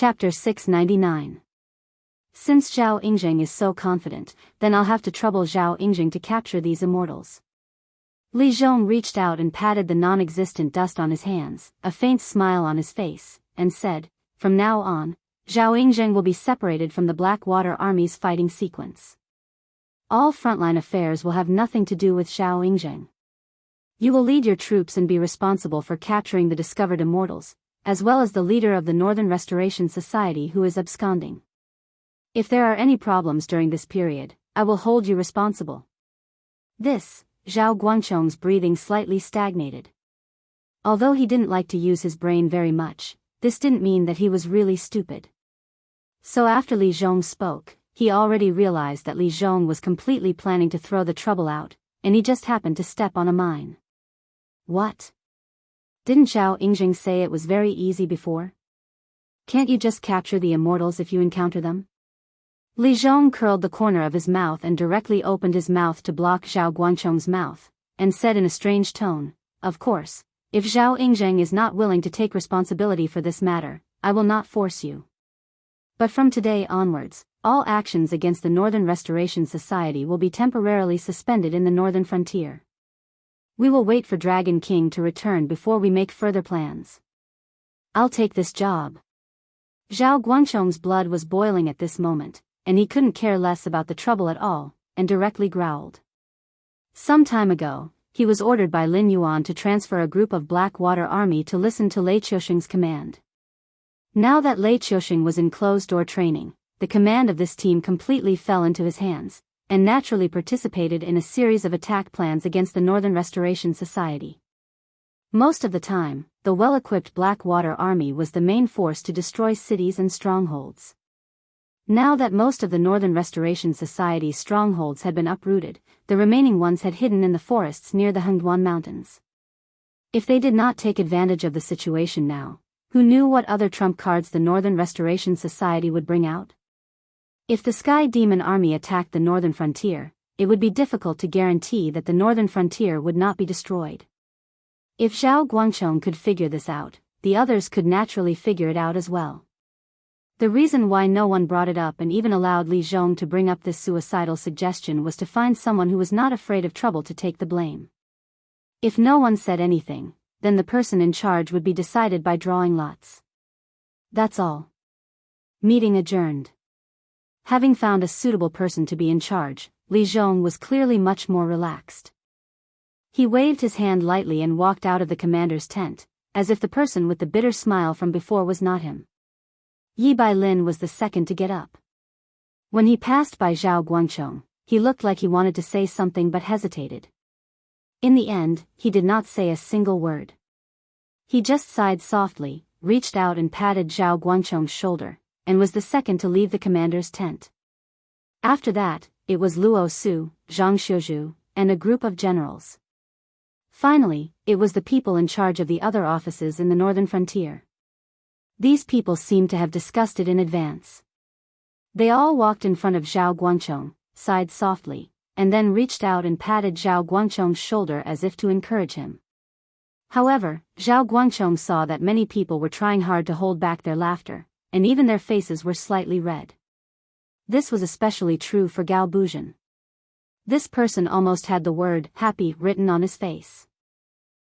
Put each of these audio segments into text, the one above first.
Chapter 699. Since Zhao Yingjing is so confident, then I'll have to trouble Zhao Yingjing to capture these immortals. Li Zhong reached out and patted the non-existent dust on his hands, a faint smile on his face, and said, "From now on, Zhao Yingjing will be separated from the Blackwater Army's fighting sequence. All frontline affairs will have nothing to do with Zhao Yingjing. You will lead your troops and be responsible for capturing the discovered immortals, as well as the leader of the Northern Restoration Society who is absconding. If there are any problems during this period, I will hold you responsible." Zhao Guangchong's breathing slightly stagnated. Although he didn't like to use his brain very much, this didn't mean that he was really stupid. So after Li Zhong spoke, he already realized that Li Zhong was completely planning to throw the trouble out, and he just happened to step on a mine. What? Didn't Zhao Yingjing say it was very easy before? Can't you just capture the immortals if you encounter them? Li Zhong curled the corner of his mouth and directly opened his mouth to block Zhao Guangchong's mouth, and said in a strange tone, "Of course, if Zhao Yingjing is not willing to take responsibility for this matter, I will not force you. But from today onwards, all actions against the Northern Restoration Society will be temporarily suspended in the northern frontier. We will wait for Dragon King to return before we make further plans. I'll take this job." Zhao Guangchong's blood was boiling at this moment, and he couldn't care less about the trouble at all, and directly growled. Some time ago, he was ordered by Lin Yuan to transfer a group of Blackwater Army to listen to Lei Qiusheng's command. Now that Lei Qiusheng was in closed-door training, the command of this team completely fell into his hands, and naturally participated in a series of attack plans against the Northern Restoration Society. Most of the time, the well-equipped Blackwater Army was the main force to destroy cities and strongholds. Now that most of the Northern Restoration Society's strongholds had been uprooted, the remaining ones had hidden in the forests near the Hengduan Mountains. If they did not take advantage of the situation now, who knew what other trump cards the Northern Restoration Society would bring out? If the Sky Demon Army attacked the northern frontier, it would be difficult to guarantee that the northern frontier would not be destroyed. If Zhao Guangchong could figure this out, the others could naturally figure it out as well. The reason why no one brought it up and even allowed Li Zhong to bring up this suicidal suggestion was to find someone who was not afraid of trouble to take the blame. If no one said anything, then the person in charge would be decided by drawing lots. That's all. Meeting adjourned. Having found a suitable person to be in charge, Li Zhong was clearly much more relaxed. He waved his hand lightly and walked out of the commander's tent, as if the person with the bitter smile from before was not him. Yi Bailin was the second to get up. When he passed by Zhao Guangchong, he looked like he wanted to say something but hesitated. In the end, he did not say a single word. He just sighed softly, reached out and patted Zhao Guangchong's shoulder, and was the second to leave the commander's tent. After that, it was Luo Su, Zhang Xiuzhu, and a group of generals. Finally, it was the people in charge of the other offices in the northern frontier. These people seemed to have discussed it in advance. They all walked in front of Zhao Guangchong, sighed softly, and then reached out and patted Zhao Guangchong's shoulder as if to encourage him. However, Zhao Guangchong saw that many people were trying hard to hold back their laughter, and even their faces were slightly red. This was especially true for Gao Buzhen. This person almost had the word happy written on his face.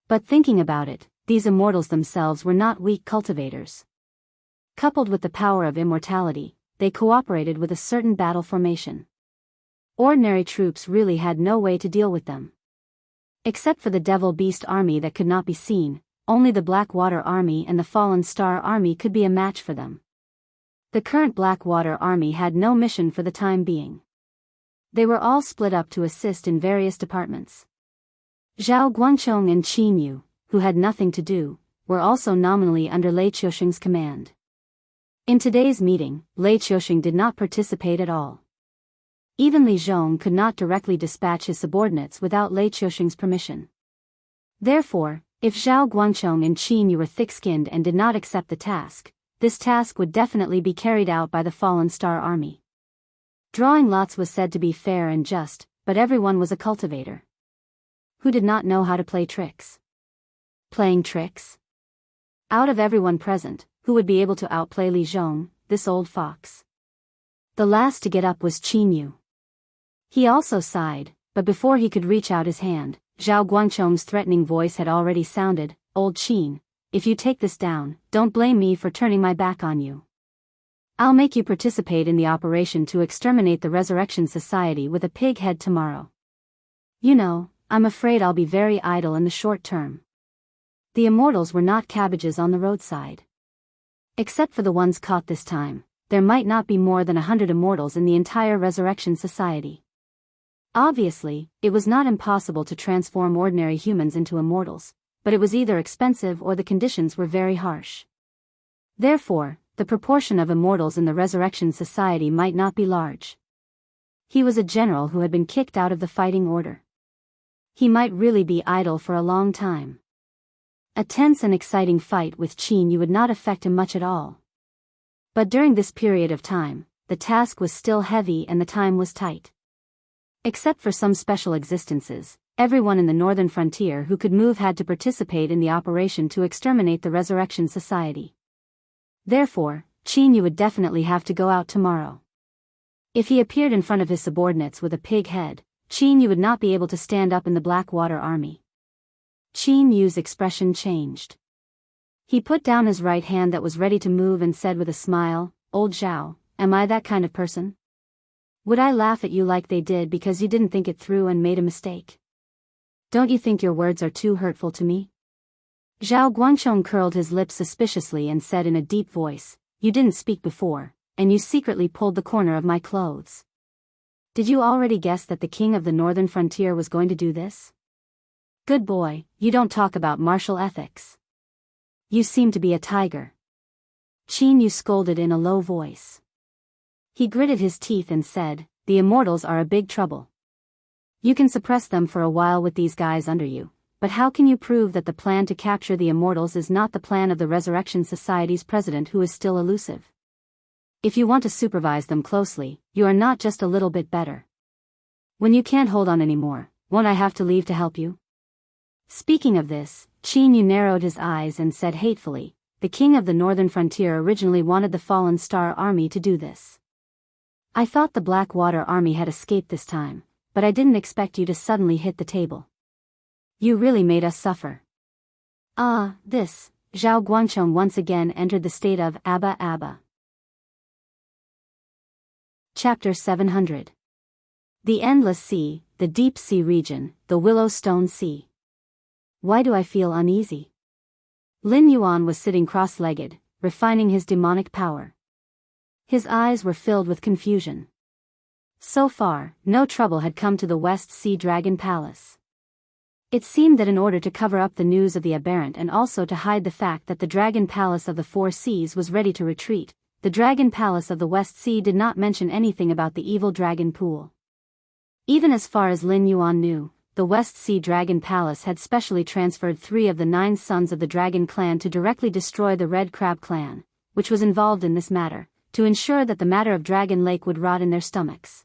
But thinking about it, these immortals themselves were not weak cultivators. Coupled with the power of immortality, they cooperated with a certain battle formation. Ordinary troops really had no way to deal with them. Except for the Devil Beast Army that could not be seen, only the Blackwater Army and the Fallen Star Army could be a match for them. The current Blackwater Army had no mission for the time being. They were all split up to assist in various departments. Zhao Guangchong and Qin Yu, who had nothing to do, were also nominally under Lei Qiusheng's command. In today's meeting, Lei Qiusheng did not participate at all. Even Li Zhong could not directly dispatch his subordinates without Lei Qiusheng's permission. Therefore, if Zhao Guangchong and Qin Yu were thick-skinned and did not accept the task, this task would definitely be carried out by the Fallen Star Army. Drawing lots was said to be fair and just, but everyone was a cultivator. Who did not know how to play tricks? Playing tricks? Out of everyone present, who would be able to outplay Li Zhong, this old fox? The last to get up was Qin Yu. He also sighed, but before he could reach out his hand, Zhao Guangchong's threatening voice had already sounded. Old Qin, if you take this down, don't blame me for turning my back on you. I'll make you participate in the operation to exterminate the Resurrection Society with a pig head tomorrow. You know, I'm afraid I'll be very idle in the short term. The immortals were not cabbages on the roadside. Except for the ones caught this time, there might not be more than 100 immortals in the entire Resurrection Society. Obviously, it was not impossible to transform ordinary humans into immortals, but it was either expensive or the conditions were very harsh. Therefore, the proportion of immortals in the Resurrection Society might not be large. He was a general who had been kicked out of the fighting order. He might really be idle for a long time. A tense and exciting fight with Qin Yu would not affect him much at all. But during this period of time, the task was still heavy and the time was tight. Except for some special existences, everyone in the northern frontier who could move had to participate in the operation to exterminate the Resurrection Society. Therefore, Qin Yu would definitely have to go out tomorrow. If he appeared in front of his subordinates with a pig head, Qin Yu would not be able to stand up in the Blackwater Army. Qin Yu's expression changed. He put down his right hand that was ready to move and said with a smile, Old Zhao, am I that kind of person? Would I laugh at you like they did because you didn't think it through and made a mistake? Don't you think your words are too hurtful to me? Zhao Guangchong curled his lips suspiciously and said in a deep voice, You didn't speak before, and you secretly pulled the corner of my clothes. Did you already guess that the king of the northern frontier was going to do this? Good boy, you don't talk about martial ethics. You seem to be a tiger. Qin Yu scolded in a low voice. He gritted his teeth and said, The immortals are a big trouble. You can suppress them for a while with these guys under you, but how can you prove that the plan to capture the immortals is not the plan of the Resurrection Society's president who is still elusive? If you want to supervise them closely, you are not just a little bit better. When you can't hold on anymore, won't I have to leave to help you? Speaking of this, Qin Yu narrowed his eyes and said hatefully, The king of the northern frontier originally wanted the Fallen Star Army to do this. I thought the Blackwater Army had escaped this time, but I didn't expect you to suddenly hit the table. You really made us suffer. This, Zhao Guangchong once again entered the state of Abba Abba. Chapter 700. The Endless Sea, the Deep Sea Region, the Willow Stone Sea. Why do I feel uneasy? Lin Yuan was sitting cross-legged, refining his demonic power. His eyes were filled with confusion. So far, no trouble had come to the West Sea Dragon Palace. It seemed that in order to cover up the news of the aberrant and also to hide the fact that the Dragon Palace of the Four Seas was ready to retreat, the Dragon Palace of the West Sea did not mention anything about the evil dragon pool. Even as far as Lin Yuan knew, the West Sea Dragon Palace had specially transferred 3 of the 9 sons of the Dragon Clan to directly destroy the Red Crab Clan, which was involved in this matter, to ensure that the matter of Dragon Lake would rot in their stomachs.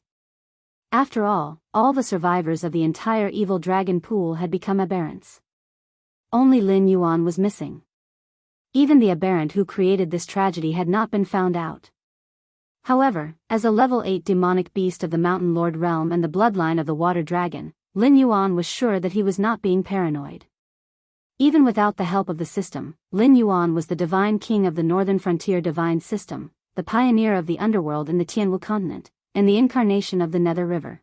After all the survivors of the entire evil dragon pool had become aberrants. Only Lin Yuan was missing. Even the aberrant who created this tragedy had not been found out. However, as a level 8 demonic beast of the Mountain Lord realm and the bloodline of the Water Dragon, Lin Yuan was sure that he was not being paranoid. Even without the help of the system, Lin Yuan was the divine king of the Northern Frontier Divine System, the pioneer of the underworld in the Tianwu continent, and the incarnation of the Nether River.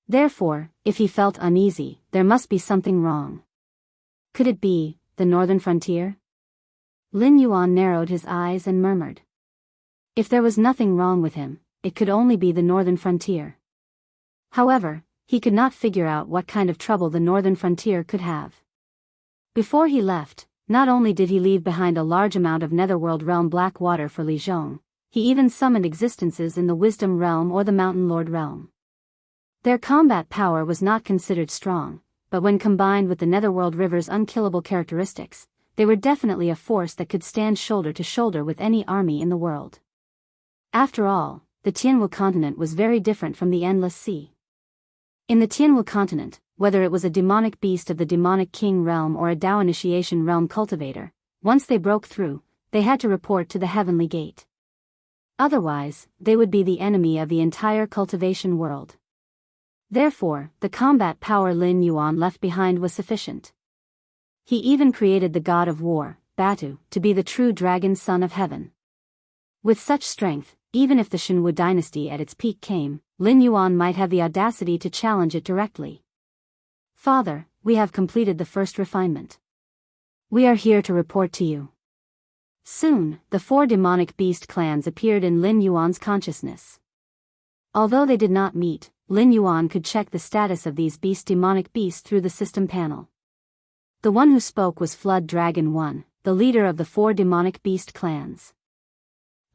Therefore, if he felt uneasy, there must be something wrong. Could it be the Northern Frontier? Lin Yuan narrowed his eyes and murmured. If there was nothing wrong with him, it could only be the Northern Frontier. However, he could not figure out what kind of trouble the Northern Frontier could have. Before he left, not only did he leave behind a large amount of Netherworld realm black water for Li Zhong, he even summoned existences in the Wisdom realm or the Mountain Lord realm. Their combat power was not considered strong, but when combined with the Netherworld river's unkillable characteristics, they were definitely a force that could stand shoulder to shoulder with any army in the world. After all, the Tianwu continent was very different from the Endless Sea. In the Tianwu continent, whether it was a demonic beast of the demonic king realm or a Dao initiation realm cultivator, once they broke through, they had to report to the Heavenly Gate. Otherwise, they would be the enemy of the entire cultivation world. Therefore, the combat power Lin Yuan left behind was sufficient. He even created the god of war, Batu, to be the true dragon son of heaven. With such strength, even if the Shenwu dynasty at its peak came, Lin Yuan might have the audacity to challenge it directly. Father, we have completed the first refinement. We are here to report to you. Soon, the 4 demonic beast clans appeared in Lin Yuan's consciousness. Although they did not meet, Lin Yuan could check the status of these demonic beasts through the system panel. The one who spoke was Flood Dragon 1, the leader of the 4 demonic beast clans.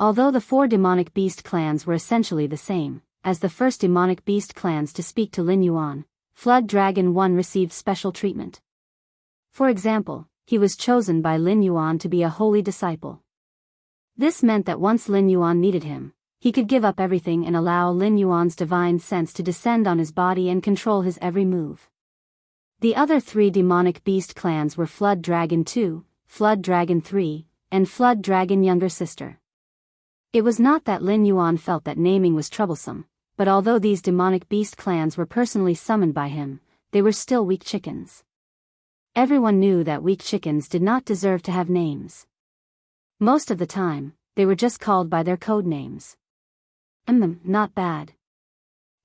Although the 4 demonic beast clans were essentially the same as the first demonic beast clans to speak to Lin Yuan, Flood Dragon 1 received special treatment. For example, he was chosen by Lin Yuan to be a holy disciple. This meant that once Lin Yuan needed him, he could give up everything and allow Lin Yuan's divine sense to descend on his body and control his every move. The other 3 demonic beast clans were Flood Dragon 2, Flood Dragon 3, and Flood Dragon younger sister. It was not that Lin Yuan felt that naming was troublesome, but although these demonic beast clans were personally summoned by him, they were still weak chickens. Everyone knew that weak chickens did not deserve to have names. Most of the time, they were just called by their code names. Not bad.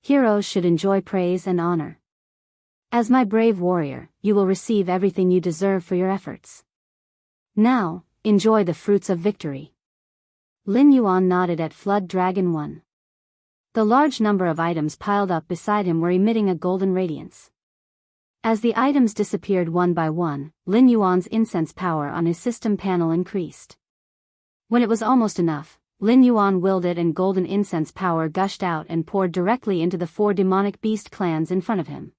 Heroes should enjoy praise and honor. As my brave warrior, you will receive everything you deserve for your efforts. Now, enjoy the fruits of victory. Lin Yuan nodded at Flood Dragon 1. The large number of items piled up beside him were emitting a golden radiance. As the items disappeared one by one, Lin Yuan's incense power on his system panel increased. When it was almost enough, Lin Yuan willed it and golden incense power gushed out and poured directly into the 4 demonic beast clans in front of him.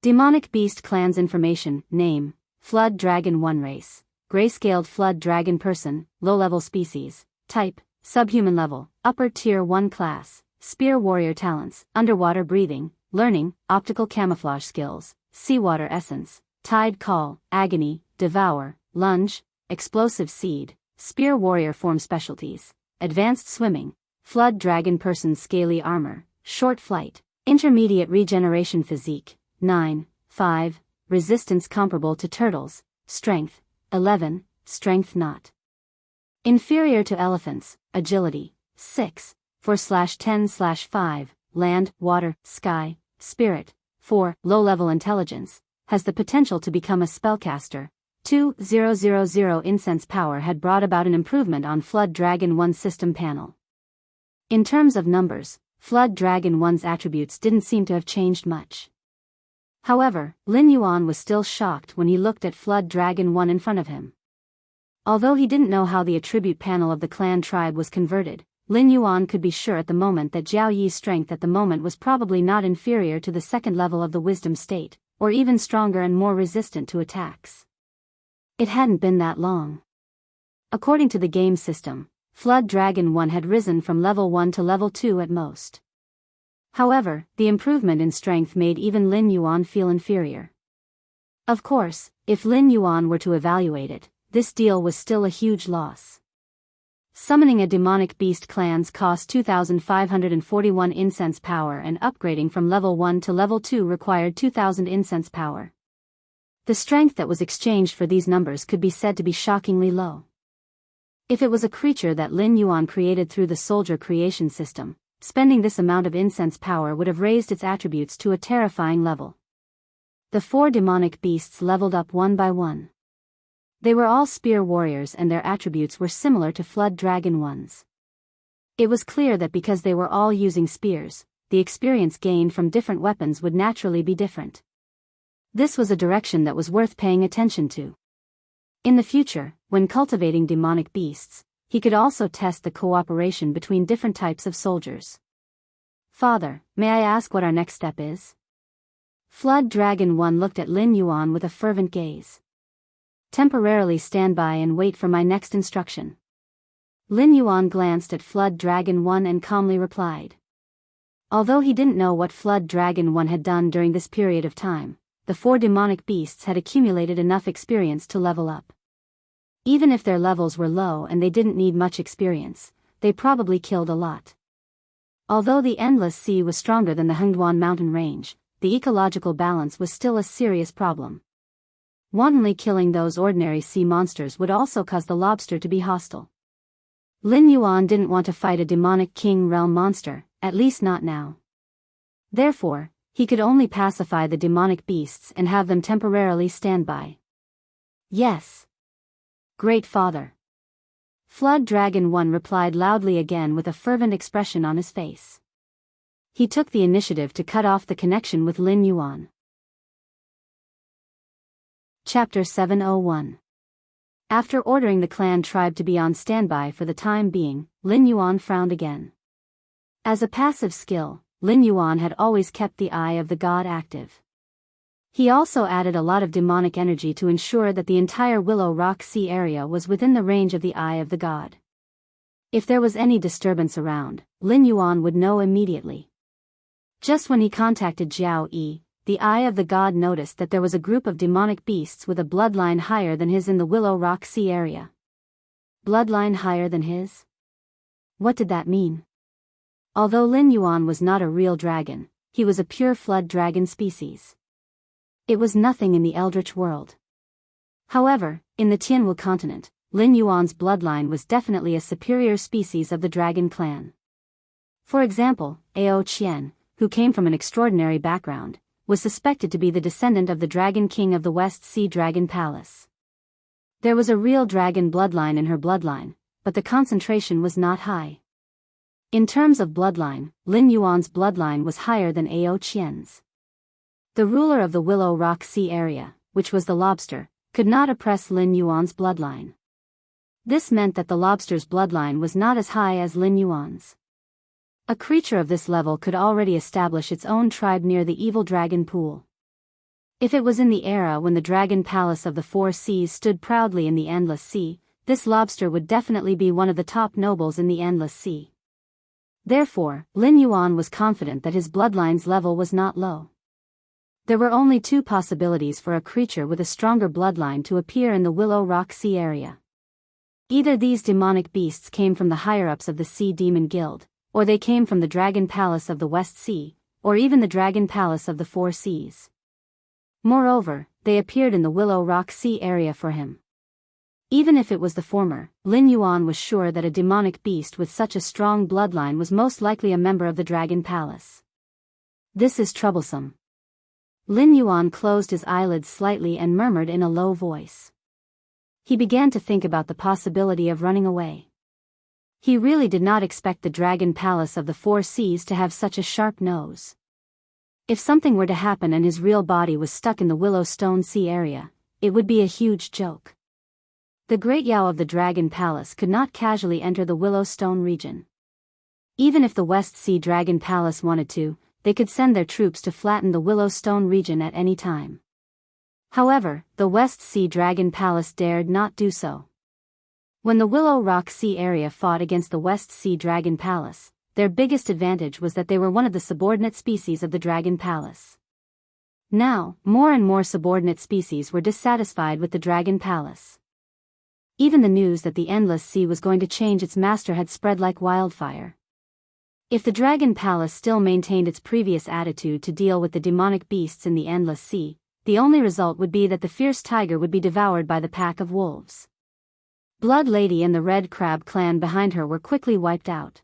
Demonic beast clans information: name, Flood Dragon 1 race, grayscaled Flood Dragon person, low-level species, type, subhuman level, upper tier 1 class, spear warrior talents, underwater breathing, learning, optical camouflage skills, seawater essence, tide call, agony, devour, lunge, explosive seed, spear warrior form specialties, advanced swimming, flood dragon person scaly armor, short flight, intermediate regeneration physique, 9, 5, resistance comparable to turtles, strength, 11, strength not. Inferior to elephants, agility, 6, 4/10/5, land, water, sky, spirit, 4, low-level intelligence, has the potential to become a spellcaster. 2000 incense power had brought about an improvement on Flood Dragon 1's system panel. In terms of numbers, Flood Dragon 1's attributes didn't seem to have changed much. However, Lin Yuan was still shocked when he looked at Flood Dragon 1 in front of him. Although he didn't know how the attribute panel of the clan tribe was converted, Lin Yuan could be sure at the moment that Jiao Yi's strength at the moment was probably not inferior to the second level of the wisdom state, or even stronger and more resistant to attacks. It hadn't been that long. According to the game system, Flood Dragon 1 had risen from level 1 to level 2 at most. However, the improvement in strength made even Lin Yuan feel inferior. Of course, if Lin Yuan were to evaluate it, this deal was still a huge loss. Summoning a demonic beast clans cost 2,541 incense power, and upgrading from level 1 to level 2 required 2,000 incense power. The strength that was exchanged for these numbers could be said to be shockingly low. If it was a creature that Lin Yuan created through the soldier creation system, spending this amount of incense power would have raised its attributes to a terrifying level. The 4 demonic beasts leveled up one by one. They were all spear warriors and their attributes were similar to Flood Dragon 1's. It was clear that because they were all using spears, the experience gained from different weapons would naturally be different. This was a direction that was worth paying attention to. In the future, when cultivating demonic beasts, he could also test the cooperation between different types of soldiers. Father, may I ask what our next step is? Flood Dragon 1 looked at Lin Yuan with a fervent gaze. Temporarily stand by and wait for my next instruction. Lin Yuan glanced at Flood Dragon 1 and calmly replied. Although he didn't know what Flood Dragon 1 had done during this period of time, the 4 demonic beasts had accumulated enough experience to level up. Even if their levels were low and they didn't need much experience, they probably killed a lot. Although the endless sea was stronger than the Hengduan mountain range, the ecological balance was still a serious problem. Wantonly killing those ordinary sea monsters would also cause the lobster to be hostile. Lin Yuan didn't want to fight a demonic king realm monster, at least not now. Therefore, he could only pacify the demonic beasts and have them temporarily stand by. Yes. Great Father. Flood Dragon 1 replied loudly again with a fervent expression on his face. He took the initiative to cut off the connection with Lin Yuan. Chapter 701. After ordering the clan tribe to be on standby for the time being, Lin Yuan frowned again. As a passive skill, Lin Yuan had always kept the Eye of the God active. He also added a lot of demonic energy to ensure that the entire Willow Rock Sea area was within the range of the Eye of the God. If there was any disturbance around, Lin Yuan would know immediately. Just when he contacted Jiao Yi, the Eye of the God noticed that there was a group of demonic beasts with a bloodline higher than his in the Willow Rock Sea area. Bloodline higher than his? What did that mean? Although Lin Yuan was not a real dragon, he was a pure flood dragon species. It was nothing in the Eldritch world. However, in the Tianwu continent, Lin Yuan's bloodline was definitely a superior species of the dragon clan. For example, Ao Qian, who came from an extraordinary background, was suspected to be the descendant of the Dragon King of the West Sea Dragon Palace. There was a real dragon bloodline in her bloodline, but the concentration was not high. In terms of bloodline, Lin Yuan's bloodline was higher than Ao Qian's. The ruler of the Willow Rock Sea area, which was the lobster, could not oppress Lin Yuan's bloodline. This meant that the lobster's bloodline was not as high as Lin Yuan's. A creature of this level could already establish its own tribe near the evil dragon pool. If it was in the era when the Dragon Palace of the Four Seas stood proudly in the Endless Sea, this lobster would definitely be one of the top nobles in the Endless Sea. Therefore, Lin Yuan was confident that his bloodline's level was not low. There were only two possibilities for a creature with a stronger bloodline to appear in the Willow Rock Sea area. Either these demonic beasts came from the higher-ups of the Sea Demon Guild, or they came from the Dragon Palace of the West Sea, or even the Dragon Palace of the Four Seas. Moreover, they appeared in the Willow Rock Sea area for him. Even if it was the former, Lin Yuan was sure that a demonic beast with such a strong bloodline was most likely a member of the Dragon Palace. This is troublesome. Lin Yuan closed his eyelids slightly and murmured in a low voice. He began to think about the possibility of running away. He really did not expect the Dragon Palace of the Four Seas to have such a sharp nose. If something were to happen and his real body was stuck in the Willow Stone Sea area, it would be a huge joke. The Great Yao of the Dragon Palace could not casually enter the Willow Stone region. Even if the West Sea Dragon Palace wanted to, they could send their troops to flatten the Willow Stone region at any time. However, the West Sea Dragon Palace dared not do so. When the Willow Rock Sea area fought against the West Sea Dragon Palace, their biggest advantage was that they were one of the subordinate species of the Dragon Palace. Now, more and more subordinate species were dissatisfied with the Dragon Palace. Even the news that the Endless Sea was going to change its master had spread like wildfire. If the Dragon Palace still maintained its previous attitude to deal with the demonic beasts in the Endless Sea, the only result would be that the fierce tiger would be devoured by the pack of wolves. Blood Lady and the Red Crab clan behind her were quickly wiped out.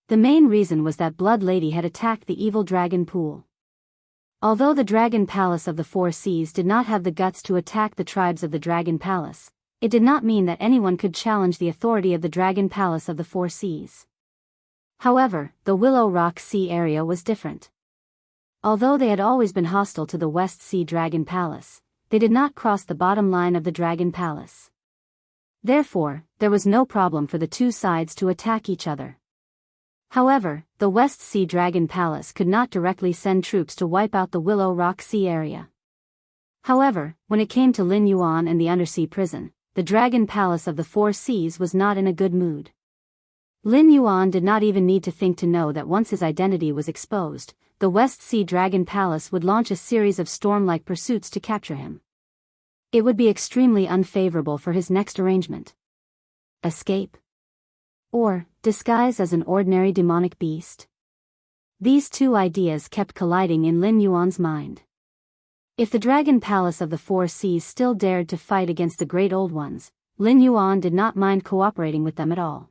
The main reason was that Blood Lady had attacked the evil dragon pool. Although the Dragon Palace of the Four Seas did not have the guts to attack the tribes of the Dragon Palace, it did not mean that anyone could challenge the authority of the Dragon Palace of the Four Seas. However, the Willow Rock Sea area was different. Although they had always been hostile to the West Sea Dragon Palace, they did not cross the bottom line of the Dragon Palace. Therefore, there was no problem for the two sides to attack each other. However, the West Sea Dragon Palace could not directly send troops to wipe out the Willow Rock Sea area. However, when it came to Lin Yuan and the undersea prison, the Dragon Palace of the Four Seas was not in a good mood. Lin Yuan did not even need to think to know that once his identity was exposed, the West Sea Dragon Palace would launch a series of storm-like pursuits to capture him. It would be extremely unfavorable for his next arrangement. Escape? Or disguise as an ordinary demonic beast? These two ideas kept colliding in Lin Yuan's mind. If the Dragon Palace of the Four Seas still dared to fight against the Great Old Ones, Lin Yuan did not mind cooperating with them at all.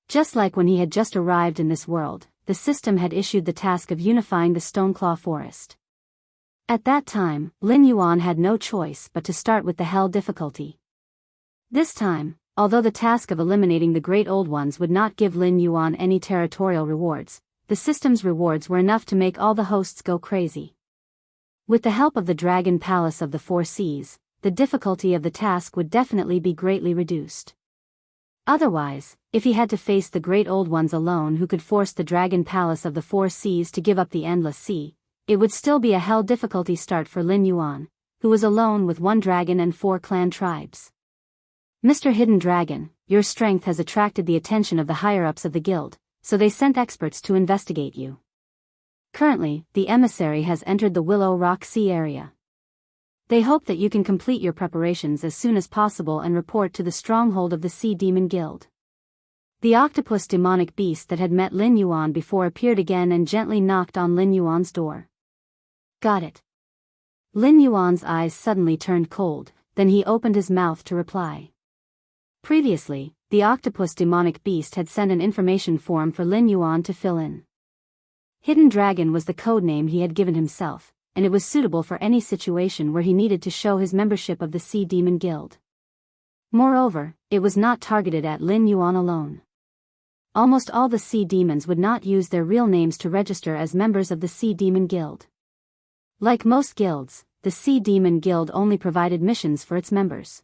Just like when he had just arrived in this world, the system had issued the task of unifying the Stoneclaw Forest. At that time, Lin Yuan had no choice but to start with the hell difficulty. This time, although the task of eliminating the Great Old Ones would not give Lin Yuan any territorial rewards, the system's rewards were enough to make all the hosts go crazy. With the help of the Dragon Palace of the Four Seas, the difficulty of the task would definitely be greatly reduced. Otherwise, if he had to face the Great Old Ones alone who could force the Dragon Palace of the Four Seas to give up the Endless Sea, it would still be a hell difficulty start for Lin Yuan, who was alone with 1 dragon and 4 clan tribes. Mr. Hidden Dragon, your strength has attracted the attention of the higher-ups of the guild, so they sent experts to investigate you. Currently, the emissary has entered the Willow Rock Sea area. They hope that you can complete your preparations as soon as possible and report to the stronghold of the Sea Demon Guild. The octopus demonic beast that had met Lin Yuan before appeared again and gently knocked on Lin Yuan's door. Got it. Lin Yuan's eyes suddenly turned cold, then he opened his mouth to reply. Previously, the octopus demonic beast had sent an information form for Lin Yuan to fill in. Hidden Dragon was the codename he had given himself, and it was suitable for any situation where he needed to show his membership of the Sea Demon Guild. Moreover, it was not targeted at Lin Yuan alone. Almost all the Sea Demons would not use their real names to register as members of the Sea Demon Guild. Like most guilds, the Sea Demon Guild only provided missions for its members.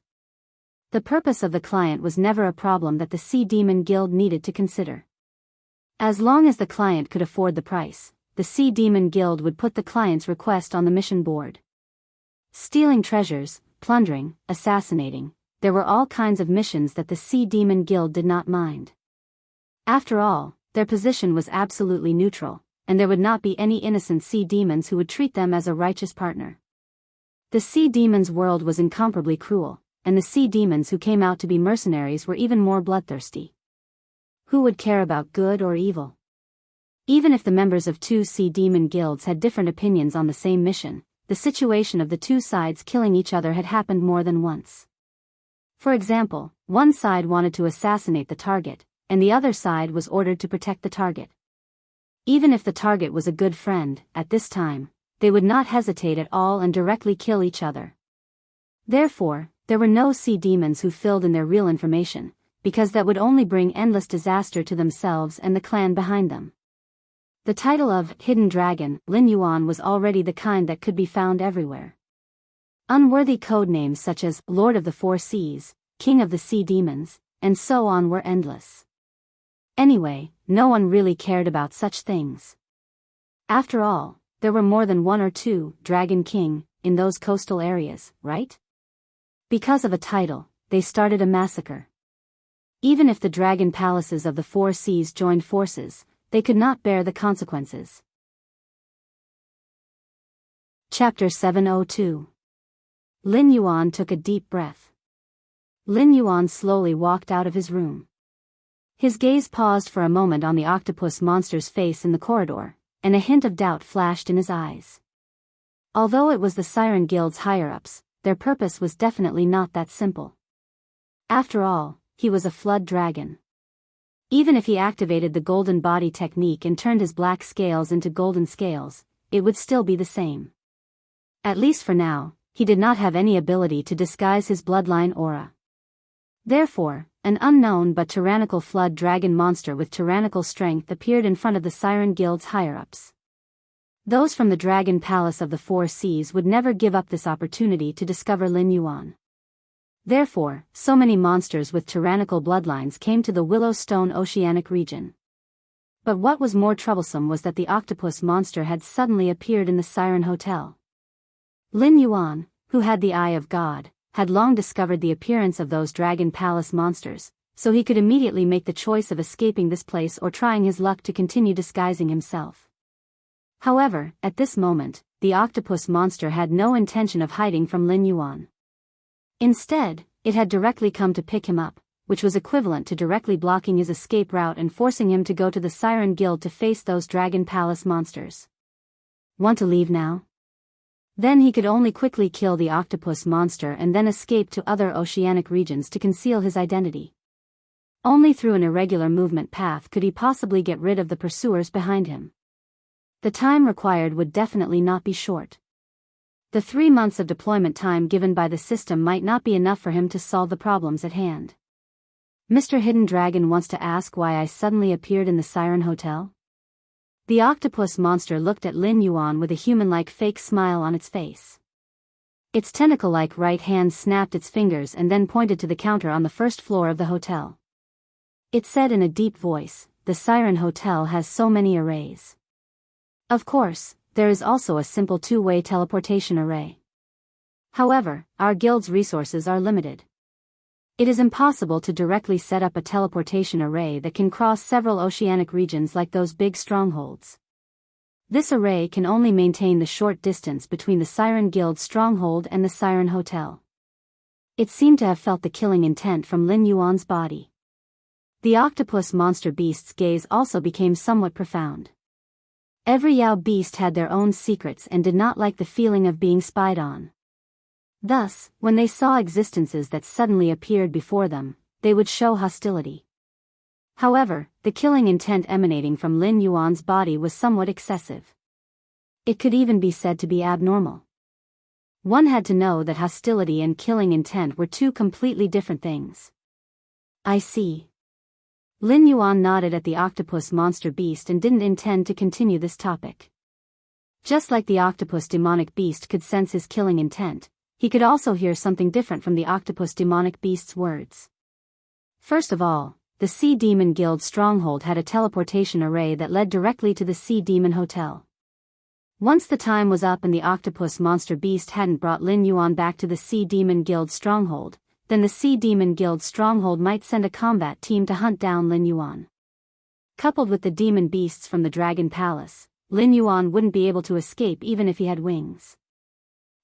The purpose of the client was never a problem that the Sea Demon Guild needed to consider. As long as the client could afford the price, the Sea Demon Guild would put the client's request on the mission board. Stealing treasures, plundering, assassinating, there were all kinds of missions that the Sea Demon Guild did not mind. After all, their position was absolutely neutral, and there would not be any innocent sea demons who would treat them as a righteous partner. The sea demons' world was incomparably cruel, and the sea demons who came out to be mercenaries were even more bloodthirsty. Who would care about good or evil? Even if the members of 2 sea demon guilds had different opinions on the same mission, the situation of the 2 sides killing each other had happened more than once. For example, one side wanted to assassinate the target, and the other side was ordered to protect the target. Even if the target was a good friend, at this time, they would not hesitate at all and directly kill each other. Therefore, there were no sea demons who filled in their real information, because that would only bring endless disaster to themselves and the clan behind them. The title of Hidden Dragon, Lin Yuan, was already the kind that could be found everywhere. Unworthy codenames such as Lord of the Four Seas, King of the Sea Demons, and so on were endless. Anyway, no one really cared about such things. After all, there were more than 1 or 2 Dragon King in those coastal areas, right? Because of a title, they started a massacre. Even if the dragon palaces of the Four Seas joined forces, they could not bear the consequences. Chapter 702. Lin Yuan took a deep breath. Lin Yuan slowly walked out of his room. His gaze paused for a moment on the octopus monster's face in the corridor, and a hint of doubt flashed in his eyes. Although it was the Siren Guild's higher-ups, their purpose was definitely not that simple. After all, he was a flood dragon. Even if he activated the golden body technique and turned his black scales into golden scales, it would still be the same. At least for now, he did not have any ability to disguise his bloodline aura. Therefore, an unknown but tyrannical flood dragon monster with tyrannical strength appeared in front of the Siren Guild's higher-ups. Those from the Dragon Palace of the Four Seas would never give up this opportunity to discover Lin Yuan. Therefore, so many monsters with tyrannical bloodlines came to the Willowstone Oceanic region. But what was more troublesome was that the octopus monster had suddenly appeared in the Siren Hotel. Lin Yuan, who had the Eye of God, had long discovered the appearance of those Dragon Palace monsters, so he could immediately make the choice of escaping this place or trying his luck to continue disguising himself. However, at this moment, the octopus monster had no intention of hiding from Lin Yuan. Instead, it had directly come to pick him up, which was equivalent to directly blocking his escape route and forcing him to go to the Siren Guild to face those Dragon Palace monsters. Want to leave now? Then he could only quickly kill the octopus monster and then escape to other oceanic regions to conceal his identity. Only through an irregular movement path could he possibly get rid of the pursuers behind him. The time required would definitely not be short. The 3 months of deployment time given by the system might not be enough for him to solve the problems at hand. Mr. Hidden Dragon wants to ask why I suddenly appeared in the Siren Hotel? The octopus monster looked at Lin Yuan with a human-like fake smile on its face. Its tentacle-like right hand snapped its fingers and then pointed to the counter on the first floor of the hotel. It said in a deep voice, "The Siren Hotel has so many arrays. Of course, there is also a simple 2-way teleportation array. However, our guild's resources are limited. It is impossible to directly set up a teleportation array that can cross several oceanic regions like those big strongholds. This array can only maintain the short distance between the Siren Guild stronghold and the Siren Hotel." It seemed to have felt the killing intent from Lin Yuan's body. The octopus monster beast's gaze also became somewhat profound. Every Yao beast had their own secrets and did not like the feeling of being spied on. Thus, when they saw existences that suddenly appeared before them, they would show hostility. However, the killing intent emanating from Lin Yuan's body was somewhat excessive. It could even be said to be abnormal. One had to know that hostility and killing intent were two completely different things. I see. Lin Yuan nodded at the octopus monster beast and didn't intend to continue this topic. Just like the octopus demonic beast could sense his killing intent, he could also hear something different from the octopus demonic beast's words. First of all, the Sea Demon Guild stronghold had a teleportation array that led directly to the Sea Demon Hotel. Once the time was up and the octopus monster beast hadn't brought Lin Yuan back to the Sea Demon Guild stronghold, then the Sea Demon Guild stronghold might send a combat team to hunt down Lin Yuan. Coupled with the demon beasts from the Dragon Palace, Lin Yuan wouldn't be able to escape even if he had wings.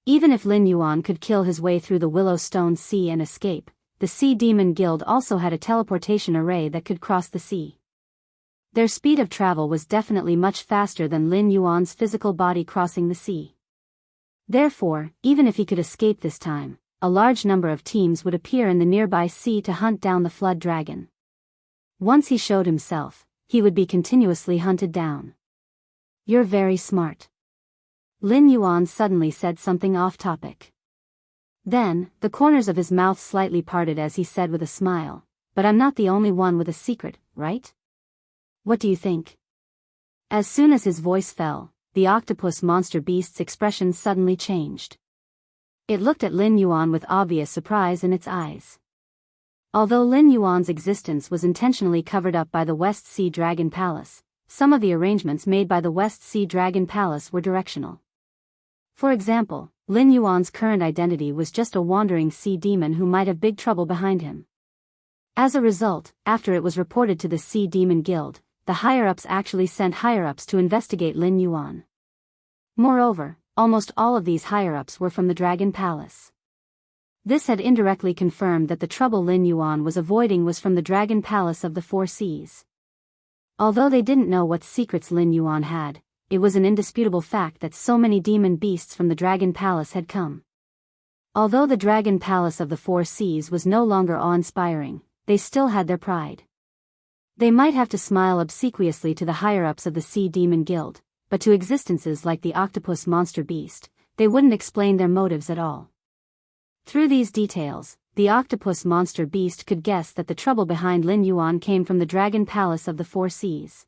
Even if Lin Yuan could kill his way through the Willow Stone Sea and escape, the Sea Demon Guild also had a teleportation array that could cross the sea. Their speed of travel was definitely much faster than Lin Yuan's physical body crossing the sea. Therefore, even if he could escape this time, a large number of teams would appear in the nearby sea to hunt down the flood dragon. Once he showed himself, he would be continuously hunted down. You're very smart. Lin Yuan suddenly said something off-topic. Then, the corners of his mouth slightly parted as he said with a smile, "But I'm not the only one with a secret, right? What do you think?" As soon as his voice fell, the octopus monster beast's expression suddenly changed. It looked at Lin Yuan with obvious surprise in its eyes. Although Lin Yuan's existence was intentionally covered up by the West Sea Dragon Palace, some of the arrangements made by the West Sea Dragon Palace were directional. For example, Lin Yuan's current identity was just a wandering sea demon who might have big trouble behind him. As a result, after it was reported to the Sea Demon Guild, the higher-ups actually sent higher-ups to investigate Lin Yuan. Moreover, almost all of these higher-ups were from the Dragon Palace. This had indirectly confirmed that the trouble Lin Yuan was avoiding was from the Dragon Palace of the Four Seas. Although they didn't know what secrets Lin Yuan had, it was an indisputable fact that so many demon beasts from the Dragon Palace had come. Although the Dragon Palace of the Four Seas was no longer awe-inspiring, they still had their pride. They might have to smile obsequiously to the higher-ups of the Sea Demon Guild, but to existences like the octopus monster beast, they wouldn't explain their motives at all. Through these details, the octopus monster beast could guess that the trouble behind Lin Yuan came from the Dragon Palace of the Four Seas.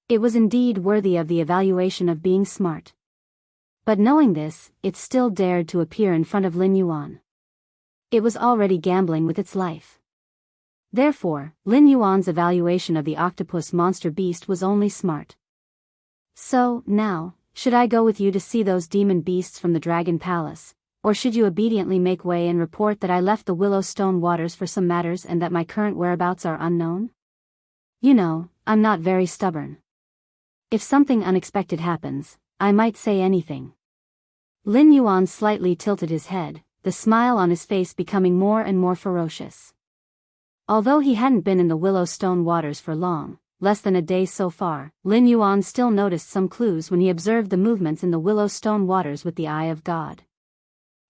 It was indeed worthy of the evaluation of being smart. But knowing this, it still dared to appear in front of Lin Yuan. It was already gambling with its life. Therefore, Lin Yuan's evaluation of the octopus monster beast was only smart. "So, now, should I go with you to see those demon beasts from the Dragon Palace, or should you obediently make way and report that I left the Willow Stone waters for some matters and that my current whereabouts are unknown? You know, I'm not very stubborn. If something unexpected happens, I might say anything." Lin Yuan slightly tilted his head, the smile on his face becoming more and more ferocious. Although he hadn't been in the Willowstone waters for long, less than a day so far, Lin Yuan still noticed some clues when he observed the movements in the Willowstone waters with the eye of God.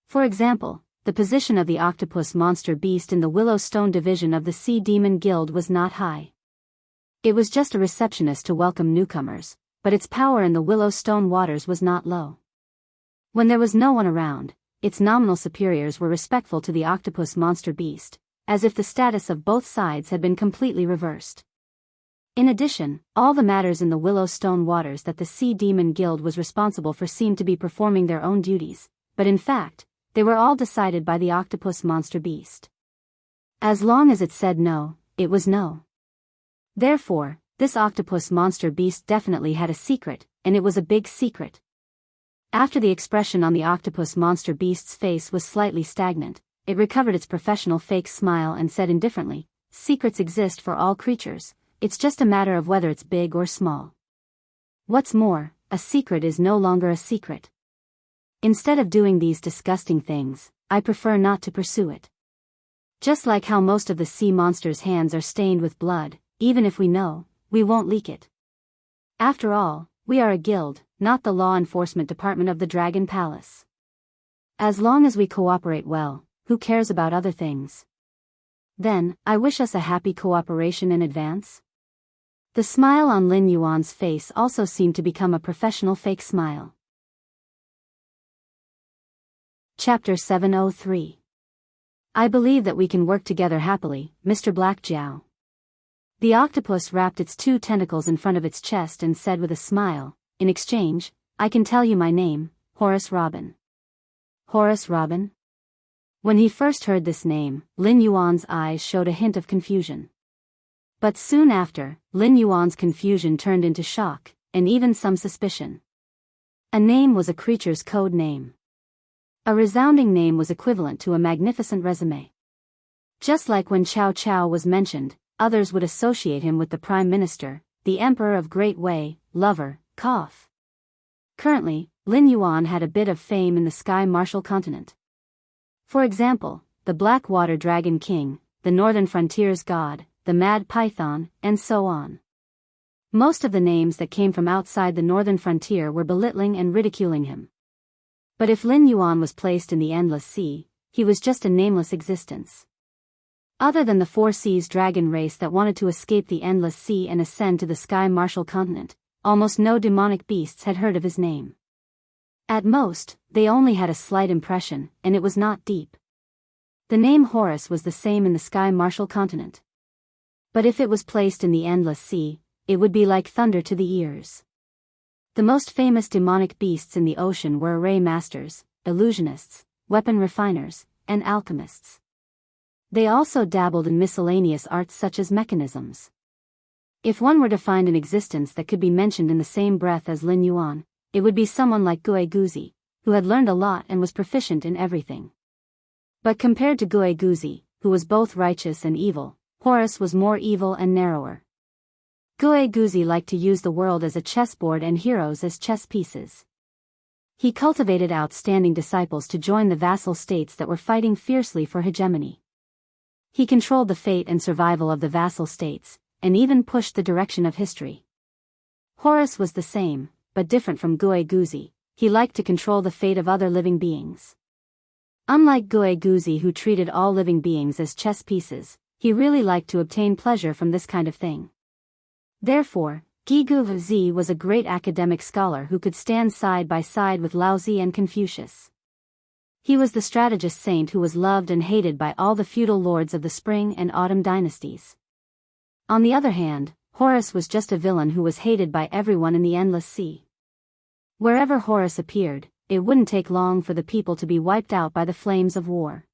For example, the position of the octopus monster beast in the Willowstone division of the Sea Demon Guild was not high. It was just a receptionist to welcome newcomers, but its power in the Willowstone waters was not low. When there was no one around, its nominal superiors were respectful to the octopus monster beast, as if the status of both sides had been completely reversed. In addition, all the matters in the Willowstone waters that the Sea Demon Guild was responsible for seemed to be performing their own duties, but in fact, they were all decided by the octopus monster beast. As long as it said no, it was no. Therefore, this octopus monster beast definitely had a secret, and it was a big secret. After the expression on the octopus monster beast's face was slightly stagnant, it recovered its professional fake smile and said indifferently, "Secrets exist for all creatures, it's just a matter of whether it's big or small. What's more, a secret is no longer a secret. Instead of doing these disgusting things, I prefer not to pursue it. Just like how most of the sea monsters' hands are stained with blood, even if we know, we won't leak it. After all, we are a guild, not the law enforcement department of the Dragon Palace. As long as we cooperate well, who cares about other things? Then, I wish us a happy cooperation in advance." The smile on Lin Yuan's face also seemed to become a professional fake smile. Chapter 703. I believe that we can work together happily, Mr. Blackjow. The octopus wrapped its two tentacles in front of its chest and said with a smile, "In exchange, I can tell you my name, Horace Robin." Horace Robin? When he first heard this name, Lin Yuan's eyes showed a hint of confusion. But soon after, Lin Yuan's confusion turned into shock, and even some suspicion. A name was a creature's code name. A resounding name was equivalent to a magnificent resume. Just like when Chow Chow was mentioned, others would associate him with the Prime Minister, the Emperor of Great Wei, Lover, Cough. Currently, Lin Yuan had a bit of fame in the Sky Martial continent. For example, the Blackwater Dragon King, the Northern Frontiers God, the Mad Python, and so on. Most of the names that came from outside the Northern Frontier were belittling and ridiculing him. But if Lin Yuan was placed in the Endless Sea, he was just a nameless existence. Other than the Four Seas dragon race that wanted to escape the Endless Sea and ascend to the Sky Martial continent, almost no demonic beasts had heard of his name. At most, they only had a slight impression, and it was not deep. The name Horus was the same in the Sky Martial continent. But if it was placed in the Endless Sea, it would be like thunder to the ears. The most famous demonic beasts in the ocean were array masters, illusionists, weapon refiners, and alchemists. They also dabbled in miscellaneous arts such as mechanisms. If one were to find an existence that could be mentioned in the same breath as Lin Yuan, it would be someone like Gue Guzi, who had learned a lot and was proficient in everything. But compared to Gue Guzi, who was both righteous and evil, Horus was more evil and narrower. Gue Guzi liked to use the world as a chessboard and heroes as chess pieces. He cultivated outstanding disciples to join the vassal states that were fighting fiercely for hegemony. He controlled the fate and survival of the vassal states, and even pushed the direction of history. Horus was the same, but different from Gue Guzi. He liked to control the fate of other living beings. Unlike Gue Guzi, who treated all living beings as chess pieces, he really liked to obtain pleasure from this kind of thing. Therefore, Gue Guzi was a great academic scholar who could stand side by side with Laozi and Confucius. He was the strategist saint who was loved and hated by all the feudal lords of the Spring and Autumn dynasties. On the other hand, Horus was just a villain who was hated by everyone in the Endless Sea. Wherever Horus appeared, it wouldn't take long for the people to be wiped out by the flames of war.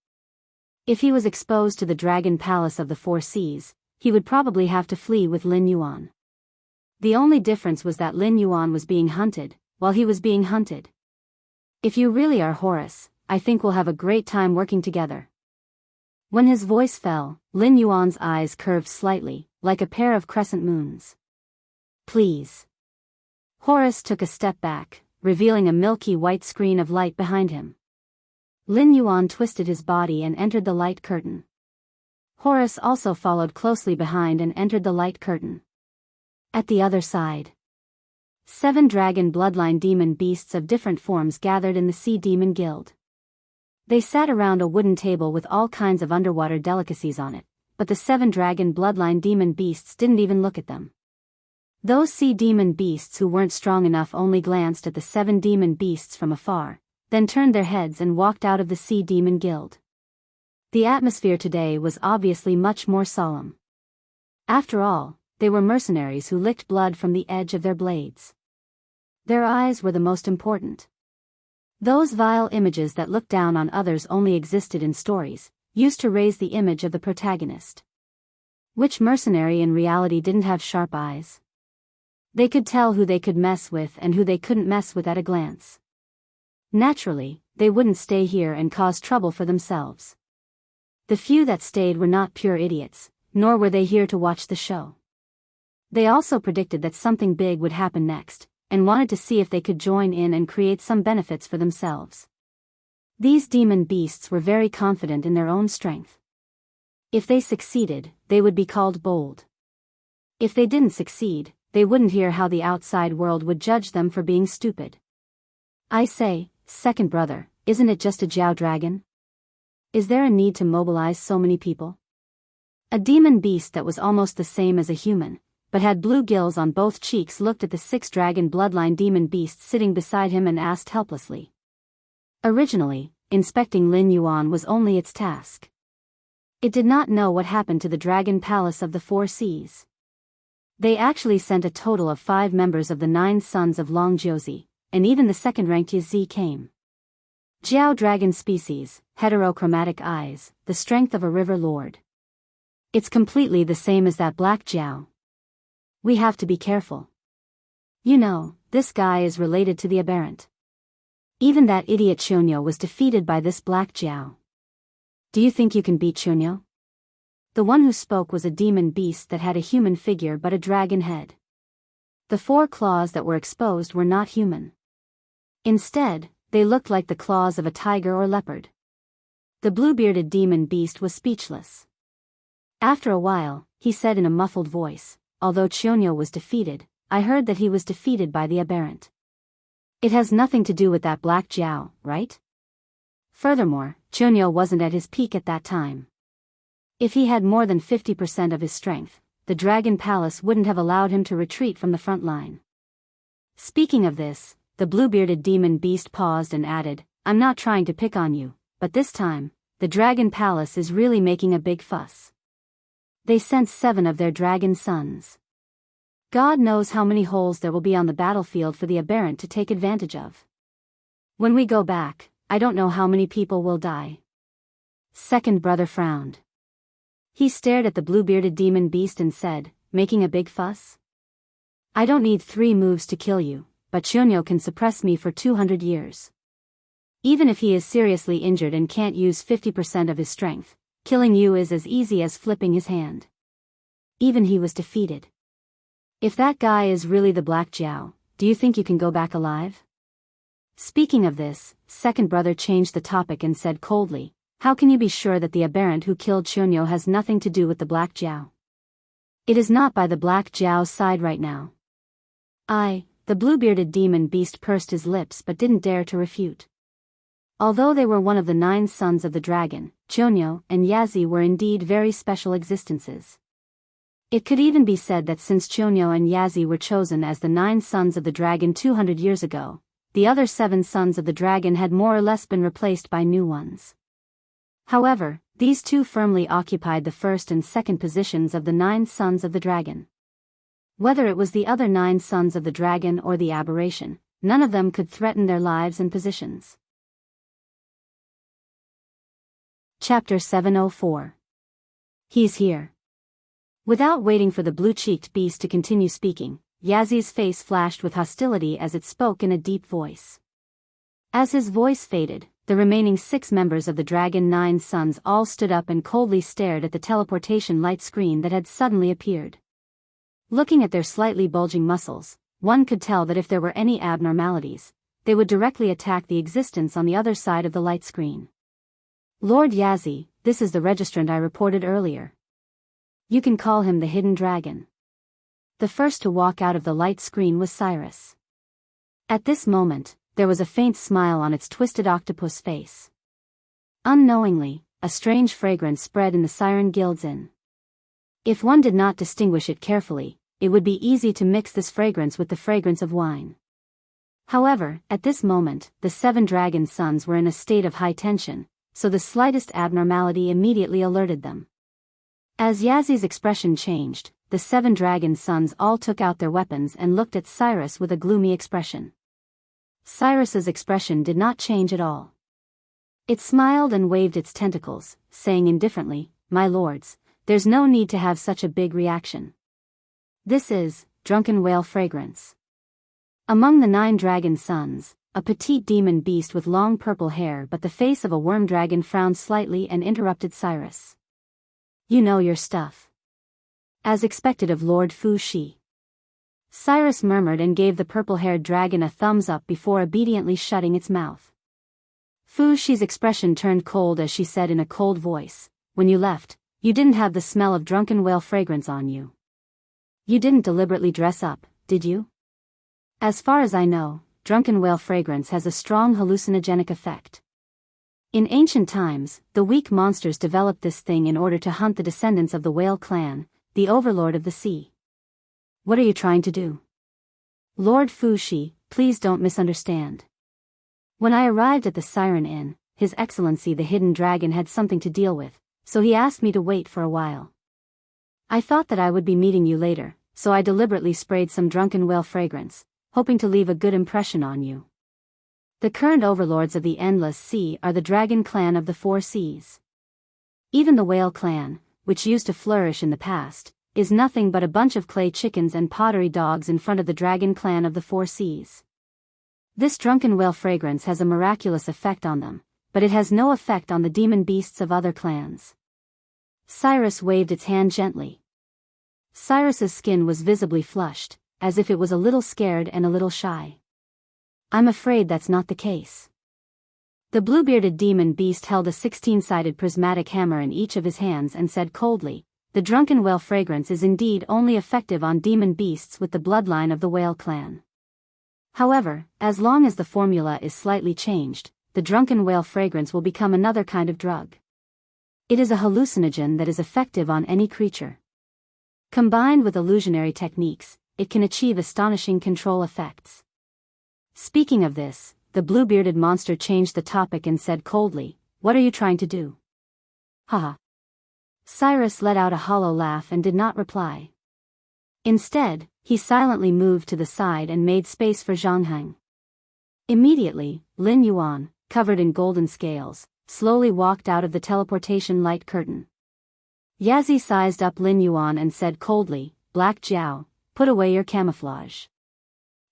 If he was exposed to the Dragon Palace of the Four Seas, he would probably have to flee with Lin Yuan. The only difference was that Lin Yuan was being hunted, while he was being hunted. If you really are Horus, I think we'll have a great time working together. When his voice fell, Lin Yuan's eyes curved slightly, like a pair of crescent moons. Please. Horus took a step back, revealing a milky white screen of light behind him. Lin Yuan twisted his body and entered the light curtain. Horus also followed closely behind and entered the light curtain. At the other side, 7 dragon bloodline demon beasts of different forms gathered in the Sea Demon Guild. They sat around a wooden table with all kinds of underwater delicacies on it, but the 7 dragon bloodline demon beasts didn't even look at them. Those sea demon beasts who weren't strong enough only glanced at the 7 demon beasts from afar, then turned their heads and walked out of the Sea Demon Guild. The atmosphere today was obviously much more solemn. After all, they were mercenaries who licked blood from the edge of their blades. Their eyes were the most important. Those vile images that looked down on others only existed in stories, used to raise the image of the protagonist. Which mercenary in reality didn't have sharp eyes? They could tell who they could mess with and who they couldn't mess with at a glance. Naturally, they wouldn't stay here and cause trouble for themselves. The few that stayed were not pure idiots, nor were they here to watch the show. They also predicted that something big would happen next, and wanted to see if they could join in and create some benefits for themselves. These demon beasts were very confident in their own strength. If they succeeded, they would be called bold. If they didn't succeed, they wouldn't hear how the outside world would judge them for being stupid. I say, second brother, isn't it just a Jiao dragon? Is there a need to mobilize so many people? A demon beast that was almost the same as a human, but had blue gills on both cheeks, looked at the 6 dragon bloodline demon beasts sitting beside him and asked helplessly. Originally, inspecting Lin Yuan was only its task. It did not know what happened to the Dragon Palace of the 4 Seas. They actually sent a total of 5 members of the 9 sons of Long Jiuzi, and even the second-ranked Yi came. Jiao dragon species, heterochromatic eyes, the strength of a river lord. It's completely the same as that black Jiao. We have to be careful. You know, this guy is related to the aberrant. Even that idiot Chunyo was defeated by this black Jiao. Do you think you can beat Chunyo? The one who spoke was a demon beast that had a human figure but a dragon head. The 4 claws that were exposed were not human. Instead, they looked like the claws of a tiger or leopard. The blue-bearded demon beast was speechless. After a while, he said in a muffled voice, although Chunyo was defeated, I heard that he was defeated by the aberrant. It has nothing to do with that black Jiao, right? Furthermore, Chunyo wasn't at his peak at that time. If he had more than 50% of his strength, the Dragon Palace wouldn't have allowed him to retreat from the front line. Speaking of this, the blue-bearded demon beast paused and added, I'm not trying to pick on you, but this time, the Dragon Palace is really making a big fuss. They sent 7 of their dragon sons. God knows how many holes there will be on the battlefield for the aberrant to take advantage of. When we go back, I don't know how many people will die. Second brother frowned. He stared at the blue-bearded demon beast and said, making a big fuss? I don't need 3 moves to kill you, but Chunyo can suppress me for 200 years. Even if he is seriously injured and can't use 50% of his strength, killing you is as easy as flipping his hand. Even he was defeated. If that guy is really the Black Jiao, do you think you can go back alive? Speaking of this, second brother changed the topic and said coldly, how can you be sure that the aberrant who killed Chunyo has nothing to do with the Black Jiao? It is not by the Black Jiao's side right now. The blue-bearded demon beast pursed his lips but didn't dare to refute. Although they were one of the 9 sons of the dragon, Chunyo and Yazi were indeed very special existences. It could even be said that since Chunyo and Yazi were chosen as the 9 sons of the dragon 200 years ago, the other 7 sons of the dragon had more or less been replaced by new ones. However, these 2 firmly occupied the first and second positions of the 9 sons of the dragon. Whether it was the other 9 sons of the dragon or the aberration, none of them could threaten their lives and positions. Chapter 704. He's here. Without waiting for the blue-cheeked beast to continue speaking, Yazi's face flashed with hostility as it spoke in a deep voice. As his voice faded, the remaining 6 members of the Dragon 9 Sons all stood up and coldly stared at the teleportation light screen that had suddenly appeared. Looking at their slightly bulging muscles, one could tell that if there were any abnormalities, they would directly attack the existence on the other side of the light screen. Lord Yazzie, this is the registrant I reported earlier. You can call him the Hidden Dragon. The first to walk out of the light screen was Cyrus. At this moment, there was a faint smile on its twisted octopus face. Unknowingly, a strange fragrance spread in the Siren Guild's inn. If one did not distinguish it carefully, it would be easy to mix this fragrance with the fragrance of wine. However, at this moment, the 7 dragon sons were in a state of high tension, so the slightest abnormality immediately alerted them. As Yazzie's expression changed, the 7 dragon sons all took out their weapons and looked at Cyrus with a gloomy expression. Cyrus's expression did not change at all. It smiled and waved its tentacles, saying indifferently, "My lords, there's no need to have such a big reaction. This is drunken whale fragrance." Among the 9 dragon sons, a petite demon beast with long purple hair but the face of a worm dragon frowned slightly and interrupted Cyrus. "You know your stuff." As expected of Lord Fu Shi. Cyrus murmured and gave the purple-haired dragon a thumbs up before obediently shutting its mouth. Fu Shi's expression turned cold as she said in a cold voice, "When you left, you didn't have the smell of drunken whale fragrance on you. You didn't deliberately dress up, did you?" "As far as I know, drunken whale fragrance has a strong hallucinogenic effect. In ancient times, the weak monsters developed this thing in order to hunt the descendants of the whale clan, the overlord of the sea." "What are you trying to do?" "Lord Fu Shi, please don't misunderstand. When I arrived at the Siren Inn, His Excellency the Hidden Dragon had something to deal with, so he asked me to wait for a while. I thought that I would be meeting you later, so I deliberately sprayed some drunken whale fragrance, hoping to leave a good impression on you. The current overlords of the Endless Sea are the Dragon Clan of the 4 Seas. Even the Whale Clan, which used to flourish in the past, is nothing but a bunch of clay chickens and pottery dogs in front of the Dragon Clan of the 4 Seas. This drunken whale fragrance has a miraculous effect on them, but it has no effect on the demon beasts of other clans." Cyrus waved its hand gently. Cyrus's skin was visibly flushed, as if it was a little scared and a little shy. "I'm afraid that's not the case." The blue-bearded demon beast held a 16-sided prismatic hammer in each of his hands and said coldly, "The drunken whale fragrance is indeed only effective on demon beasts with the bloodline of the whale clan. However, as long as the formula is slightly changed, the drunken whale fragrance will become another kind of drug. It is a hallucinogen that is effective on any creature. Combined with illusionary techniques, it can achieve astonishing control effects." Speaking of this, the blue-bearded monster changed the topic and said coldly, "What are you trying to do?" "Haha." Cyrus let out a hollow laugh and did not reply. Instead, he silently moved to the side and made space for Zhang Heng. Immediately, Lin Yuan, covered in golden scales, slowly walked out of the teleportation light curtain. Yazzie sized up Lin Yuan and said coldly, "Black Jiao, put away your camouflage.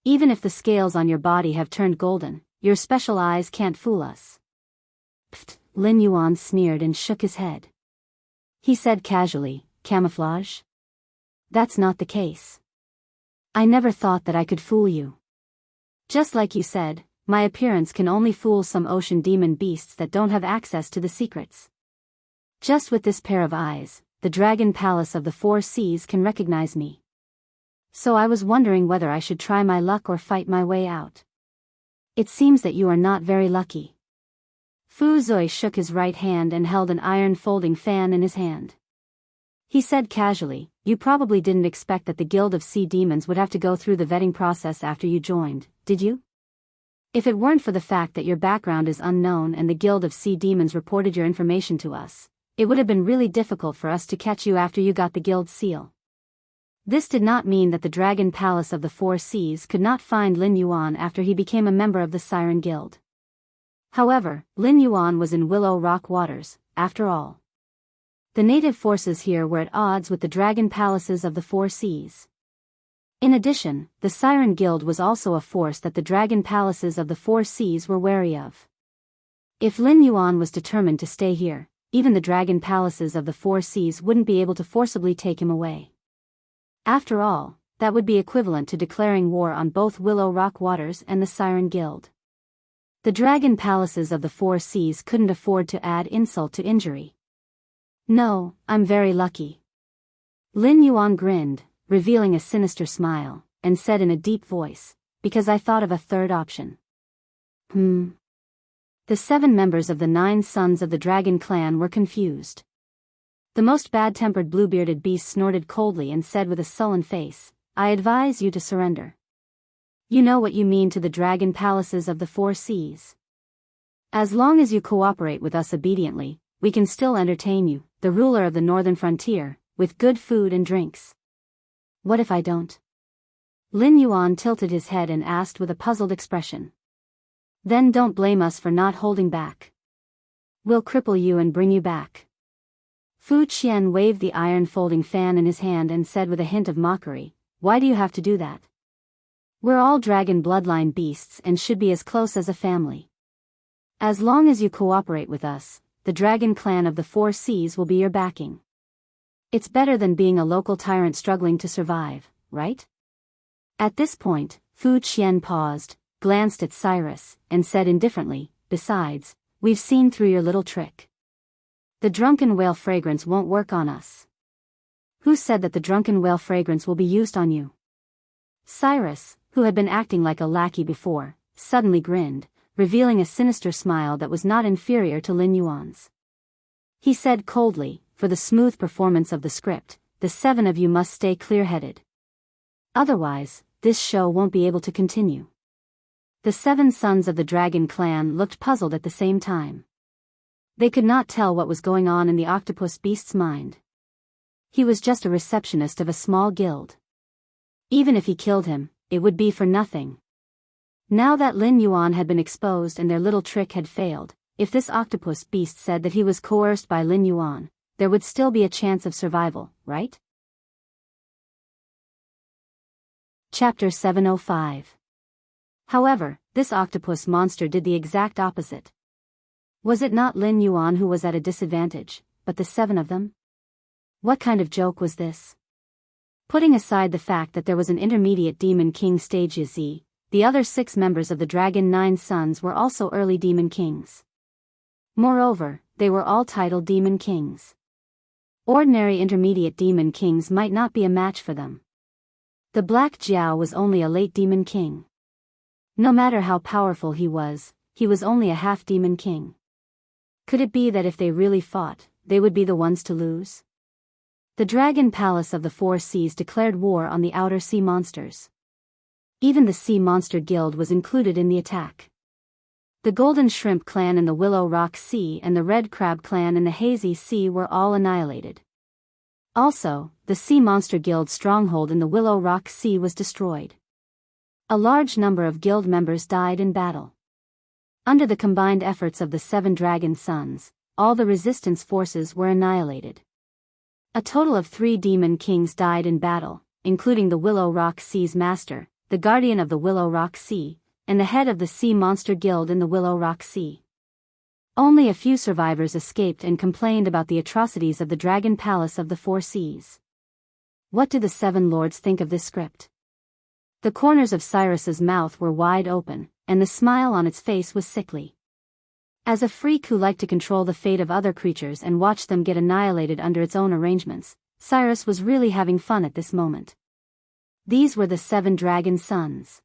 Even if the scales on your body have turned golden, your special eyes can't fool us." "Pfft," Lin Yuan sneered and shook his head. He said casually, "Camouflage? That's not the case. I never thought that I could fool you. Just like you said, my appearance can only fool some ocean demon beasts that don't have access to the secrets. Just with this pair of eyes, the Dragon Palace of the 4 Seas can recognize me. So I was wondering whether I should try my luck or fight my way out. It seems that you are not very lucky." Fu Zui shook his right hand and held an iron folding fan in his hand. He said casually, "You probably didn't expect that the Guild of Sea Demons would have to go through the vetting process after you joined, did you? If it weren't for the fact that your background is unknown and the Guild of Sea Demons reported your information to us, it would have been really difficult for us to catch you after you got the Guild seal." This did not mean that the Dragon Palace of the 4 Seas could not find Lin Yuan after he became a member of the Siren Guild. However, Lin Yuan was in Willow Rock waters, after all. The native forces here were at odds with the Dragon Palaces of the 4 Seas. In addition, the Siren Guild was also a force that the Dragon Palaces of the 4 Seas were wary of. If Lin Yuan was determined to stay here, even the Dragon Palaces of the 4 Seas wouldn't be able to forcibly take him away. After all, that would be equivalent to declaring war on both Willow Rock Waters and the Siren Guild. The dragon palaces of the four seas couldn't afford to add insult to injury. No, I'm very lucky. Lin Yuan grinned, revealing a sinister smile, and said in a deep voice, because I thought of a third option. The 7 members of the 9 sons of the dragon clan were confused. The most bad-tempered blue-bearded beast snorted coldly and said with a sullen face, I advise you to surrender. You know what you mean to the dragon palaces of the four seas. As long as you cooperate with us obediently, we can still entertain you, the ruler of the northern frontier, with good food and drinks. What if I don't? Lin Yuan tilted his head and asked with a puzzled expression. Then don't blame us for not holding back. We'll cripple you and bring you back. Fu Qian waved the iron folding fan in his hand and said with a hint of mockery, why do you have to do that? We're all dragon bloodline beasts and should be as close as a family. As long as you cooperate with us, the dragon clan of the four seas will be your backing. It's better than being a local tyrant struggling to survive, right? At this point, Fu Qian paused, glanced at Cyrus, and said indifferently, besides, we've seen through your little trick. The drunken whale fragrance won't work on us. Who said that the drunken whale fragrance will be used on you? Cyrus, who had been acting like a lackey before, suddenly grinned, revealing a sinister smile that was not inferior to Lin Yuan's. He said coldly, for the smooth performance of the script, the 7 of you must stay clear-headed. Otherwise, this show won't be able to continue. The 7 sons of the dragon clan looked puzzled at the same time. They could not tell what was going on in the octopus beast's mind. He was just a receptionist of a small guild. Even if he killed him, it would be for nothing. Now that Lin Yuan had been exposed and their little trick had failed, if this octopus beast said that he was coerced by Lin Yuan, there would still be a chance of survival, right? Chapter 705. However, this octopus monster did the exact opposite. Was it not Lin Yuan who was at a disadvantage, but the 7 of them? What kind of joke was this? Putting aside the fact that there was an intermediate demon king stage Z, the other 6 members of the Dragon 9 Sons were also early demon kings. Moreover, they were all titled demon kings. Ordinary intermediate demon kings might not be a match for them. The Black Jiao was only a late demon king. No matter how powerful he was only a half-demon king. Could it be that if they really fought, they would be the ones to lose? The Dragon Palace of the Four Seas declared war on the outer sea monsters. Even the Sea Monster Guild was included in the attack. The Golden Shrimp Clan in the Willow Rock Sea and the Red Crab Clan in the Hazy Sea were all annihilated. Also, the Sea Monster Guild stronghold in the Willow Rock Sea was destroyed. A large number of guild members died in battle. Under the combined efforts of the 7 Dragon Sons, all the resistance forces were annihilated. A total of 3 demon kings died in battle, including the Willow Rock Sea's master, the guardian of the Willow Rock Sea, and the head of the Sea Monster Guild in the Willow Rock Sea. Only a few survivors escaped and complained about the atrocities of the Dragon Palace of the Four Seas. What did the 7 lords think of this script? The corners of Cyrus's mouth were wide open, and the smile on its face was sickly. As a freak who liked to control the fate of other creatures and watch them get annihilated under its own arrangements, Cyrus was really having fun at this moment. These were the 7 Dragon Sons.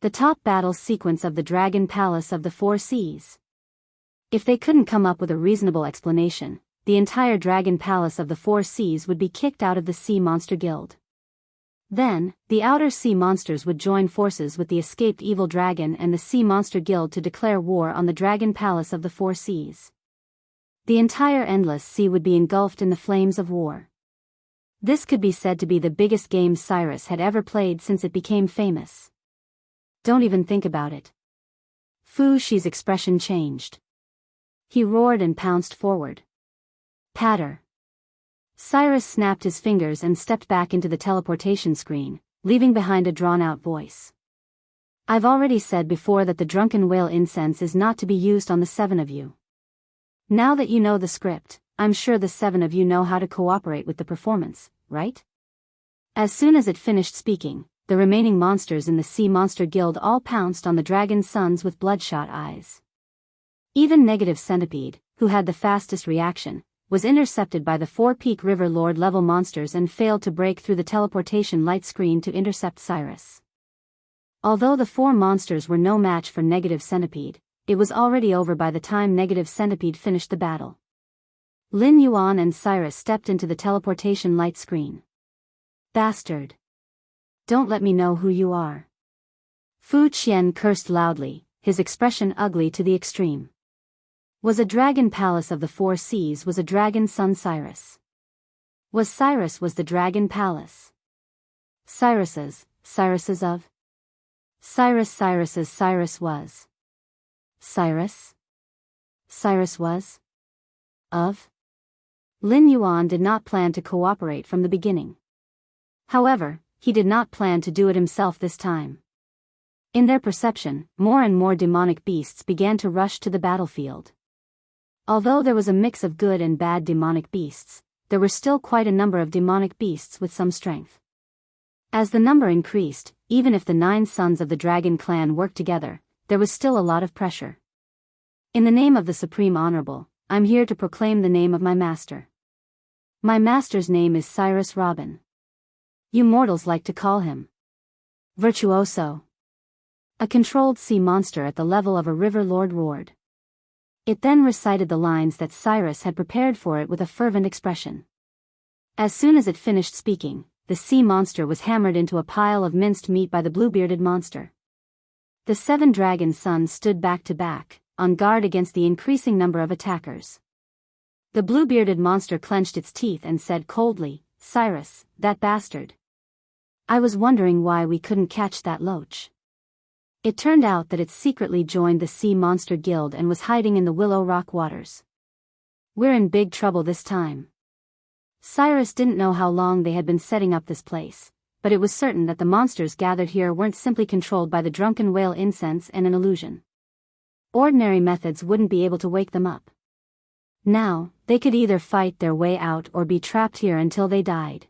The top battle sequence of the Dragon Palace of the Four Seas. If they couldn't come up with a reasonable explanation, the entire Dragon Palace of the Four Seas would be kicked out of the Sea Monster Guild. Then, the outer sea monsters would join forces with the escaped evil dragon and the Sea Monster Guild to declare war on the Dragon Palace of the Four Seas. The entire endless sea would be engulfed in the flames of war. This could be said to be the biggest game Cyrus had ever played since it became famous. Don't even think about it. Fu Shi's expression changed. He roared and pounced forward. Patter. Cyrus snapped his fingers and stepped back into the teleportation screen, leaving behind a drawn-out voice. I've already said before that the drunken whale incense is not to be used on the 7 of you. Now that you know the script, I'm sure the 7 of you know how to cooperate with the performance, right? As soon as it finished speaking, the remaining monsters in the Sea Monster Guild all pounced on the dragon's sons with bloodshot eyes. Even Negative Centipede, who had the fastest reaction, was intercepted by the 4-peak River Lord level monsters and failed to break through the teleportation light screen to intercept Cyrus. Although the 4 monsters were no match for Negative Centipede, it was already over by the time Negative Centipede finished the battle. Lin Yuan and Cyrus stepped into the teleportation light screen. Bastard! Don't let me know who you are. Fu Qian cursed loudly, his expression ugly to the extreme. Was a dragon palace of the 4 seas was a dragon son Cyrus. Cyrus was the dragon palace. Cyrus's of? Cyrus was. Cyrus was? Of? Lin Yuan did not plan to cooperate from the beginning. However, he did not plan to do it himself this time. In their perception, more and more demonic beasts began to rush to the battlefield. Although there was a mix of good and bad demonic beasts, there were still quite a number of demonic beasts with some strength. As the number increased, even if the 9 sons of the Dragon clan worked together, there was still a lot of pressure. In the name of the Supreme Honorable, I'm here to proclaim the name of my master. My master's name is Cyrus Robin. You mortals like to call him Virtuoso. A controlled sea monster at the level of a river lord roared. It then recited the lines that Cyrus had prepared for it with a fervent expression. As soon as it finished speaking, the sea monster was hammered into a pile of minced meat by the blue-bearded monster. The 7 dragon sons stood back to back, on guard against the increasing number of attackers. The blue-bearded monster clenched its teeth and said coldly, Cyrus, that bastard. I was wondering why we couldn't catch that loach. It turned out that it secretly joined the Sea Monster Guild and was hiding in the Willow Rock waters. We're in big trouble this time. Cyrus didn't know how long they had been setting up this place, but it was certain that the monsters gathered here weren't simply controlled by the drunken whale incense and an illusion. Ordinary methods wouldn't be able to wake them up. Now, they could either fight their way out or be trapped here until they died.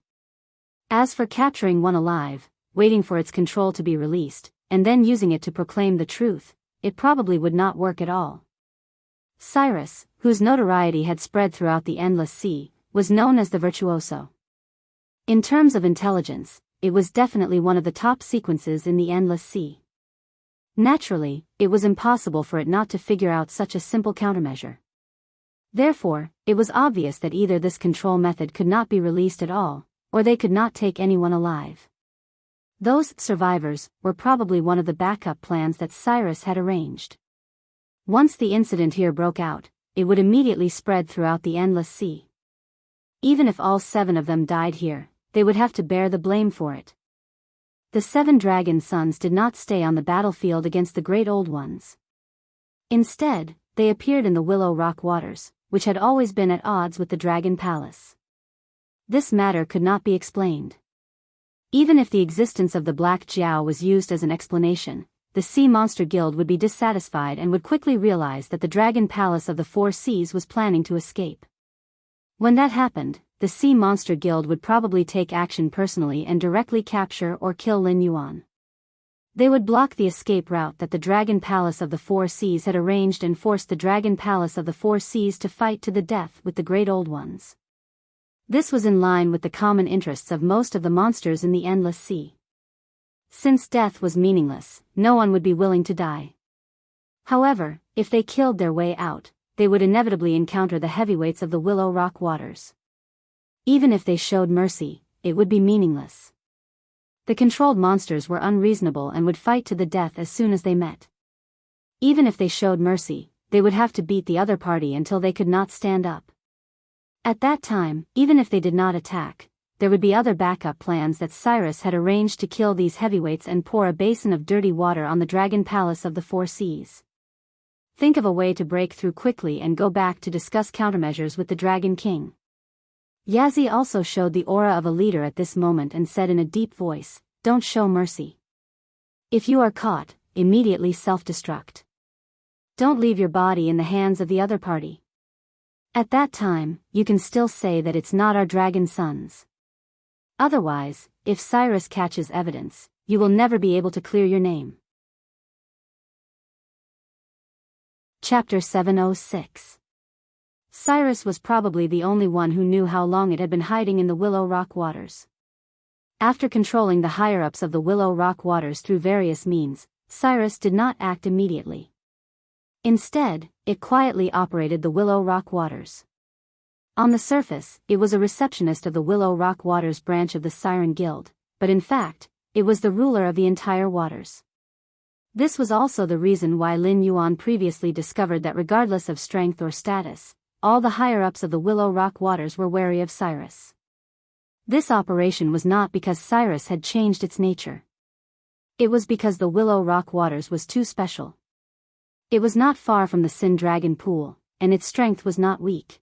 As for capturing one alive, waiting for its control to be released, and then using it to proclaim the truth, it probably would not work at all. Cyrus, whose notoriety had spread throughout the Endless Sea, was known as the Virtuoso. In terms of intelligence, it was definitely one of the top sequences in the Endless Sea. Naturally, it was impossible for it not to figure out such a simple countermeasure. Therefore, it was obvious that either this control method could not be released at all, or they could not take anyone alive. Those survivors were probably one of the backup plans that Cyrus had arranged. Once the incident here broke out, it would immediately spread throughout the Endless Sea. Even if all 7 of them died here, they would have to bear the blame for it. The 7 dragon sons did not stay on the battlefield against the Great Old Ones. Instead, they appeared in the Willow Rock waters, which had always been at odds with the Dragon Palace. This matter could not be explained. Even if the existence of the Black Jiao was used as an explanation, the Sea Monster Guild would be dissatisfied and would quickly realize that the Dragon Palace of the 4 Seas was planning to escape. When that happened, the Sea Monster Guild would probably take action personally and directly capture or kill Lin Yuan. They would block the escape route that the Dragon Palace of the 4 Seas had arranged and force the Dragon Palace of the 4 Seas to fight to the death with the Great Old Ones. This was in line with the common interests of most of the monsters in the Endless Sea. Since death was meaningless, no one would be willing to die. However, if they killed their way out, they would inevitably encounter the heavyweights of the Willow Rock waters. Even if they showed mercy, it would be meaningless. The controlled monsters were unreasonable and would fight to the death as soon as they met. Even if they showed mercy, they would have to beat the other party until they could not stand up. At that time, even if they did not attack, there would be other backup plans that Cyrus had arranged to kill these heavyweights and pour a basin of dirty water on the Dragon Palace of the 4 Seas. Think of a way to break through quickly and go back to discuss countermeasures with the Dragon King. Yazzie also showed the aura of a leader at this moment and said in a deep voice, "Don't show mercy. If you are caught, immediately self-destruct. Don't leave your body in the hands of the other party. At that time, you can still say that it's not our dragon sons. Otherwise, if Cyrus catches evidence, you will never be able to clear your name. Chapter 706. Cyrus was probably the only one who knew how long it had been hiding in the Willow Rock waters. After controlling the higher-ups of the Willow Rock waters through various means, Cyrus did not act immediately. Instead, it quietly operated the Willow Rock waters. On the surface, it was a receptionist of the Willow Rock waters branch of the Siren Guild, but in fact, it was the ruler of the entire waters. This was also the reason why Lin Yuan previously discovered that regardless of strength or status, all the higher-ups of the Willow Rock waters were wary of Cyrus. This operation was not because Cyrus had changed its nature. It was because the Willow Rock waters was too special. It was not far from the Sin Dragon Pool, and its strength was not weak.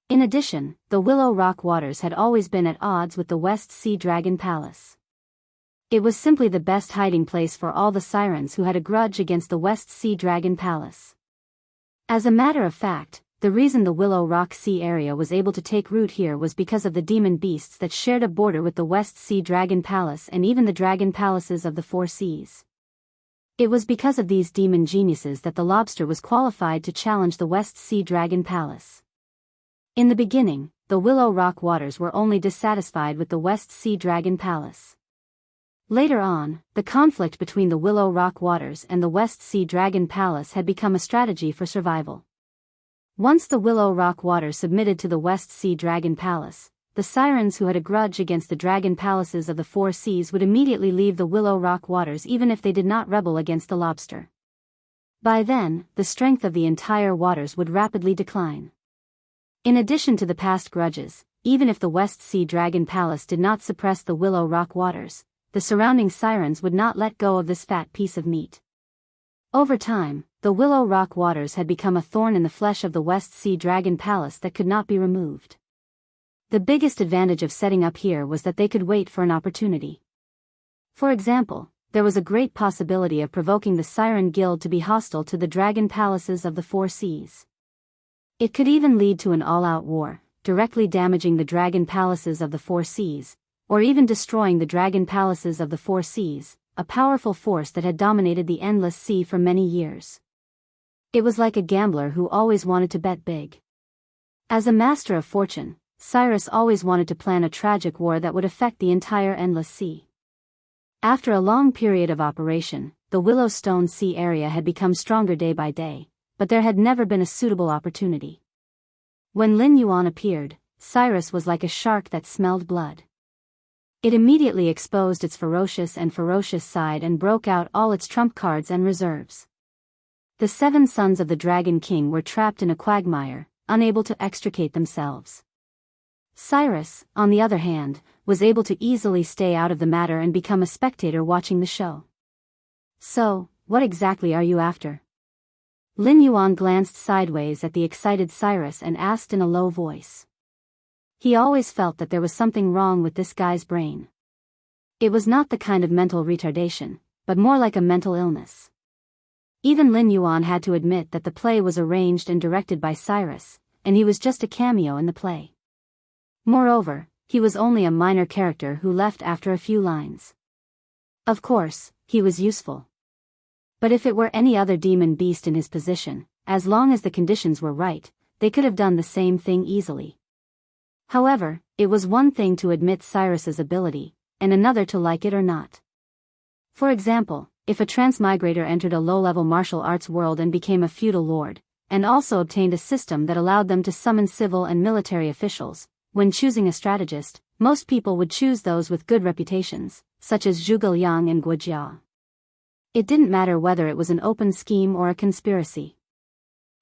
In addition, the Willow Rock waters had always been at odds with the West Sea Dragon Palace. It was simply the best hiding place for all the sirens who had a grudge against the West Sea Dragon Palace. As a matter of fact, the reason the Willow Rock Sea area was able to take root here was because of the demon beasts that shared a border with the West Sea Dragon Palace and even the dragon palaces of the Four Seas. It was because of these demon geniuses that the lobster was qualified to challenge the West Sea Dragon Palace. In the beginning, the Willow Rock waters were only dissatisfied with the West Sea Dragon Palace. Later on, the conflict between the Willow Rock waters and the West Sea Dragon Palace had become a strategy for survival. Once the Willow Rock waters submitted to the West Sea Dragon Palace, the sirens who had a grudge against the dragon palaces of the Four Seas would immediately leave the Willow Rock waters even if they did not rebel against the lobster. By then, the strength of the entire waters would rapidly decline. In addition to the past grudges, even if the West Sea Dragon Palace did not suppress the Willow Rock waters, the surrounding sirens would not let go of this fat piece of meat. Over time, the Willow Rock waters had become a thorn in the flesh of the West Sea Dragon Palace that could not be removed. The biggest advantage of setting up here was that they could wait for an opportunity. For example, there was a great possibility of provoking the Siren Guild to be hostile to the dragon palaces of the Four Seas. It could even lead to an all-out war, directly damaging the dragon palaces of the Four Seas, or even destroying the dragon palaces of the Four Seas, a powerful force that had dominated the Endless Sea for many years. It was like a gambler who always wanted to bet big. As a master of fortune, Cyrus always wanted to plan a tragic war that would affect the entire Endless Sea. After a long period of operation, the Willowstone Sea area had become stronger day by day, but there had never been a suitable opportunity. When Lin Yuan appeared, Cyrus was like a shark that smelled blood. It immediately exposed its ferocious side and broke out all its trump cards and reserves. The 7 sons of the Dragon King were trapped in a quagmire, unable to extricate themselves. Cyrus, on the other hand, was able to easily stay out of the matter and become a spectator watching the show. So, what exactly are you after? Lin Yuan glanced sideways at the excited Cyrus and asked in a low voice. He always felt that there was something wrong with this guy's brain. It was not the kind of mental retardation, but more like a mental illness. Even Lin Yuan had to admit that the play was arranged and directed by Cyrus, and he was just a cameo in the play. Moreover, he was only a minor character who left after a few lines. Of course, he was useful. But if it were any other demon beast in his position, as long as the conditions were right, they could have done the same thing easily. However, it was one thing to admit Cyrus's ability, and another to like it or not. For example, if a transmigrator entered a low-level martial arts world and became a feudal lord, and also obtained a system that allowed them to summon civil and military officials, when choosing a strategist, most people would choose those with good reputations, such as Zhuge Liang and Guo Jia. It didn't matter whether it was an open scheme or a conspiracy.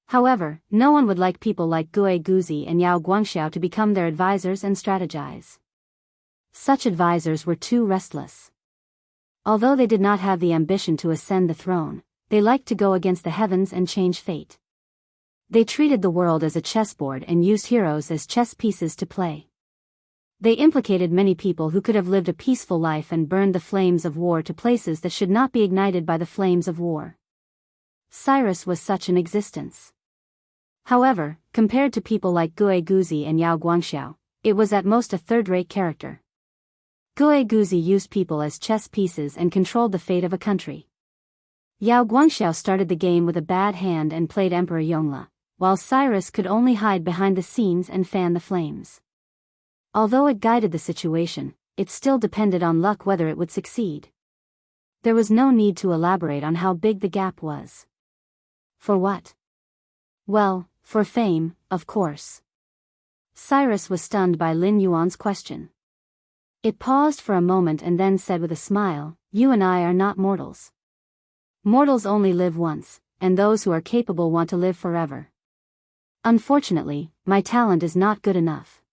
However, no one would like people like Gue Guzi and Yao Guangxiao to become their advisors and strategize. Such advisors were too restless. Although they did not have the ambition to ascend the throne, they liked to go against the heavens and change fate. They treated the world as a chessboard and used heroes as chess pieces to play. They implicated many people who could have lived a peaceful life and burned the flames of war to places that should not be ignited by the flames of war. Cyrus was such an existence. However, compared to people like Gue Guzi and Yao Guangxiao, it was at most a third-rate character. Gui Guzi used people as chess pieces and controlled the fate of a country. Yao Guangxiao started the game with a bad hand and played Emperor Yongla, while Cyrus could only hide behind the scenes and fan the flames. Although it guided the situation, it still depended on luck whether it would succeed. There was no need to elaborate on how big the gap was. For what? Well, for fame, of course. Cyrus was stunned by Lin Yuan's question. It paused for a moment and then said with a smile, "You and I are not mortals. Mortals only live once, and those who are capable want to live forever. Unfortunately, my talent is not good enough.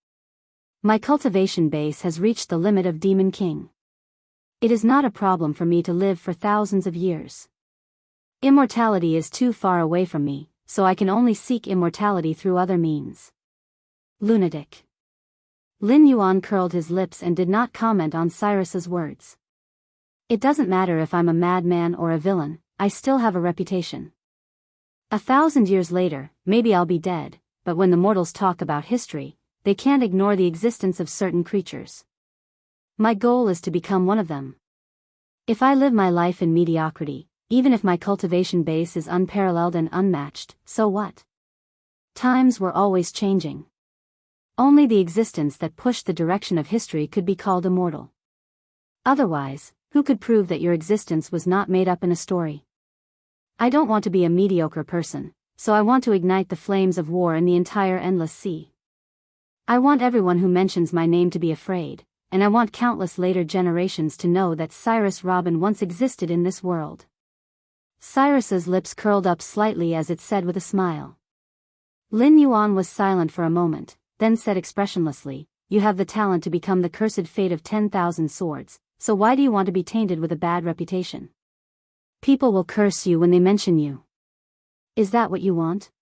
My cultivation base has reached the limit of Demon King. It is not a problem for me to live for thousands of years. Immortality is too far away from me, so I can only seek immortality through other means." Lunatic. Lin Yuan curled his lips and did not comment on Cyrus's words. "It doesn't matter if I'm a madman or a villain, I still have a reputation. 1,000 years later, maybe I'll be dead, but when the mortals talk about history, they can't ignore the existence of certain creatures. My goal is to become one of them. If I live my life in mediocrity, even if my cultivation base is unparalleled and unmatched, so what? Times were always changing. Only the existence that pushed the direction of history could be called immortal. Otherwise, who could prove that your existence was not made up in a story? I don't want to be a mediocre person, so I want to ignite the flames of war in the entire endless sea. I want everyone who mentions my name to be afraid, and I want countless later generations to know that Cyrus Robin once existed in this world." Cyrus's lips curled up slightly as it said with a smile. Lin Yuan was silent for a moment, then said expressionlessly, "You have the talent to become the cursed fate of 10,000 swords, so why do you want to be tainted with a bad reputation? People will curse you when they mention you. Is that what you want?"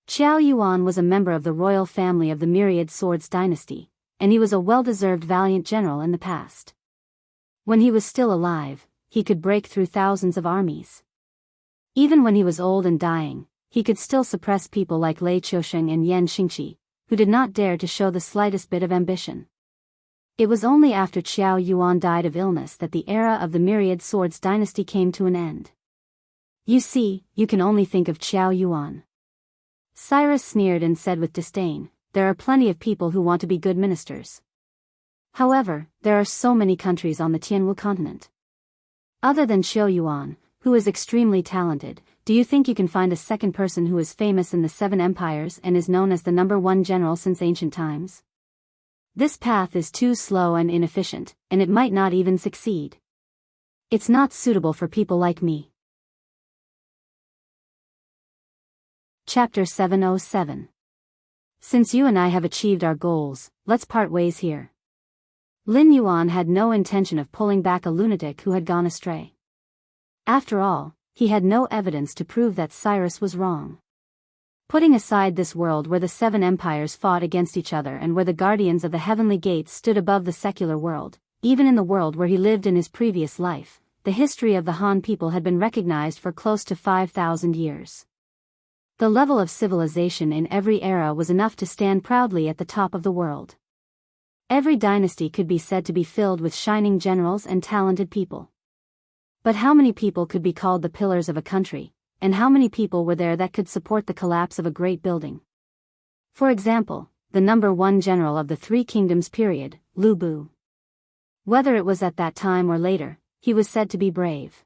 Qiao Yuan was a member of the royal family of the Myriad Swords dynasty, and he was a well-deserved valiant general in the past. When he was still alive, he could break through thousands of armies. Even when he was old and dying, he could still suppress people like Lei Qiusheng and Yan Xingqi, who did not dare to show the slightest bit of ambition. It was only after Qiao Yuan died of illness that the era of the Myriad Swords dynasty came to an end. "You see, you can only think of Qiao Yuan." Cyrus sneered and said with disdain, "There are plenty of people who want to be good ministers. However, there are so many countries on the Tianwu continent. Other than Qiao Yuan, who is extremely talented, do you think you can find a second person who is famous in the 7 empires and is known as the #1 general since ancient times? This path is too slow and inefficient, and it might not even succeed. It's not suitable for people like me." Chapter 707. Since you and I have achieved our goals, let's part ways here. Lin Yuan had no intention of pulling back a lunatic who had gone astray. After all, he had no evidence to prove that Cyrus was wrong. Putting aside this world where the 7 empires fought against each other and where the guardians of the heavenly gates stood above the secular world, even in the world where he lived in his previous life, the history of the Han people had been recognized for close to 5,000 years. The level of civilization in every era was enough to stand proudly at the top of the world. Every dynasty could be said to be filled with shining generals and talented people. But how many people could be called the pillars of a country, and how many people were there that could support the collapse of a great building? For example, the #1 general of the Three Kingdoms period, Lu Bu. Whether it was at that time or later, he was said to be brave.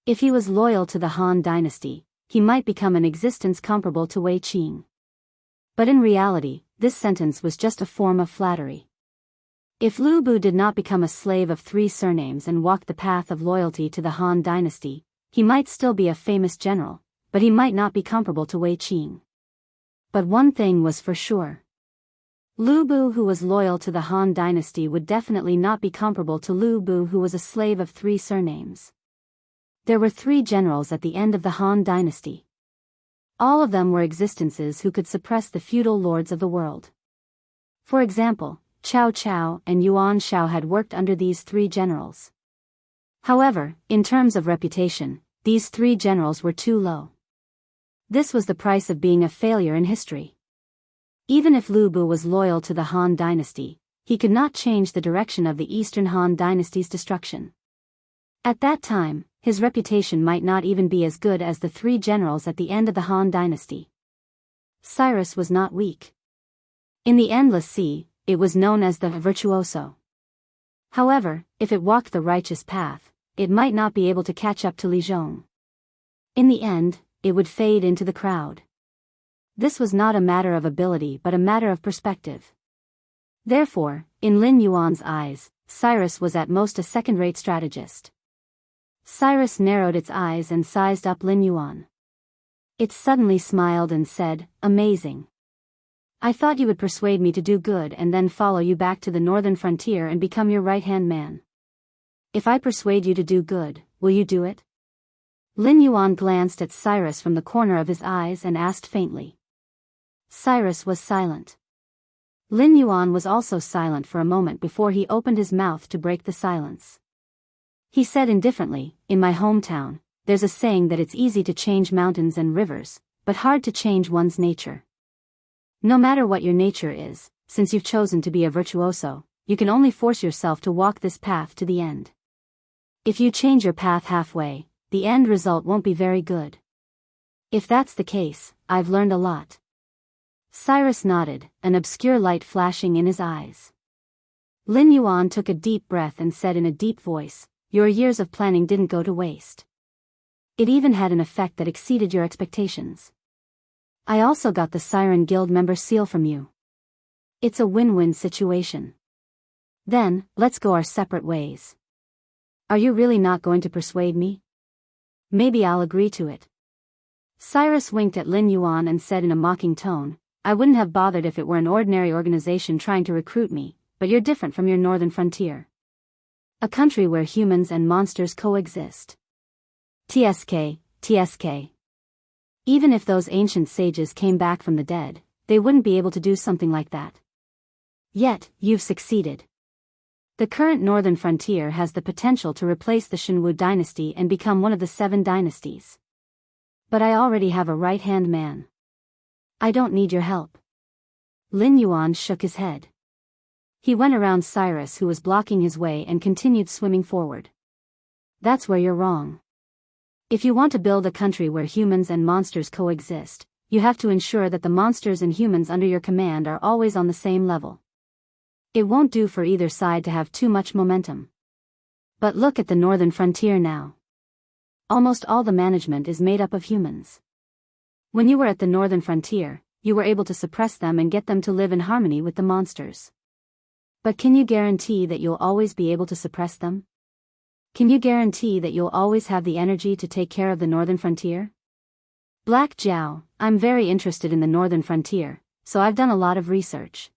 If he was loyal to the Han dynasty, he might become an existence comparable to Wei Qing. But in reality, this sentence was just a form of flattery. If Lu Bu did not become a slave of 3 surnames and walk the path of loyalty to the Han dynasty, he might still be a famous general, but he might not be comparable to Wei Qing. But one thing was for sure. Lu Bu who was loyal to the Han dynasty would definitely not be comparable to Lu Bu who was a slave of 3 surnames. There were 3 generals at the end of the Han dynasty. All of them were existences who could suppress the feudal lords of the world. For example, Cao Cao and Yuan Shao had worked under these 3 generals. However, in terms of reputation, these 3 generals were too low. This was the price of being a failure in history. Even if Lu Bu was loyal to the Han dynasty, he could not change the direction of the Eastern Han dynasty's destruction. At that time, his reputation might not even be as good as the three generals at the end of the Han dynasty. Cyrus was not weak. In the endless sea, it was known as the virtuoso. However, if it walked the righteous path, it might not be able to catch up to Li Zhong. In the end, it would fade into the crowd. This was not a matter of ability but a matter of perspective. Therefore, in Lin Yuan's eyes, Cyrus was at most a second-rate strategist. Cyrus narrowed its eyes and sized up Lin Yuan. It suddenly smiled and said, "Amazing. I thought you would persuade me to do good and then follow you back to the northern frontier and become your right-hand man. If I persuade you to do good, will you do it?" Lin Yuan glanced at Cyrus from the corner of his eyes and asked faintly. Cyrus was silent. Lin Yuan was also silent for a moment before he opened his mouth to break the silence. He said indifferently, "In my hometown, there's a saying that it's easy to change mountains and rivers, but hard to change one's nature. No matter what your nature is, since you've chosen to be a virtuoso, you can only force yourself to walk this path to the end. If you change your path halfway, the end result won't be very good. If that's the case, I've learned a lot." Cyrus nodded, an obscure light flashing in his eyes. Lin Yuan took a deep breath and said in a deep voice, "Your years of planning didn't go to waste. It even had an effect that exceeded your expectations. I also got the Siren Guild member seal from you. It's a win-win situation. Then, let's go our separate ways. Are you really not going to persuade me? Maybe I'll agree to it." Cyrus winked at Lin Yuan and said in a mocking tone, "I wouldn't have bothered if it were an ordinary organization trying to recruit me, but you're different from your northern frontier. A country where humans and monsters coexist. TSK. Even if those ancient sages came back from the dead, they wouldn't be able to do something like that. Yet, you've succeeded. The current northern frontier has the potential to replace the Shenwu dynasty and become one of the 7 dynasties. But I already have a right-hand man. I don't need your help." Lin Yuan shook his head. He went around Cyrus, who was blocking his way, and continued swimming forward. "That's where you're wrong. If you want to build a country where humans and monsters coexist, you have to ensure that the monsters and humans under your command are always on the same level. It won't do for either side to have too much momentum. But look at the northern frontier now. Almost all the management is made up of humans. When you were at the northern frontier, you were able to suppress them and get them to live in harmony with the monsters. But can you guarantee that you'll always be able to suppress them? Can you guarantee that you'll always have the energy to take care of the northern frontier? Black Jiao, I'm very interested in the northern frontier, so I've done a lot of research.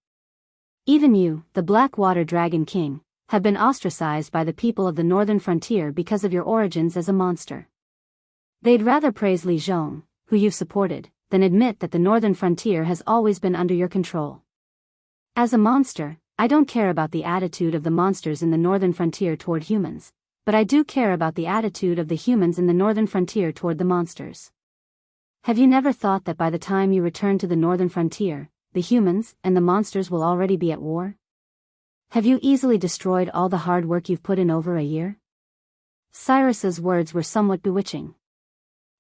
Even you, the Blackwater Dragon King, have been ostracized by the people of the northern frontier because of your origins as a monster. They'd rather praise Li Zhong, who you've supported, than admit that the northern frontier has always been under your control. As a monster, I don't care about the attitude of the monsters in the northern frontier toward humans, but I do care about the attitude of the humans in the northern frontier toward the monsters. Have you never thought that by the time you return to the northern frontier, the humans and the monsters will already be at war? Have you easily destroyed all the hard work you've put in over a year?" Cyrus's words were somewhat bewitching.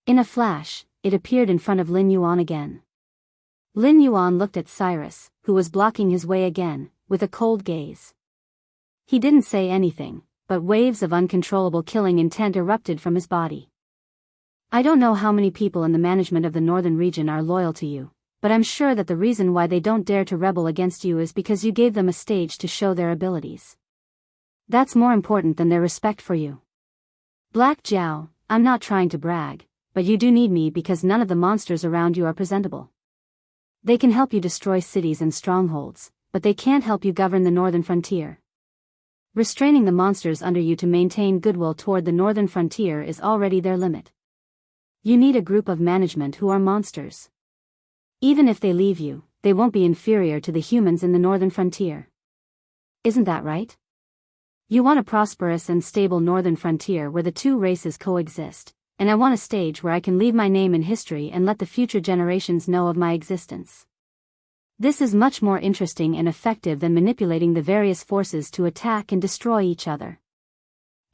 In a flash, it appeared in front of Lin Yuan again. Lin Yuan looked at Cyrus, who was blocking his way again, with a cold gaze. He didn't say anything, but waves of uncontrollable killing intent erupted from his body. "I don't know how many people in the management of the northern region are loyal to you, but I'm sure that the reason why they don't dare to rebel against you is because you gave them a stage to show their abilities. That's more important than their respect for you. Black Jiao, I'm not trying to brag, but you do need me because none of the monsters around you are presentable. They can help you destroy cities and strongholds, but they can't help you govern the northern frontier. Restraining the monsters under you to maintain goodwill toward the northern frontier is already their limit. You need a group of management who are monsters. Even if they leave you, they won't be inferior to the humans in the northern frontier. Isn't that right? You want a prosperous and stable northern frontier where the two races coexist, and I want a stage where I can leave my name in history and let the future generations know of my existence. This is much more interesting and effective than manipulating the various forces to attack and destroy each other.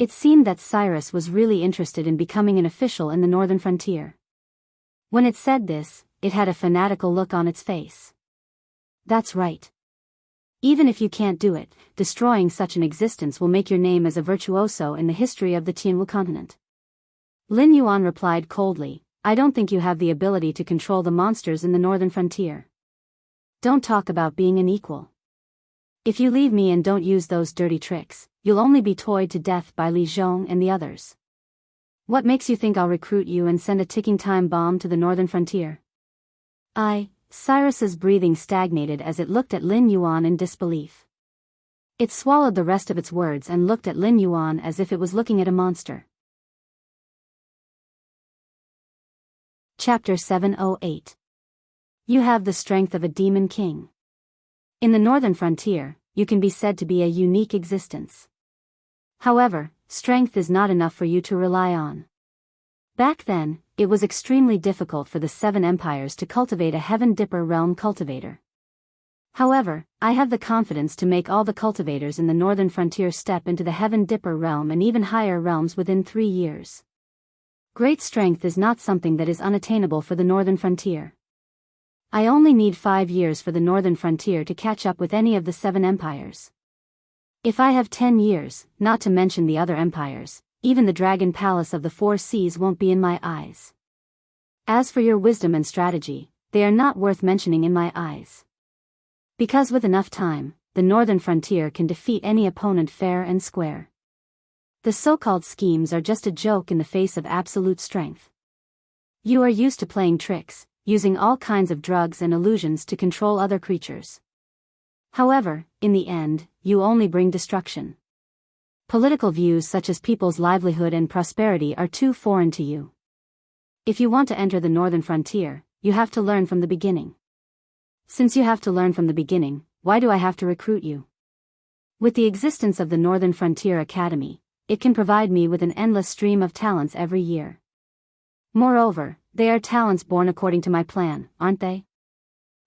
It seemed that Cyrus was really interested in becoming an official in the northern frontier. When it said this, it had a fanatical look on its face. That's right. Even if you can't do it, destroying such an existence will make your name as a virtuoso in the history of the Tianwu continent. Lin Yuan replied coldly, I don't think you have the ability to control the monsters in the northern frontier. Don't talk about being an equal. If you leave me and don't use those dirty tricks, you'll only be toyed to death by Li Zhong and the others. What makes you think I'll recruit you and send a ticking time bomb to the northern frontier? Cyrus's breathing stagnated as it looked at Lin Yuan in disbelief. It swallowed the rest of its words and looked at Lin Yuan as if it was looking at a monster. Chapter 708. You have the strength of a demon king. In the northern frontier, you can be said to be a unique existence. However, strength is not enough for you to rely on. Back then, it was extremely difficult for the 7 empires to cultivate a Heaven Dipper realm cultivator. However, I have the confidence to make all the cultivators in the northern frontier step into the Heaven Dipper realm and even higher realms within 3 years. Great strength is not something that is unattainable for the northern frontier. I only need 5 years for the northern frontier to catch up with any of the 7 empires. If I have 10 years, not to mention the other empires, even the Dragon Palace of the 4 Seas won't be in my eyes. As for your wisdom and strategy, they are not worth mentioning in my eyes. Because with enough time, the northern frontier can defeat any opponent fair and square. The so-called schemes are just a joke in the face of absolute strength. You are used to playing tricks, using all kinds of drugs and illusions to control other creatures. However, in the end, you only bring destruction. Political views such as people's livelihood and prosperity are too foreign to you. If you want to enter the northern frontier, you have to learn from the beginning. Since you have to learn from the beginning, why do I have to recruit you? With the existence of the Northern Frontier Academy, it can provide me with an endless stream of talents every year. Moreover, they are talents born according to my plan, aren't they?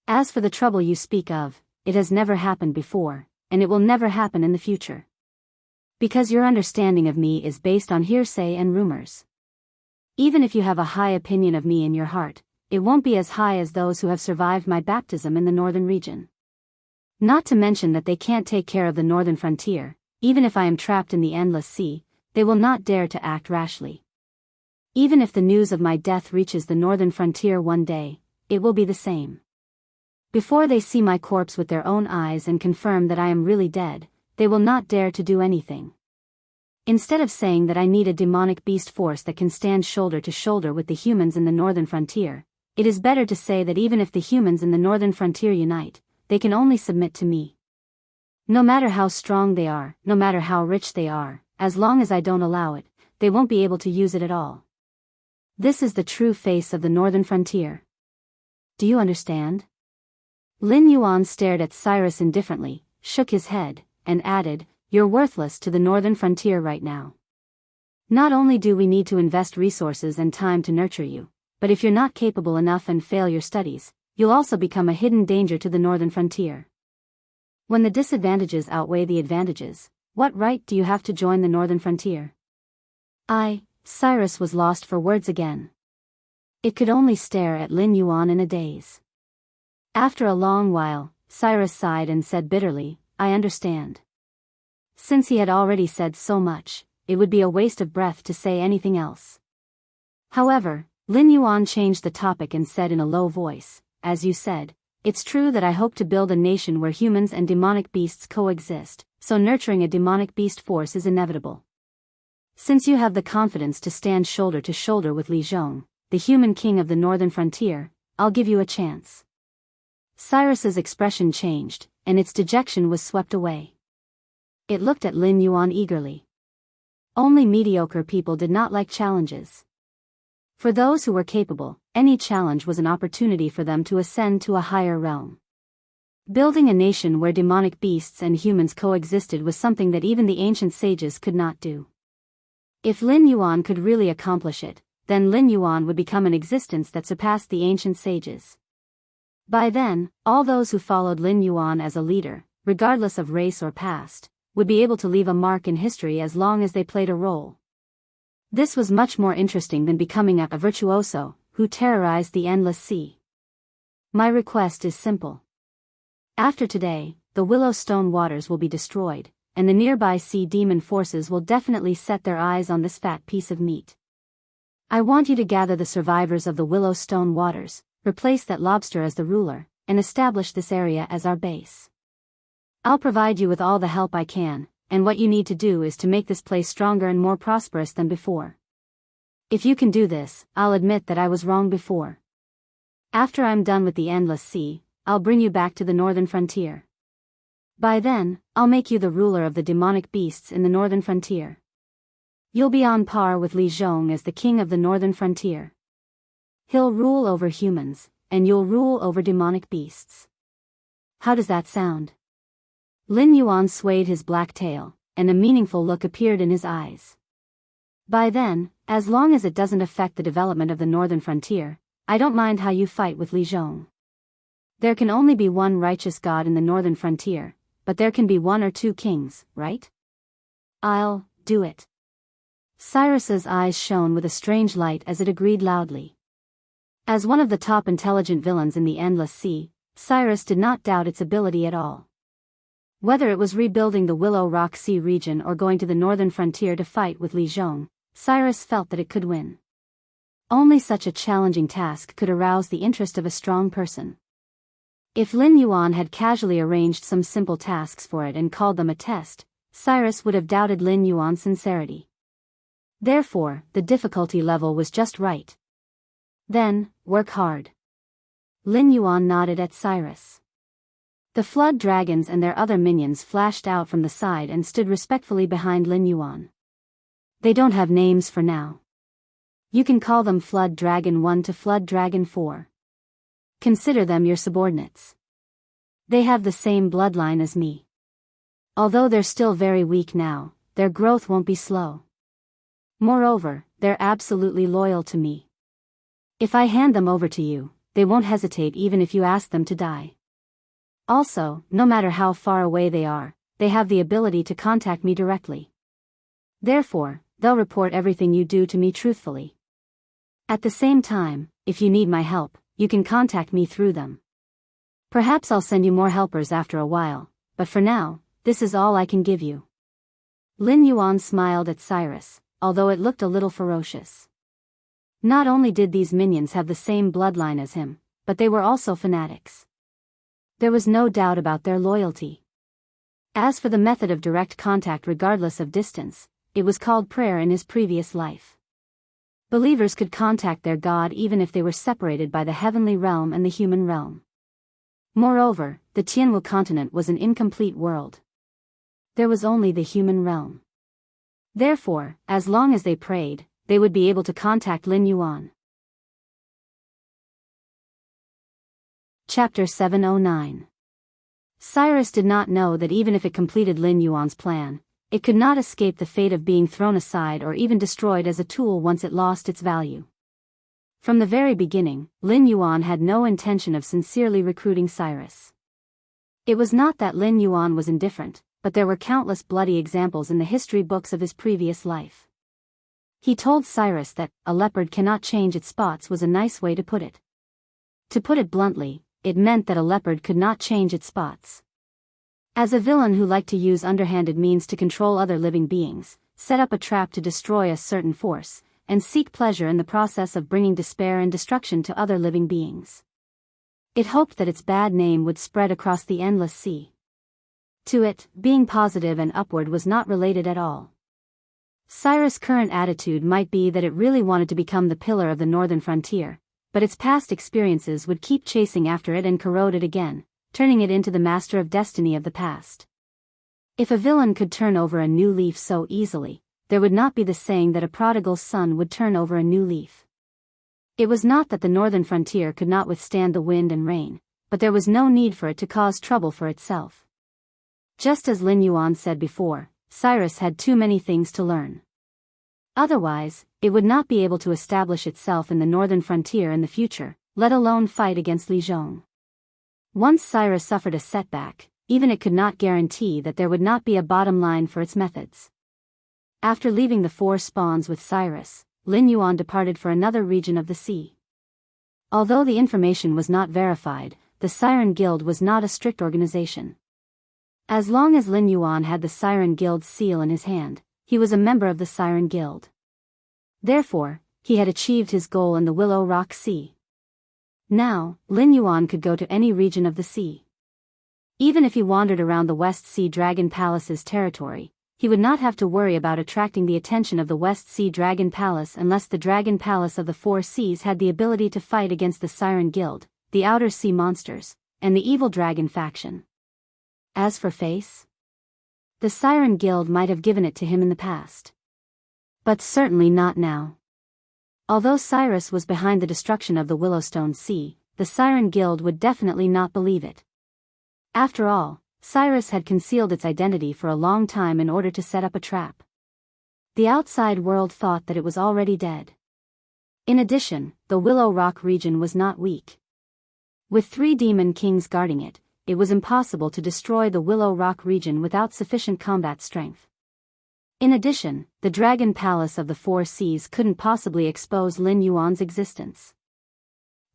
As for the trouble you speak of, it has never happened before, and it will never happen in the future. Because your understanding of me is based on hearsay and rumors. Even if you have a high opinion of me in your heart, it won't be as high as those who have survived my baptism in the northern region. Not to mention that they can't take care of the northern frontier, even if I am trapped in the endless sea, they will not dare to act rashly. Even if the news of my death reaches the northern frontier one day, it will be the same. Before they see my corpse with their own eyes and confirm that I am really dead, they will not dare to do anything. Instead of saying that I need a demonic beast force that can stand shoulder to shoulder with the humans in the northern frontier, it is better to say that even if the humans in the northern frontier unite, they can only submit to me. No matter how strong they are, no matter how rich they are, as long as I don't allow it, they won't be able to use it at all. This is the true face of the northern frontier. Do you understand? Lin Yuan stared at Cyrus indifferently, shook his head, and added, You're worthless to the northern frontier right now. Not only do we need to invest resources and time to nurture you, but if you're not capable enough and fail your studies, you'll also become a hidden danger to the northern frontier. When the disadvantages outweigh the advantages, what right do you have to join the northern frontier? Cyrus was lost for words again. It could only stare at Lin Yuan in a daze. After a long while, Cyrus sighed and said bitterly, I understand. Since he had already said so much, it would be a waste of breath to say anything else. However, Lin Yuan changed the topic and said in a low voice, As you said, it's true that I hope to build a nation where humans and demonic beasts coexist, so nurturing a demonic beast force is inevitable. Since you have the confidence to stand shoulder to shoulder with Li Zhong, the human king of the northern frontier, I'll give you a chance. Cyrus's expression changed, and its dejection was swept away. It looked at Lin Yuan eagerly. Only mediocre people did not like challenges. For those who were capable, any challenge was an opportunity for them to ascend to a higher realm. Building a nation where demonic beasts and humans coexisted was something that even the ancient sages could not do. If Lin Yuan could really accomplish it, then Lin Yuan would become an existence that surpassed the ancient sages. By then, all those who followed Lin Yuan as a leader, regardless of race or past, would be able to leave a mark in history as long as they played a role. This was much more interesting than becoming a virtuoso who terrorized the endless sea. My request is simple. After today, the Willow Stone waters will be destroyed, and the nearby sea demon forces will definitely set their eyes on this fat piece of meat. I want you to gather the survivors of the Willow Stone waters, replace that lobster as the ruler, and establish this area as our base. I'll provide you with all the help I can, and what you need to do is to make this place stronger and more prosperous than before. If you can do this, I'll admit that I was wrong before. After I'm done with the endless sea, I'll bring you back to the northern frontier. By then, I'll make you the ruler of the demonic beasts in the northern frontier. You'll be on par with Li Zhong as the king of the northern frontier. He'll rule over humans, and you'll rule over demonic beasts. How does that sound? Lin Yuan swayed his black tail, and a meaningful look appeared in his eyes. By then, as long as it doesn't affect the development of the northern frontier, I don't mind how you fight with Li Zhong. There can only be one righteous god in the northern frontier, but there can be one or two kings, right? I'll do it. Cyrus's eyes shone with a strange light as it agreed loudly. As one of the top intelligent villains in the endless sea, Cyrus did not doubt its ability at all. Whether it was rebuilding the Willow Rock Sea region or going to the northern frontier to fight with Li Zhong, Cyrus felt that it could win. Only such a challenging task could arouse the interest of a strong person. If Lin Yuan had casually arranged some simple tasks for it and called them a test, Cyrus would have doubted Lin Yuan's sincerity. Therefore, the difficulty level was just right. Then, work hard. Lin Yuan nodded at Cyrus. The flood dragons and their other minions flashed out from the side and stood respectfully behind Lin Yuan. They don't have names for now. You can call them Flood Dragon 1 to Flood Dragon 4. Consider them your subordinates. They have the same bloodline as me. Although they're still very weak now, their growth won't be slow. Moreover, they're absolutely loyal to me. If I hand them over to you, they won't hesitate even if you ask them to die. Also, no matter how far away they are, they have the ability to contact me directly. Therefore, they'll report everything you do to me truthfully. At the same time, if you need my help, you can contact me through them. Perhaps I'll send you more helpers after a while, but for now, this is all I can give you. Lin Yuan smiled at Cyrus, although it looked a little ferocious. Not only did these minions have the same bloodline as him, but they were also fanatics. There was no doubt about their loyalty. As for the method of direct contact regardless of distance, it was called prayer in his previous life. Believers could contact their God even if they were separated by the heavenly realm and the human realm. Moreover, the Tianwu continent was an incomplete world. There was only the human realm. Therefore, as long as they prayed, they would be able to contact Lin Yuan. Chapter 709. Cyrus did not know that even if it completed Lin Yuan's plan, it could not escape the fate of being thrown aside or even destroyed as a tool once it lost its value. From the very beginning, Lin Yuan had no intention of sincerely recruiting Cyrus. It was not that Lin Yuan was indifferent, but there were countless bloody examples in the history books of his previous life. He told Cyrus that a leopard cannot change its spots was a nice way to put it. To put it bluntly, it meant that a leopard could not change its spots. As a villain who liked to use underhanded means to control other living beings, set up a trap to destroy a certain force, and seek pleasure in the process of bringing despair and destruction to other living beings. It hoped that its bad name would spread across the endless sea. To it, being positive and upward was not related at all. Cyrus' current attitude might be that it really wanted to become the pillar of the northern frontier, but its past experiences would keep chasing after it and corrode it again, turning it into the master of destiny of the past. If a villain could turn over a new leaf so easily, there would not be the saying that a prodigal son would turn over a new leaf. It was not that the northern frontier could not withstand the wind and rain, but there was no need for it to cause trouble for itself. Just as Lin Yuan said before, Cyrus had too many things to learn. Otherwise, it would not be able to establish itself in the northern frontier in the future, let alone fight against Li Zhong. Once Cyrus suffered a setback, even it could not guarantee that there would not be a bottom line for its methods. After leaving the four spawns with Cyrus, Lin Yuan departed for another region of the sea. Although the information was not verified, the Siren Guild was not a strict organization. As long as Lin Yuan had the Siren Guild's seal in his hand, he was a member of the Siren Guild. Therefore, he had achieved his goal in the Willow Rock Sea. Now, Lin Yuan could go to any region of the sea. Even if he wandered around the West Sea Dragon Palace's territory, he would not have to worry about attracting the attention of the West Sea Dragon Palace unless the Dragon Palace of the Four Seas had the ability to fight against the Siren Guild, the Outer Sea Monsters, and the Evil Dragon faction. As for face, the Siren Guild might have given it to him in the past. But certainly not now. Although Cyrus was behind the destruction of the Willowstone Sea, the Siren Guild would definitely not believe it. After all, Cyrus had concealed its identity for a long time in order to set up a trap. The outside world thought that it was already dead. In addition, the Willow Rock region was not weak. With 3 demon kings guarding it, it was impossible to destroy the Willow Rock region without sufficient combat strength. In addition, the Dragon Palace of the Four Seas couldn't possibly expose Lin Yuan's existence.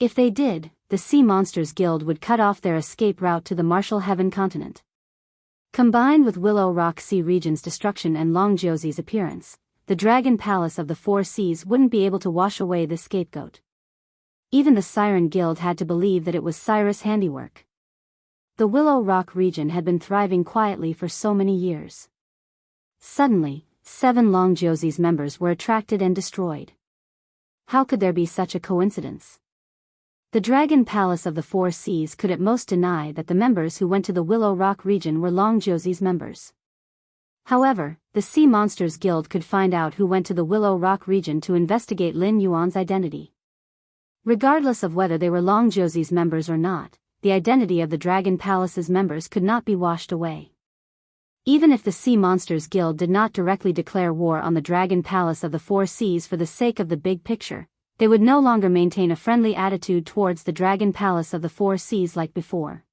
If they did, the Sea Monsters Guild would cut off their escape route to the Martial Heaven continent. Combined with Willow Rock Sea region's destruction and Long Jiuzi's appearance, the Dragon Palace of the Four Seas wouldn't be able to wash away the scapegoat. Even the Siren Guild had to believe that it was Cyrus' handiwork. The Willow Rock region had been thriving quietly for so many years. Suddenly, 7 Long Jiuzi's members were attracted and destroyed. How could there be such a coincidence? The Dragon Palace of the Four Seas could at most deny that the members who went to the Willow Rock region were Long Jiuzi's members. However, the Sea Monsters Guild could find out who went to the Willow Rock region to investigate Lin Yuan's identity. Regardless of whether they were Long Jiuzi's members or not, the identity of the Dragon Palace's members could not be washed away. Even if the Sea Monsters Guild did not directly declare war on the Dragon Palace of the Four Seas for the sake of the big picture, they would no longer maintain a friendly attitude towards the Dragon Palace of the Four Seas like before.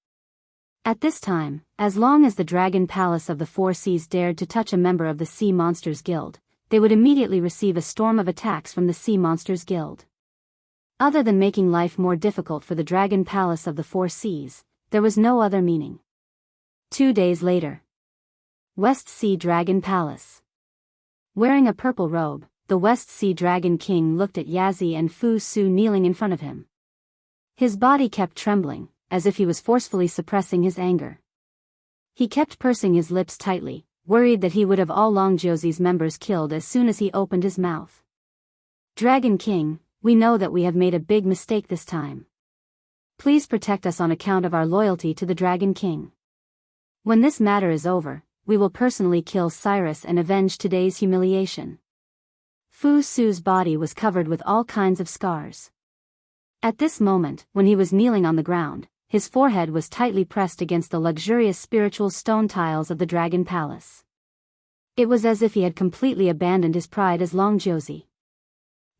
At this time, as long as the Dragon Palace of the Four Seas dared to touch a member of the Sea Monsters Guild, they would immediately receive a storm of attacks from the Sea Monsters Guild. Other than making life more difficult for the Dragon Palace of the Four Seas, there was no other meaning. 2 days later. West Sea Dragon Palace. Wearing a purple robe, the West Sea Dragon King looked at Yazi and Fu Su kneeling in front of him. His body kept trembling, as if he was forcefully suppressing his anger. He kept pursing his lips tightly, worried that he would have all Long Jiuzi's members killed as soon as he opened his mouth. Dragon King, we know that we have made a big mistake this time. Please protect us on account of our loyalty to the Dragon King. When this matter is over, we will personally kill Cyrus and avenge today's humiliation. Fu Su's body was covered with all kinds of scars. At this moment, when he was kneeling on the ground, his forehead was tightly pressed against the luxurious spiritual stone tiles of the Dragon Palace. It was as if he had completely abandoned his pride as Long Jiuzi.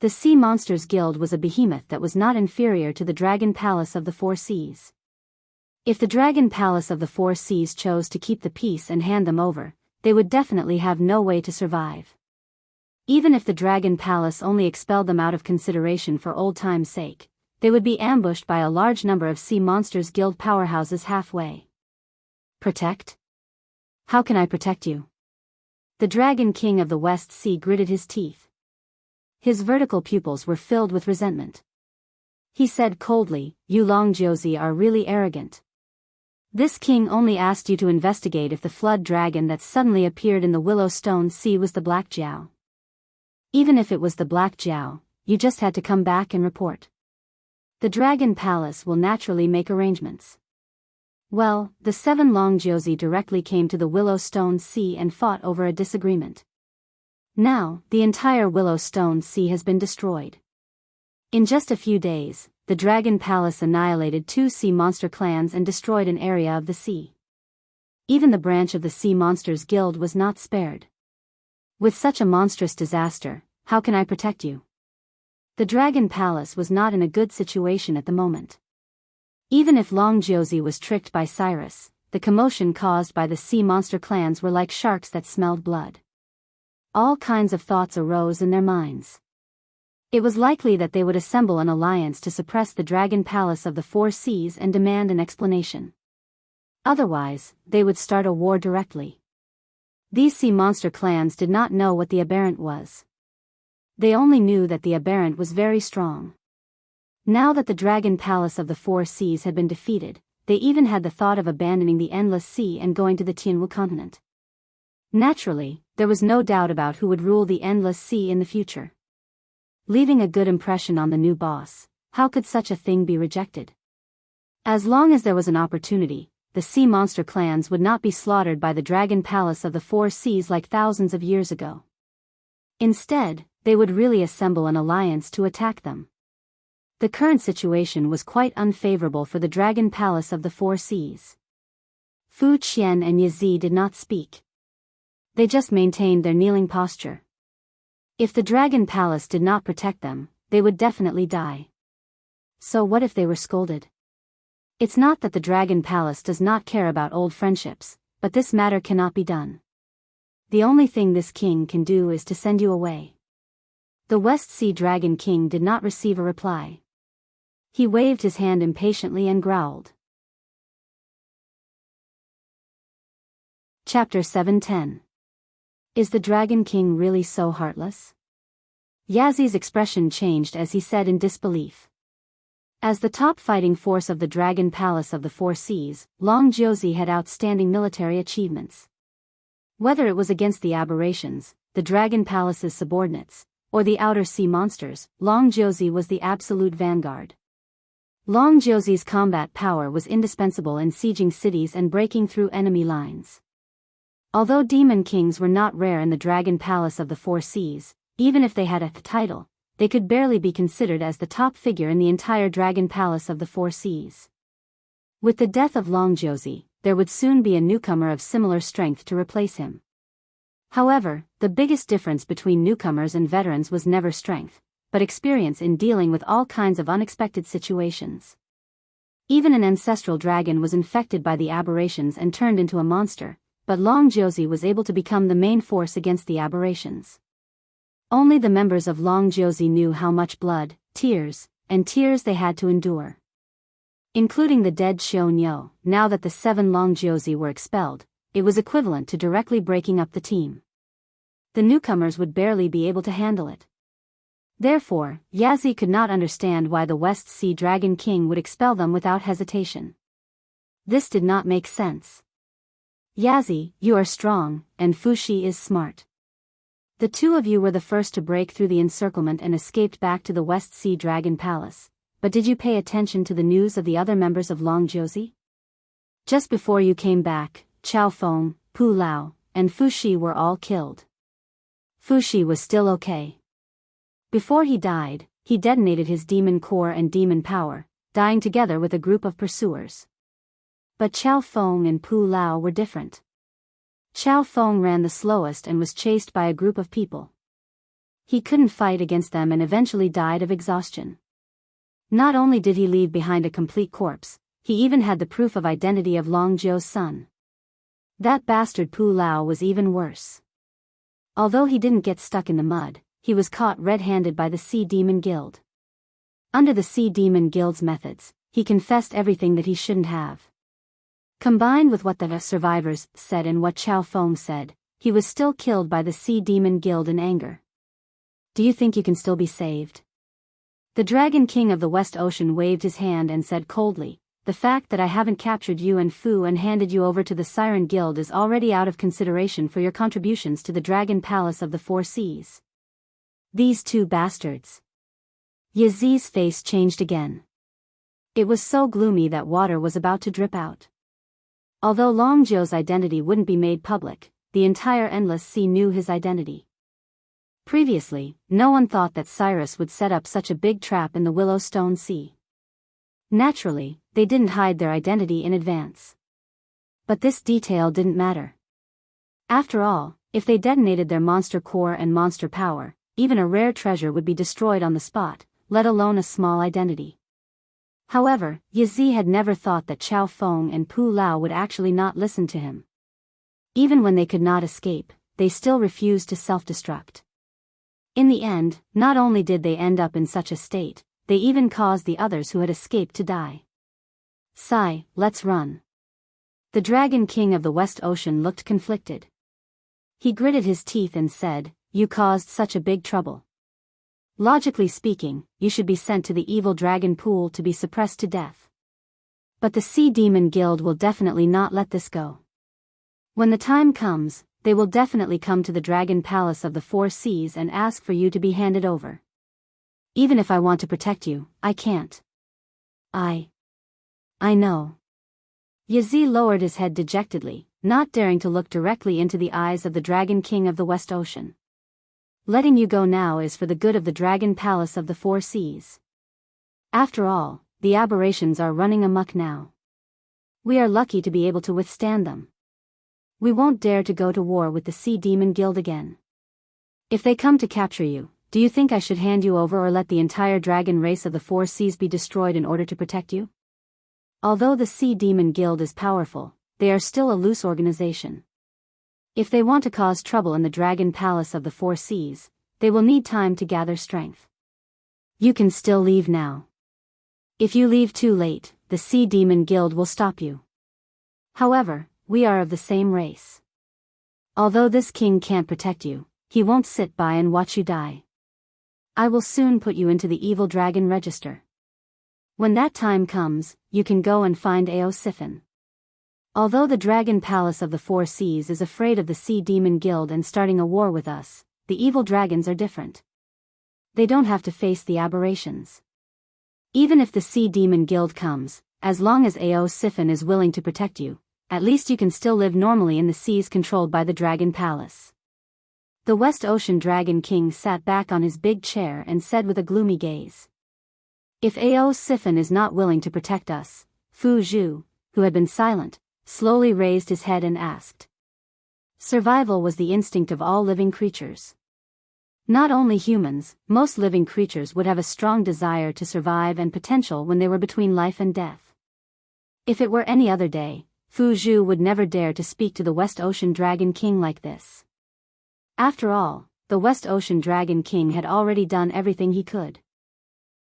The Sea Monsters Guild was a behemoth that was not inferior to the Dragon Palace of the Four Seas. If the Dragon Palace of the Four Seas chose to keep the peace and hand them over, they would definitely have no way to survive. Even if the Dragon Palace only expelled them out of consideration for old time's sake, they would be ambushed by a large number of Sea Monsters Guild powerhouses halfway. Protect? How can I protect you? The Dragon King of the West Sea gritted his teeth. His vertical pupils were filled with resentment. He said coldly, "You Long Jiuzi are really arrogant. This king only asked you to investigate if the flood dragon that suddenly appeared in the Willowstone Sea was the Black Jiao. Even if it was the Black Jiao, you just had to come back and report. The Dragon Palace will naturally make arrangements." Well, the 7 Long Jiuzi directly came to the Willowstone Sea and fought over a disagreement. Now, the entire Willowstone Sea has been destroyed. In just a few days, the Dragon Palace annihilated 2 sea monster clans and destroyed an area of the sea. Even the branch of the Sea Monsters Guild was not spared. With such a monstrous disaster, how can I protect you? The Dragon Palace was not in a good situation at the moment. Even if Long Josie was tricked by Cyrus, the commotion caused by the sea monster clans were like sharks that smelled blood. All kinds of thoughts arose in their minds. It was likely that they would assemble an alliance to suppress the Dragon Palace of the Four Seas and demand an explanation. Otherwise, they would start a war directly. These sea monster clans did not know what the aberrant was. They only knew that the aberrant was very strong. Now that the Dragon Palace of the Four Seas had been defeated, they even had the thought of abandoning the Endless Sea and going to the Tianwu continent. Naturally, there was no doubt about who would rule the Endless Sea in the future. Leaving a good impression on the new boss, how could such a thing be rejected? As long as there was an opportunity, the sea monster clans would not be slaughtered by the Dragon Palace of the Four Seas like thousands of years ago. Instead, they would really assemble an alliance to attack them. The current situation was quite unfavorable for the Dragon Palace of the Four Seas. Fu Qian and Yazi did not speak. They just maintained their kneeling posture. If the Dragon Palace did not protect them, they would definitely die. So what if they were scolded? It's not that the Dragon Palace does not care about old friendships, but this matter cannot be done. The only thing this king can do is to send you away. The West Sea Dragon King did not receive a reply. He waved his hand impatiently and growled. Chapter 710. Is the Dragon King really so heartless? Yazi's expression changed as he said in disbelief. As the top fighting force of the Dragon Palace of the Four Seas, Long Josie had outstanding military achievements. Whether it was against the aberrations, the Dragon Palace's subordinates, or the outer sea monsters, Long Josie was the absolute vanguard. Long Josie's combat power was indispensable in sieging cities and breaking through enemy lines. Although demon kings were not rare in the Dragon Palace of the Four Seas, even if they had a title, they could barely be considered as the top figure in the entire Dragon Palace of the Four Seas. With the death of Long Josie, there would soon be a newcomer of similar strength to replace him. However, the biggest difference between newcomers and veterans was never strength, but experience in dealing with all kinds of unexpected situations. Even an ancestral dragon was infected by the aberrations and turned into a monster, but Long Josie was able to become the main force against the aberrations. Only the members of Long Josie knew how much blood, tears they had to endure. Including the dead Xiao. Now that the 7 Long Josie were expelled, it was equivalent to directly breaking up the team. The newcomers would barely be able to handle it. Therefore, Yazi could not understand why the West Sea Dragon King would expel them without hesitation. This did not make sense. Yazi, you are strong, and Fushi is smart. The two of you were the first to break through the encirclement and escaped back to the West Sea Dragon Palace, but did you pay attention to the news of the other members of Long Josie? Just before you came back, Chao Feng, Pu Lao, and Fushi were all killed. Fushi was still okay. Before he died, he detonated his demon core and demon power, dying together with a group of pursuers. But Chao Feng and Pu Lao were different. Chao Feng ran the slowest and was chased by a group of people. He couldn't fight against them and eventually died of exhaustion. Not only did he leave behind a complete corpse, he even had the proof of identity of Long Zhou's son. That bastard Pu Lao was even worse. Although he didn't get stuck in the mud, he was caught red-handed by the Sea Demon Guild. Under the Sea Demon Guild's methods, he confessed everything that he shouldn't have. Combined with what the survivors said and what Chao Feng said, he was still killed by the Sea Demon Guild in anger. Do you think you can still be saved? The Dragon King of the West Ocean waved his hand and said coldly, the fact that I haven't captured you and Fu and handed you over to the Siren Guild is already out of consideration for your contributions to the Dragon Palace of the Four Seas. These two bastards. Yazi's face changed again. It was so gloomy that water was about to drip out. Although Long Zhou's identity wouldn't be made public, the entire Endless Sea knew his identity. Previously, no one thought that Cyrus would set up such a big trap in the Willowstone Sea. Naturally, they didn't hide their identity in advance. But this detail didn't matter. After all, if they detonated their monster core and monster power, even a rare treasure would be destroyed on the spot, let alone a small identity. However, Yazi had never thought that Chao Feng and Pu Lao would actually not listen to him. Even when they could not escape, they still refused to self-destruct. In the end, not only did they end up in such a state, they even caused the others who had escaped to die. Sigh, let's run. The Dragon King of the West Ocean looked conflicted. He gritted his teeth and said, "You caused such a big trouble. Logically speaking, you should be sent to the evil dragon pool to be suppressed to death. But the Sea Demon Guild will definitely not let this go. When the time comes, they will definitely come to the Dragon Palace of the Four Seas and ask for you to be handed over. Even if I want to protect you, I can't." I know. Yazi lowered his head dejectedly, not daring to look directly into the eyes of the Dragon King of the West Ocean. "Letting you go now is for the good of the Dragon Palace of the Four Seas. After all, the aberrations are running amok now. We are lucky to be able to withstand them. We won't dare to go to war with the Sea Demon Guild again. If they come to capture you, do you think I should hand you over or let the entire dragon race of the Four Seas be destroyed in order to protect you? Although the Sea Demon Guild is powerful, they are still a loose organization. If they want to cause trouble in the Dragon Palace of the Four Seas, they will need time to gather strength. You can still leave now. If you leave too late, the Sea Demon Guild will stop you. However, we are of the same race. Although this king can't protect you, he won't sit by and watch you die. I will soon put you into the evil dragon register. When that time comes, you can go and find Ao Siphon. Although the Dragon Palace of the Four Seas is afraid of the Sea Demon Guild and starting a war with us, the evil dragons are different. They don't have to face the aberrations. Even if the Sea Demon Guild comes, as long as Ao Siphon is willing to protect you, at least you can still live normally in the seas controlled by the Dragon Palace." The West Ocean Dragon King sat back on his big chair and said with a gloomy gaze, "If Ao Siphon is not willing to protect us," Fu Zhu, who had been silent, slowly raised his head and asked. Survival was the instinct of all living creatures. Not only humans, most living creatures would have a strong desire to survive and potential when they were between life and death. If it were any other day, Fu Zhu would never dare to speak to the West Ocean Dragon King like this. After all, the West Ocean Dragon King had already done everything he could.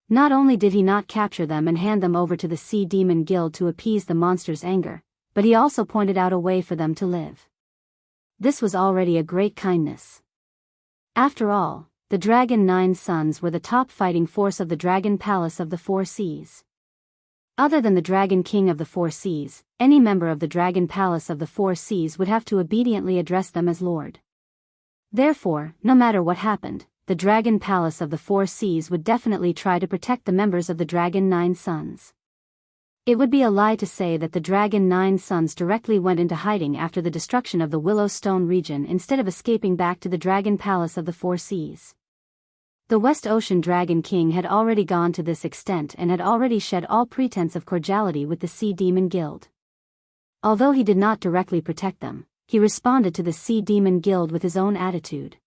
Not only did he not capture them and hand them over to the Sea Demon Guild to appease the monster's anger, but he also pointed out a way for them to live. This was already a great kindness. After all, the Dragon Nine Sons were the top fighting force of the Dragon Palace of the Four Seas. Other than the Dragon King of the Four Seas, any member of the Dragon Palace of the Four Seas would have to obediently address them as Lord. Therefore, no matter what happened, the Dragon Palace of the Four Seas would definitely try to protect the members of the Dragon Nine Sons. It would be a lie to say that the Dragon Nine Sons directly went into hiding after the destruction of the Willowstone region instead of escaping back to the Dragon Palace of the Four Seas. The West Ocean Dragon King had already gone to this extent and had already shed all pretense of cordiality with the Sea Demon Guild. Although he did not directly protect them, he responded to the Sea Demon Guild with his own attitude.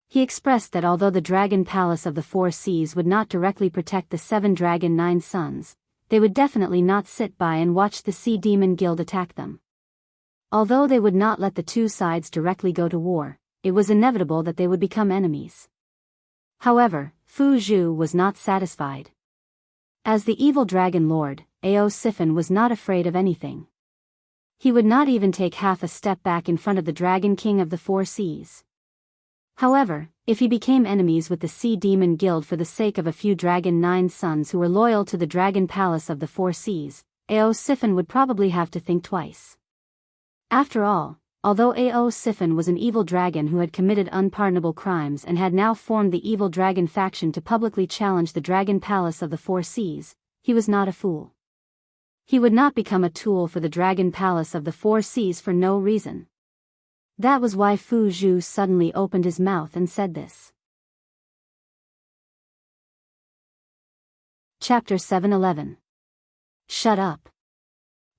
He expressed that although the Dragon Palace of the Four Seas would not directly protect the 7 Dragon Nine Sons, they would definitely not sit by and watch the Sea Demon Guild attack them. Although they would not let the two sides directly go to war, it was inevitable that they would become enemies. However, Fu Zhu was not satisfied. As the evil dragon lord, Ao Siphon was not afraid of anything. He would not even take half a step back in front of the Dragon King of the Four Seas. However, if he became enemies with the Sea Demon Guild for the sake of a few Dragon Nine Sons who were loyal to the Dragon Palace of the Four Seas, Ao Siphon would probably have to think twice. After all, although Ao Siphon was an evil dragon who had committed unpardonable crimes and had now formed the evil dragon faction to publicly challenge the Dragon Palace of the Four Seas, he was not a fool. He would not become a tool for the Dragon Palace of the Four Seas for no reason. That was why Fu Zhu suddenly opened his mouth and said this. Chapter 711. Shut up.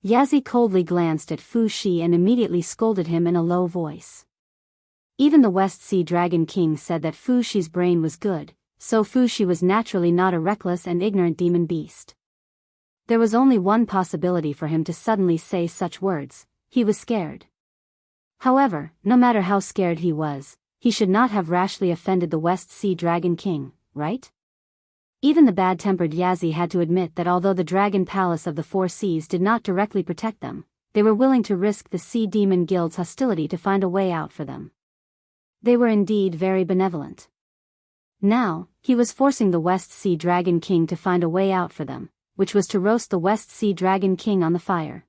Yazi coldly glanced at Fu Shi and immediately scolded him in a low voice. Even the West Sea Dragon King said that Fu Shi's brain was good, so Fu Shi was naturally not a reckless and ignorant demon beast. There was only one possibility for him to suddenly say such words: he was scared. However, no matter how scared he was, he should not have rashly offended the West Sea Dragon King, right? Even the bad-tempered Yazzie had to admit that although the Dragon Palace of the Four Seas did not directly protect them, they were willing to risk the Sea Demon Guild's hostility to find a way out for them. They were indeed very benevolent. Now, he was forcing the West Sea Dragon King to find a way out for them, which was to roast the West Sea Dragon King on the fire.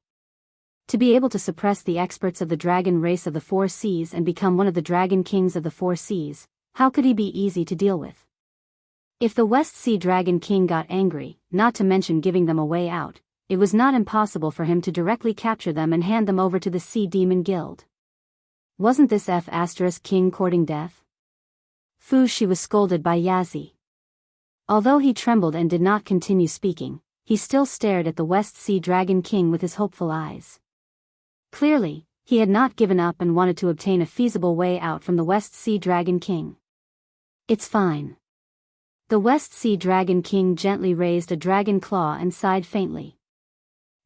To be able to suppress the experts of the dragon race of the Four Seas and become one of the Dragon Kings of the Four Seas, how could he be easy to deal with? If the West Sea Dragon King got angry, not to mention giving them a way out, it was not impossible for him to directly capture them and hand them over to the Sea Demon Guild. Wasn't this King courting death? She was scolded by Yazzie. Although he trembled and did not continue speaking, he still stared at the West Sea Dragon King with his hopeful eyes. Clearly, he had not given up and wanted to obtain a feasible way out from the West Sea Dragon King. It's fine. The West Sea Dragon King gently raised a dragon claw and sighed faintly.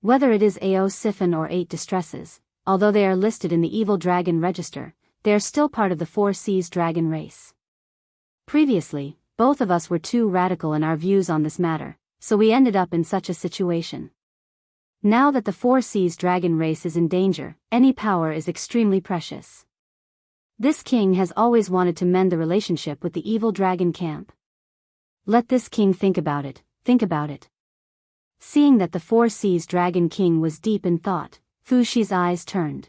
Whether it is Siphon or 8 distresses, although they are listed in the Evil Dragon Register, they are still part of the Four Seas dragon race. Previously, both of us were too radical in our views on this matter, so we ended up in such a situation. Now that the Four Seas dragon race is in danger, any power is extremely precious. This king has always wanted to mend the relationship with the evil dragon camp. Let this king think about it, think about it. Seeing that the Four Seas Dragon King was deep in thought, Fushi's eyes turned.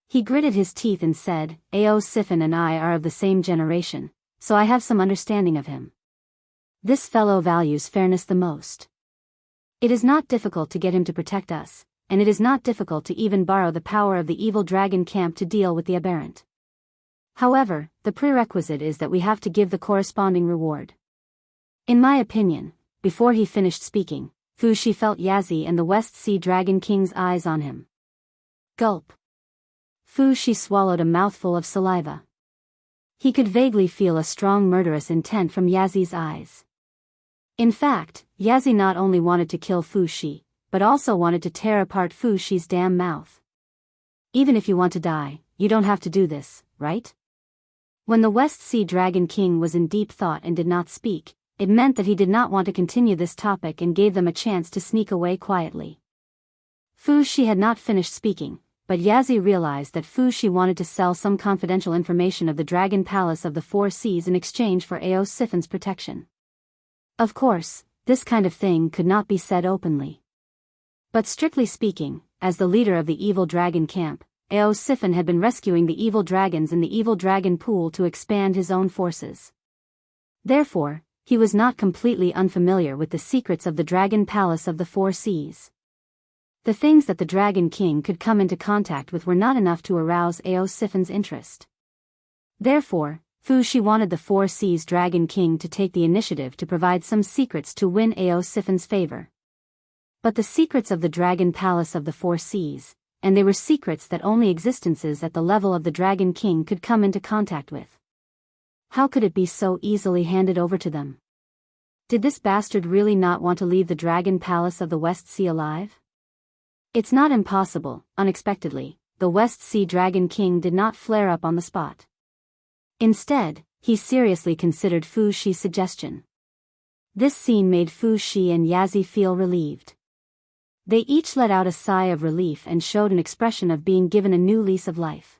He gritted his teeth and said, Siphon and I are of the same generation, so I have some understanding of him. This fellow values fairness the most. It is not difficult to get him to protect us, and it is not difficult to even borrow the power of the evil dragon camp to deal with the aberrant. However, the prerequisite is that we have to give the corresponding reward. In my opinion, before he finished speaking, Fushi felt Yazzie and the West Sea Dragon King's eyes on him. Gulp. Fushi swallowed a mouthful of saliva. He could vaguely feel a strong murderous intent from Yazzie's eyes. In fact, Yazzie not only wanted to kill Fushi, but also wanted to tear apart Fushi's damn mouth. Even if you want to die, you don't have to do this, right? When the West Sea Dragon King was in deep thought and did not speak, it meant that he did not want to continue this topic and gave them a chance to sneak away quietly. Fushi had not finished speaking, but Yazzie realized that Fushi wanted to sell some confidential information of the Dragon Palace of the Four Seas in exchange for Siphon's protection. Of course, this kind of thing could not be said openly. But strictly speaking, as the leader of the evil dragon camp, Siphon had been rescuing the evil dragons in the evil dragon pool to expand his own forces. Therefore, he was not completely unfamiliar with the secrets of the Dragon Palace of the Four Seas. The things that the Dragon King could come into contact with were not enough to arouse Siphon's interest. Therefore, Fushi wanted the Four Seas Dragon King to take the initiative to provide some secrets to win Siphon's favor. But the secrets of the Dragon Palace of the Four Seas, and they were secrets that only existences at the level of the Dragon King could come into contact with. How could it be so easily handed over to them? Did this bastard really not want to leave the Dragon Palace of the West Sea alive? It's not impossible. Unexpectedly, the West Sea Dragon King did not flare up on the spot. Instead, he seriously considered Fushi's suggestion. This scene made Fushi and Yazzie feel relieved. They each let out a sigh of relief and showed an expression of being given a new lease of life.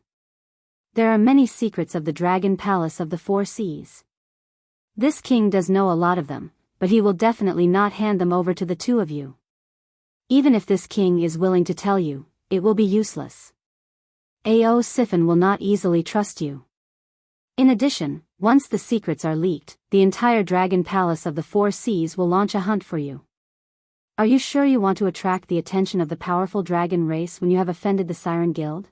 There are many secrets of the Dragon Palace of the Four Seas. This king does know a lot of them, but he will definitely not hand them over to the two of you. Even if this king is willing to tell you, it will be useless. Siphon will not easily trust you. In addition, once the secrets are leaked, the entire Dragon Palace of the Four Seas will launch a hunt for you. Are you sure you want to attract the attention of the powerful dragon race when you have offended the Siren Guild?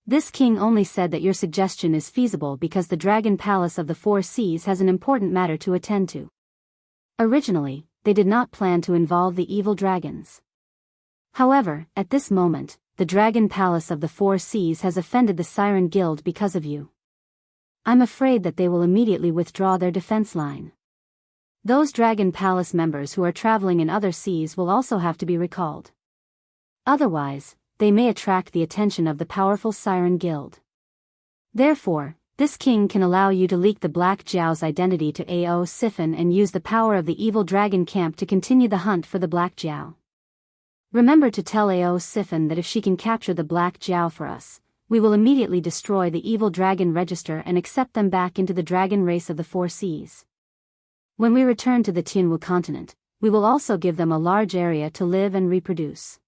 This king only said that your suggestion is feasible because the Dragon Palace of the Four Seas has an important matter to attend to. Originally, they did not plan to involve the evil dragons. However, at this moment, the Dragon Palace of the Four Seas has offended the Siren Guild because of you. I'm afraid that they will immediately withdraw their defense line. Those Dragon Palace members who are traveling in other seas will also have to be recalled. Otherwise, they may attract the attention of the powerful Siren Guild. Therefore, this king can allow you to leak the Black Jiao's identity to Ao Siphon and use the power of the evil dragon camp to continue the hunt for the Black Jiao. Remember to tell Ao Siphon that if she can capture the Black Jiao for us, we will immediately destroy the evil dragon register and accept them back into the dragon race of the Four Seas. When we return to the Tianwu continent, we will also give them a large area to live and reproduce.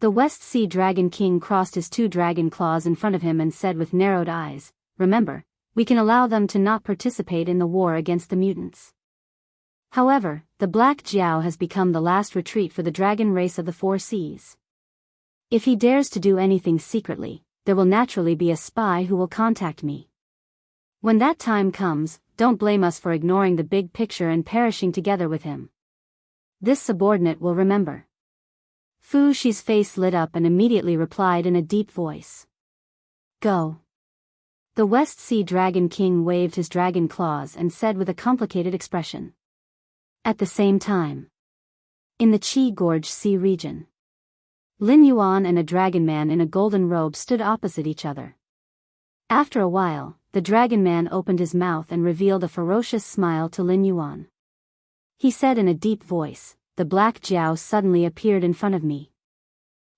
The West Sea Dragon King crossed his two dragon claws in front of him and said with narrowed eyes, "Remember, we can allow them to not participate in the war against the mutants. However, the Black Jiao has become the last retreat for the dragon race of the Four Seas. If he dares to do anything secretly, there will naturally be a spy who will contact me. When that time comes, don't blame us for ignoring the big picture and perishing together with him. This subordinate will remember." Fu Shi's face lit up and immediately replied in a deep voice. "Go." The West Sea Dragon King waved his dragon claws and said with a complicated expression. At the same time, in the Qi Gorge Sea region, Lin Yuan and a dragon man in a golden robe stood opposite each other. After a while, the dragon man opened his mouth and revealed a ferocious smile to Lin Yuan. He said in a deep voice, "The Black Jiao suddenly appeared in front of me.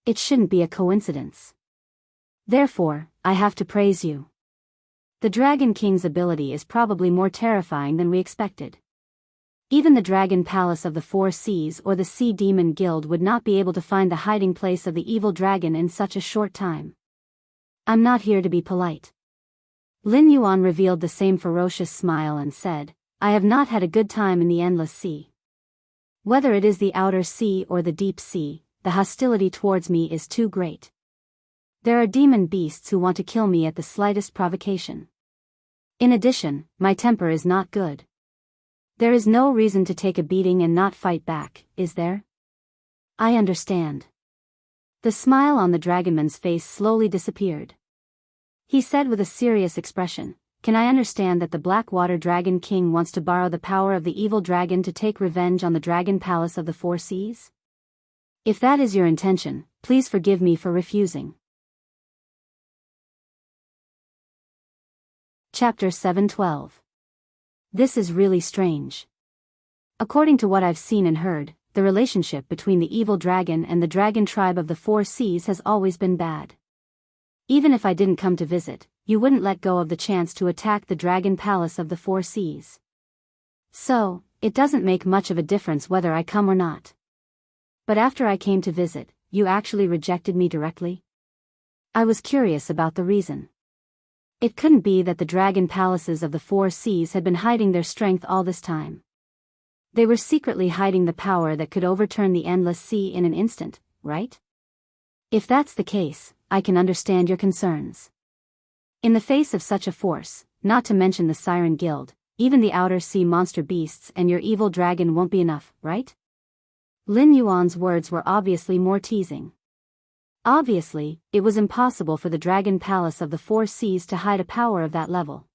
It shouldn't be a coincidence. Therefore, I have to praise you. The Dragon King's ability is probably more terrifying than we expected. Even the Dragon Palace of the Four Seas or the Sea Demon Guild would not be able to find the hiding place of the evil dragon in such a short time. I'm not here to be polite." Lin Yuan revealed the same ferocious smile and said, "I have not had a good time in the Endless Sea. Whether it is the outer sea or the deep sea, the hostility towards me is too great. There are demon beasts who want to kill me at the slightest provocation. In addition, my temper is not good. There is no reason to take a beating and not fight back, is there? I understand." The smile on the dragonman's face slowly disappeared. He said with a serious expression, "Can I understand that the Blackwater Dragon King wants to borrow the power of the evil dragon to take revenge on the Dragon Palace of the Four Seas? If that is your intention, please forgive me for refusing." Chapter 712. This is really strange. According to what I've seen and heard, the relationship between the evil dragon and the dragon tribe of the Four Seas has always been bad. Even if I didn't come to visit, you wouldn't let go of the chance to attack the Dragon Palace of the Four Seas. So, it doesn't make much of a difference whether I come or not. But after I came to visit, you actually rejected me directly? I was curious about the reason. It couldn't be that the Dragon Palaces of the Four Seas had been hiding their strength all this time. They were secretly hiding the power that could overturn the Endless Sea in an instant, right? If that's the case, I can understand your concerns. In the face of such a force, not to mention the Siren Guild, even the outer sea monster beasts and your evil dragon won't be enough, right? Lin Yuan's words were obviously more teasing. Obviously, it was impossible for the Dragon Palace of the Four Seas to hide a power of that level.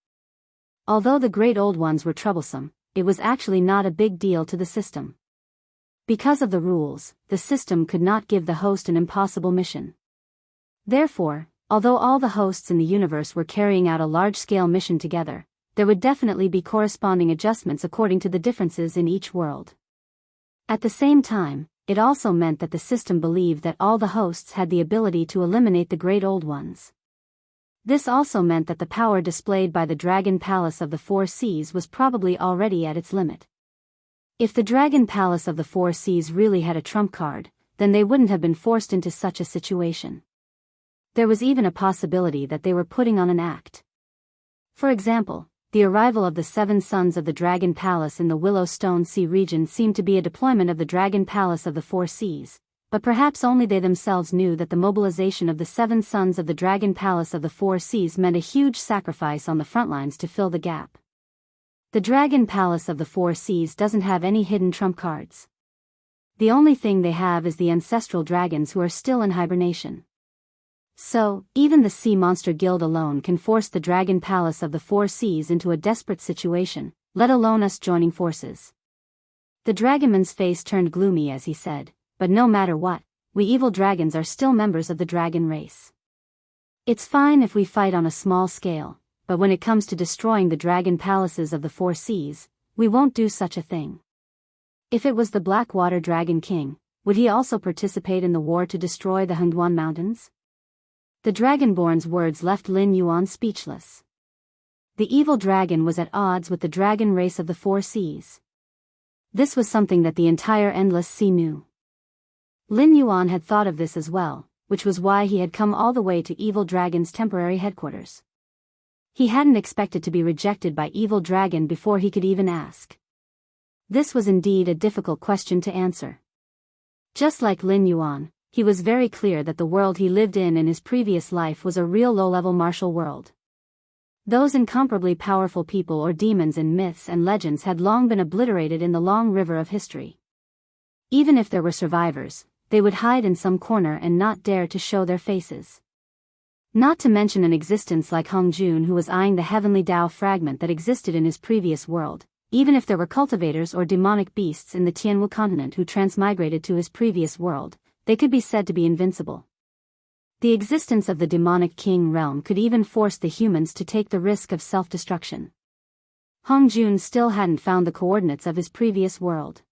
Although the Great Old Ones were troublesome, it was actually not a big deal to the system. Because of the rules, the system could not give the host an impossible mission. Therefore, although all the hosts in the universe were carrying out a large-scale mission together, there would definitely be corresponding adjustments according to the differences in each world. At the same time, it also meant that the system believed that all the hosts had the ability to eliminate the Great Old Ones. This also meant that the power displayed by the Dragon Palace of the Four Seas was probably already at its limit. If the Dragon Palace of the Four Seas really had a trump card, then they wouldn't have been forced into such a situation. There was even a possibility that they were putting on an act. For example, the arrival of the 7 sons of the Dragon Palace in the Willowstone Sea region seemed to be a deployment of the Dragon Palace of the Four Seas, but perhaps only they themselves knew that the mobilization of the 7 sons of the Dragon Palace of the Four Seas meant a huge sacrifice on the front lines to fill the gap. The Dragon Palace of the Four Seas doesn't have any hidden trump cards. The only thing they have is the ancestral dragons who are still in hibernation. So, even the Sea Monster Guild alone can force the Dragon Palace of the Four Seas into a desperate situation, let alone us joining forces. The dragonman's face turned gloomy as he said, "But no matter what, we evil dragons are still members of the dragon race. It's fine if we fight on a small scale, but when it comes to destroying the dragon palaces of the four seas, we won't do such a thing." If it was the Blackwater Dragon King, would he also participate in the war to destroy the Hengduan Mountains? The Dragonborn's words left Lin Yuan speechless. The evil dragon was at odds with the dragon race of the four seas. This was something that the entire Endless Sea knew. Lin Yuan had thought of this as well, which was why he had come all the way to Evil Dragon's temporary headquarters. He hadn't expected to be rejected by Evil Dragon before he could even ask. This was indeed a difficult question to answer. Just like Lin Yuan, he was very clear that the world he lived in his previous life was a real low-level martial world. Those incomparably powerful people or demons in myths and legends had long been obliterated in the long river of history. Even if there were survivors, they would hide in some corner and not dare to show their faces. Not to mention an existence like Hong Jun, who was eyeing the heavenly Tao fragment that existed in his previous world. Even if there were cultivators or demonic beasts in the Tianwu continent who transmigrated to his previous world, they could be said to be invincible. The existence of the demonic king realm could even force the humans to take the risk of self-destruction. Hong Jun still hadn't found the coordinates of his previous world.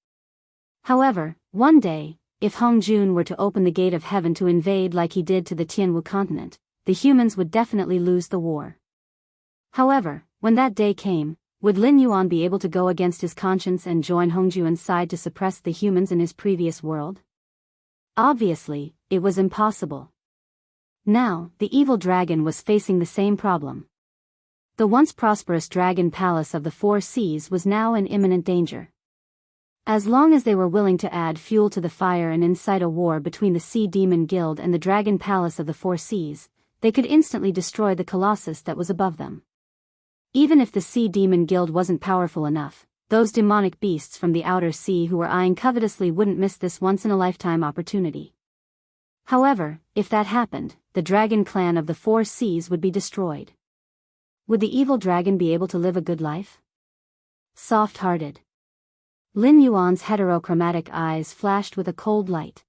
However, one day, if Hong Jun were to open the gate of heaven to invade like he did to the Tianwu continent, the humans would definitely lose the war. However, when that day came, would Lin Yuan be able to go against his conscience and join Hong Jun's side to suppress the humans in his previous world? Obviously, it was impossible. Now, the evil dragon was facing the same problem. The once prosperous dragon palace of the four seas was now in imminent danger. As long as they were willing to add fuel to the fire and incite a war between the Sea Demon Guild and the dragon palace of the four seas, they could instantly destroy the colossus that was above them. Even if the Sea Demon Guild wasn't powerful enough, those demonic beasts from the outer sea who were eyeing covetously wouldn't miss this once-in-a-lifetime opportunity. However, if that happened, the dragon clan of the four seas would be destroyed. Would the evil dragon be able to live a good life? Soft-hearted. Lin Yuan's heterochromatic eyes flashed with a cold light.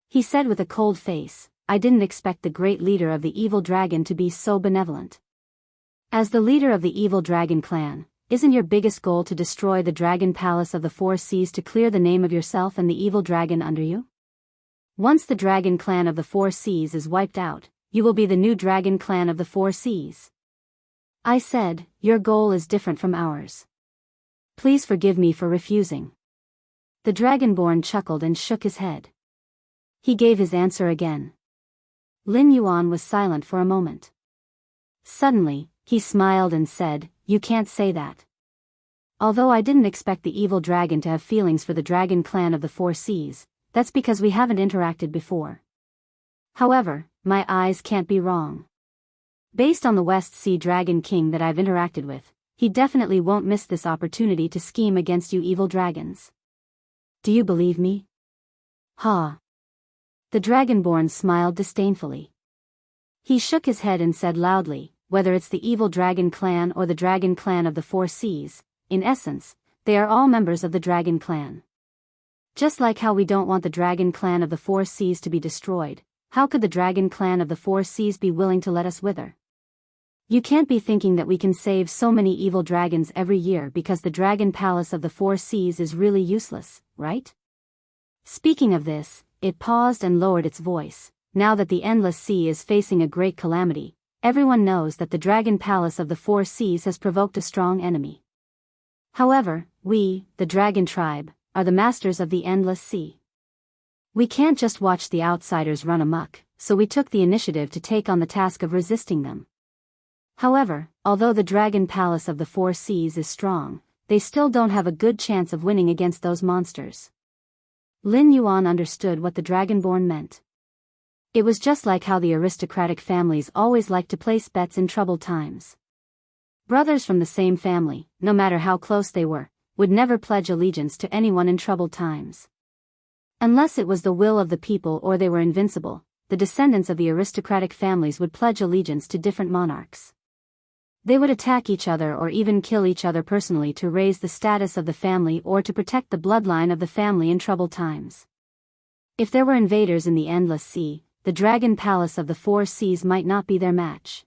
He said with a cold face, "I didn't expect the great leader of the evil dragon to be so benevolent. As the leader of the evil dragon clan, isn't your biggest goal to destroy the dragon palace of the four seas to clear the name of yourself and the evil dragon under you? Once the dragon clan of the four seas is wiped out, you will be the new dragon clan of the four seas." I said, "Your goal is different from ours. Please forgive me for refusing." The dragonborn chuckled and shook his head. He gave his answer again. Lin Yuan was silent for a moment. Suddenly, he smiled and said, "You can't say that. Although I didn't expect the evil dragon to have feelings for the dragon clan of the four seas, that's because we haven't interacted before. However, my eyes can't be wrong. Based on the West Sea Dragon King that I've interacted with, he definitely won't miss this opportunity to scheme against you evil dragons. Do you believe me?" "Ha." The dragonborn smiled disdainfully. He shook his head and said loudly, "Whether it's the evil dragon clan or the dragon clan of the four seas, in essence, they are all members of the dragon clan. Just like how we don't want the dragon clan of the four seas to be destroyed, how could the dragon clan of the four seas be willing to let us wither? You can't be thinking that we can save so many evil dragons every year because the dragon palace of the four seas is really useless, right?" Speaking of this, it paused and lowered its voice. Now that the Endless Sea is facing a great calamity, everyone knows that the dragon palace of the four seas has provoked a strong enemy. However, we, the dragon tribe, are the masters of the Endless Sea. We can't just watch the outsiders run amok, so we took the initiative to take on the task of resisting them. However, although the dragon palace of the four seas is strong, they still don't have a good chance of winning against those monsters. Lin Yuan understood what the dragonborn meant. It was just like how the aristocratic families always like to place bets in troubled times. Brothers from the same family, no matter how close they were, would never pledge allegiance to anyone in troubled times. Unless it was the will of the people or they were invincible, the descendants of the aristocratic families would pledge allegiance to different monarchs. They would attack each other or even kill each other personally to raise the status of the family or to protect the bloodline of the family in troubled times. If there were invaders in the Endless Sea, the Dragon Palace of the Four Seas might not be their match.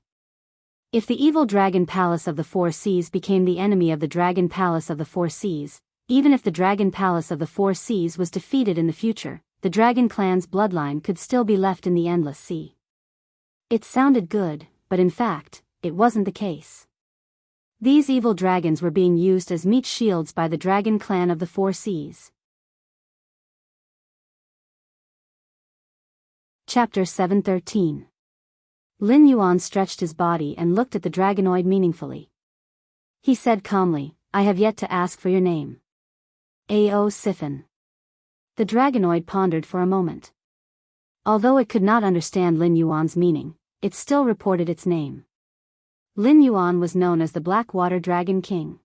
If the evil Dragon Palace of the Four Seas became the enemy of the Dragon Palace of the Four Seas, even if the Dragon Palace of the Four Seas was defeated in the future, the Dragon Clan's bloodline could still be left in the Endless Sea. It sounded good, but in fact, it wasn't the case. These evil dragons were being used as meat shields by the Dragon Clan of the Four Seas. Chapter 713. Lin Yuan stretched his body and looked at the dragonoid meaningfully. He said calmly, "I have yet to ask for your name." Ao Sifan. The dragonoid pondered for a moment. Although it could not understand Lin Yuan's meaning, it still reported its name. Lin Yuan was known as the Blackwater Dragon King.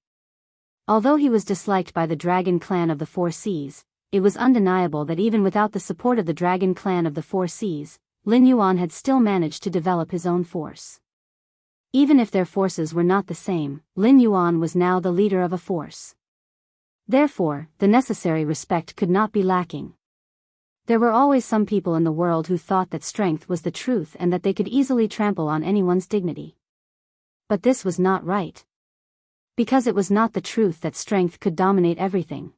Although he was disliked by the Dragon Clan of the Four Seas, it was undeniable that even without the support of the Dragon Clan of the Four Seas, Lin Yuan had still managed to develop his own force. Even if their forces were not the same, Lin Yuan was now the leader of a force. Therefore, the necessary respect could not be lacking. There were always some people in the world who thought that strength was the truth and that they could easily trample on anyone's dignity. But this was not right. Because it was not the truth that strength could dominate everything.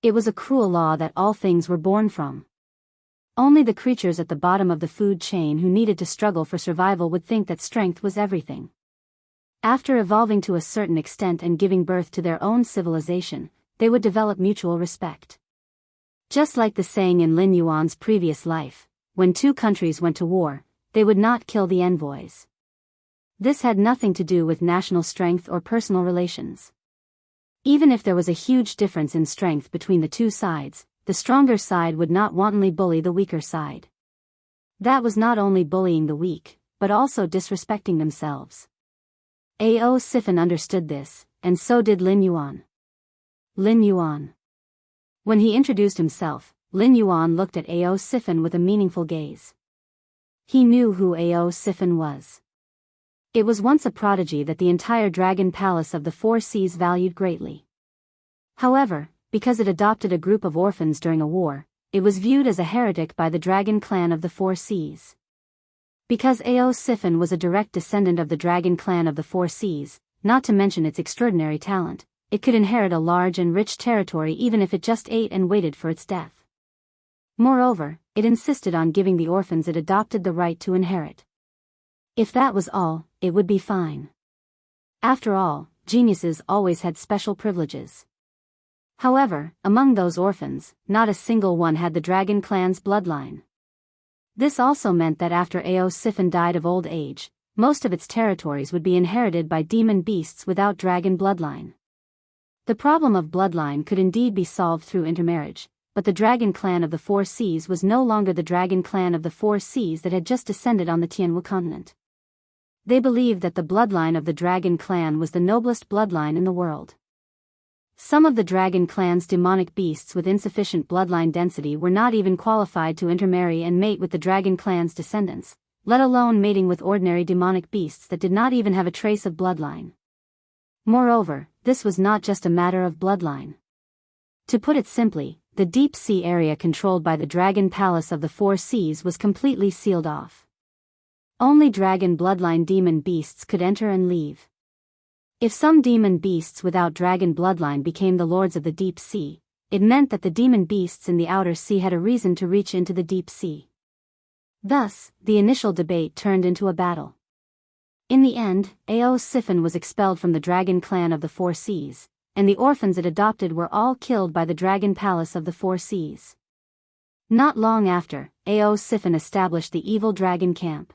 It was a cruel law that all things were born from. Only the creatures at the bottom of the food chain who needed to struggle for survival would think that strength was everything. After evolving to a certain extent and giving birth to their own civilization, they would develop mutual respect. Just like the saying in Lin Yuan's previous life, when two countries went to war, they would not kill the envoys. This had nothing to do with national strength or personal relations. Even if there was a huge difference in strength between the two sides, the stronger side would not wantonly bully the weaker side. That was not only bullying the weak, but also disrespecting themselves. Ao Sifan understood this, and so did Lin Yuan. Lin Yuan. When he introduced himself, Lin Yuan looked at Ao Sifan with a meaningful gaze. He knew who Ao Sifan was. It was once a prodigy that the entire Dragon Palace of the Four Seas valued greatly. However, because it adopted a group of orphans during a war, it was viewed as a heretic by the Dragon Clan of the Four Seas. Because Ao Sifan was a direct descendant of the Dragon Clan of the Four Seas, not to mention its extraordinary talent, it could inherit a large and rich territory even if it just ate and waited for its death. Moreover, it insisted on giving the orphans it adopted the right to inherit. If that was all, it would be fine. After all, geniuses always had special privileges. However, among those orphans, not a single one had the Dragon Clan's bloodline. This also meant that after Ao Sifan died of old age, most of its territories would be inherited by demon beasts without dragon bloodline. The problem of bloodline could indeed be solved through intermarriage, but the Dragon Clan of the Four Seas was no longer the Dragon Clan of the Four Seas that had just descended on the Tianwu continent. They believed that the bloodline of the Dragon Clan was the noblest bloodline in the world. Some of the Dragon Clan's demonic beasts with insufficient bloodline density were not even qualified to intermarry and mate with the Dragon Clan's descendants, let alone mating with ordinary demonic beasts that did not even have a trace of bloodline. Moreover, this was not just a matter of bloodline. To put it simply, the deep sea area controlled by the Dragon Palace of the Four Seas was completely sealed off. Only dragon bloodline demon beasts could enter and leave. If some demon beasts without dragon bloodline became the lords of the deep sea, it meant that the demon beasts in the outer sea had a reason to reach into the deep sea. Thus, the initial debate turned into a battle. In the end, Ao Sifan was expelled from the Dragon Clan of the Four Seas, and the orphans it adopted were all killed by the Dragon Palace of the Four Seas. Not long after, Ao Sifan established the evil dragon camp.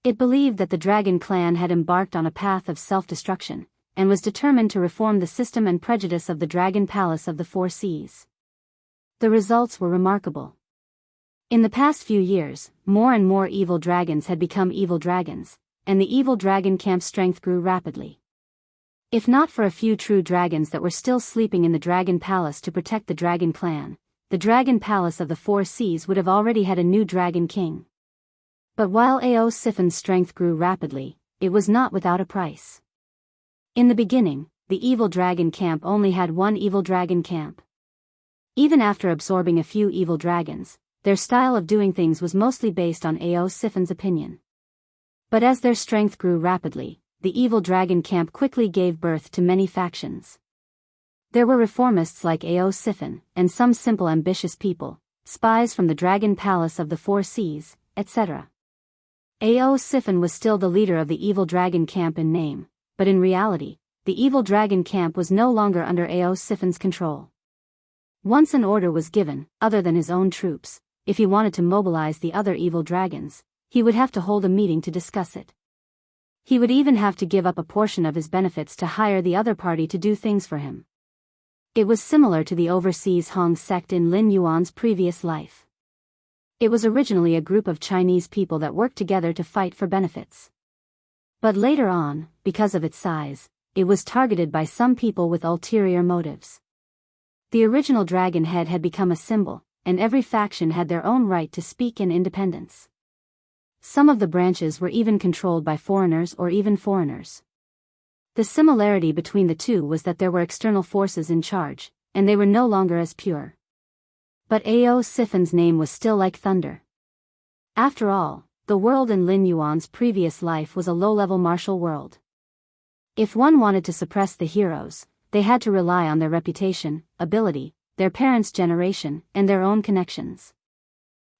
It believed that the Dragon Clan had embarked on a path of self-destruction, and was determined to reform the system and prejudice of the Dragon Palace of the Four Seas. The results were remarkable. In the past few years, more and more evil dragons had become evil dragons, and the evil dragon camp's strength grew rapidly. If not for a few true dragons that were still sleeping in the Dragon Palace to protect the Dragon Clan, the Dragon Palace of the Four Seas would have already had a new Dragon King. But while Ao Sifan's strength grew rapidly, it was not without a price. In the beginning, the evil dragon camp only had one evil dragon camp. Even after absorbing a few evil dragons, their style of doing things was mostly based on Ao Sifen's opinion. But as their strength grew rapidly, the evil dragon camp quickly gave birth to many factions. There were reformists like Ao Sifen, and some simple ambitious people, spies from the Dragon Palace of the Four Seas, etc. Ao Sifen was still the leader of the evil dragon camp in name, but in reality, the evil dragon camp was no longer under Ao Sifen's control. Once an order was given, other than his own troops, if he wanted to mobilize the other evil dragons, he would have to hold a meeting to discuss it. He would even have to give up a portion of his benefits to hire the other party to do things for him. It was similar to the overseas Hong sect in Lin Yuan's previous life. It was originally a group of Chinese people that worked together to fight for benefits. But later on, because of its size, it was targeted by some people with ulterior motives. The original dragon head had become a symbol, and every faction had their own right to speak and independence. Some of the branches were even controlled by foreigners or even foreigners. The similarity between the two was that there were external forces in charge, and they were no longer as pure. But Ao Sifen's name was still like thunder. After all, the world in Lin Yuan's previous life was a low-level martial world. If one wanted to suppress the heroes, they had to rely on their reputation, ability, their parents' generation, and their own connections.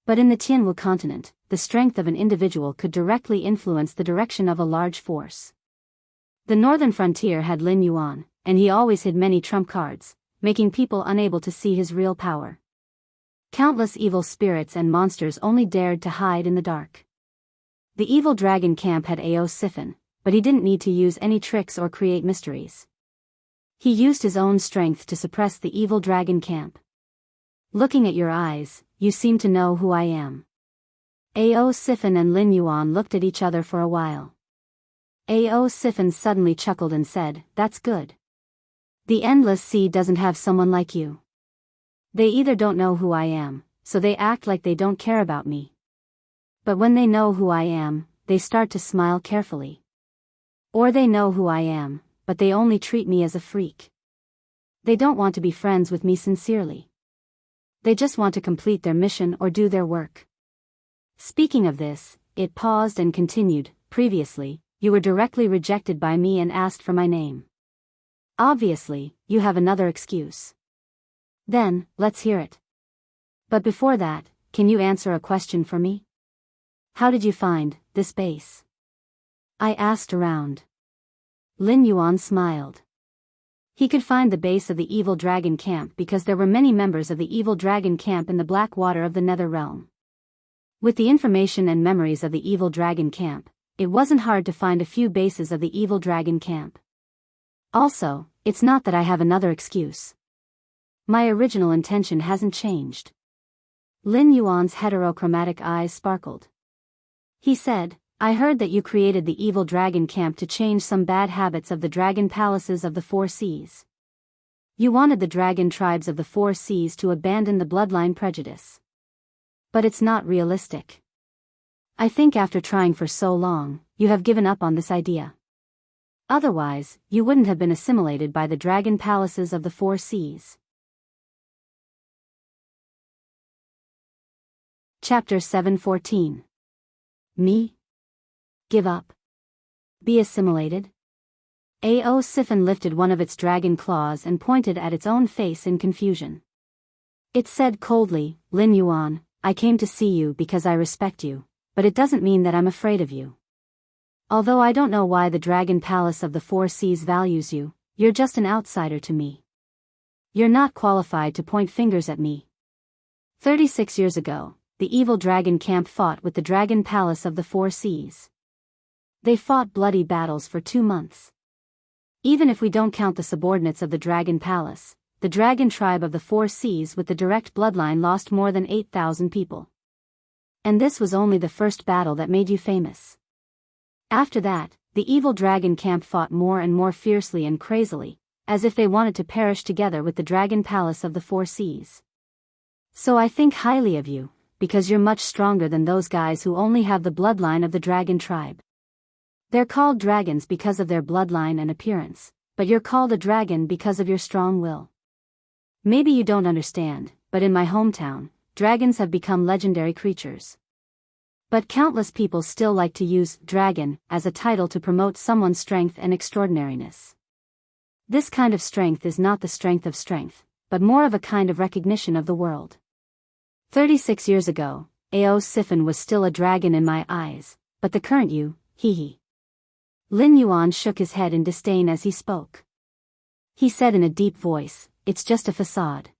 But in the Tianwu continent, the strength of an individual could directly influence the direction of a large force. The northern frontier had Lin Yuan, and he always hid many trump cards, making people unable to see his real power. Countless evil spirits and monsters only dared to hide in the dark. The evil dragon camp had Ao Sifen, but he didn't need to use any tricks or create mysteries. He used his own strength to suppress the evil dragon camp. Looking at your eyes, you seem to know who I am. Ao Sifen and Lin Yuan looked at each other for a while. Ao Sifen suddenly chuckled and said, "That's good. The Endless Sea doesn't have someone like you. They either don't know who I am, so they act like they don't care about me. But when they know who I am, they start to smile carefully. Or they know who I am, but they only treat me as a freak. They don't want to be friends with me sincerely. They just want to complete their mission or do their work." Speaking of this, it paused and continued, "Previously, you were directly rejected by me and asked for my name. Obviously, you have another excuse. Then, let's hear it. But before that, can you answer a question for me? How did you find this base?" I asked around. Lin Yuan smiled. He could find the base of the evil dragon camp because there were many members of the evil dragon camp in the black water of the Nether Realm. With the information and memories of the evil dragon camp, it wasn't hard to find a few bases of the evil dragon camp. Also, it's not that I have another excuse. My original intention hasn't changed. Lin Yuan's heterochromatic eyes sparkled. He said, "I heard that you created the evil dragon camp to change some bad habits of the dragon palaces of the Four Seas. You wanted the dragon tribes of the Four Seas to abandon the bloodline prejudice. But it's not realistic. I think after trying for so long, you have given up on this idea. Otherwise, you wouldn't have been assimilated by the dragon palaces of the Four Seas." Chapter 7:14. Me? Give up? Be assimilated? Ao Sifen lifted one of its dragon claws and pointed at its own face in confusion. It said coldly, "Lin Yuan, I came to see you because I respect you, but it doesn't mean that I'm afraid of you. Although I don't know why the Dragon Palace of the Four Seas values you, you're just an outsider to me. You're not qualified to point fingers at me. 36 years ago, the evil dragon camp fought with the Dragon Palace of the Four Seas. They fought bloody battles for 2 months. Even if we don't count the subordinates of the Dragon Palace, the Dragon Tribe of the Four Seas with the direct bloodline lost more than 8,000 people. And this was only the first battle that made you famous. After that, the evil dragon camp fought more and more fiercely and crazily, as if they wanted to perish together with the Dragon Palace of the Four Seas. So I think highly of you, because you're much stronger than those guys who only have the bloodline of the Dragon Tribe. They're called dragons because of their bloodline and appearance, but you're called a dragon because of your strong will. Maybe you don't understand, but in my hometown, dragons have become legendary creatures. But countless people still like to use dragon as a title to promote someone's strength and extraordinariness. This kind of strength is not the strength of strength, but more of a kind of recognition of the world. 36 years ago, Ao Siphon was still a dragon in my eyes, but the current you, hee. Lin Yuan shook his head in disdain as he spoke. He said in a deep voice, "It's just a facade.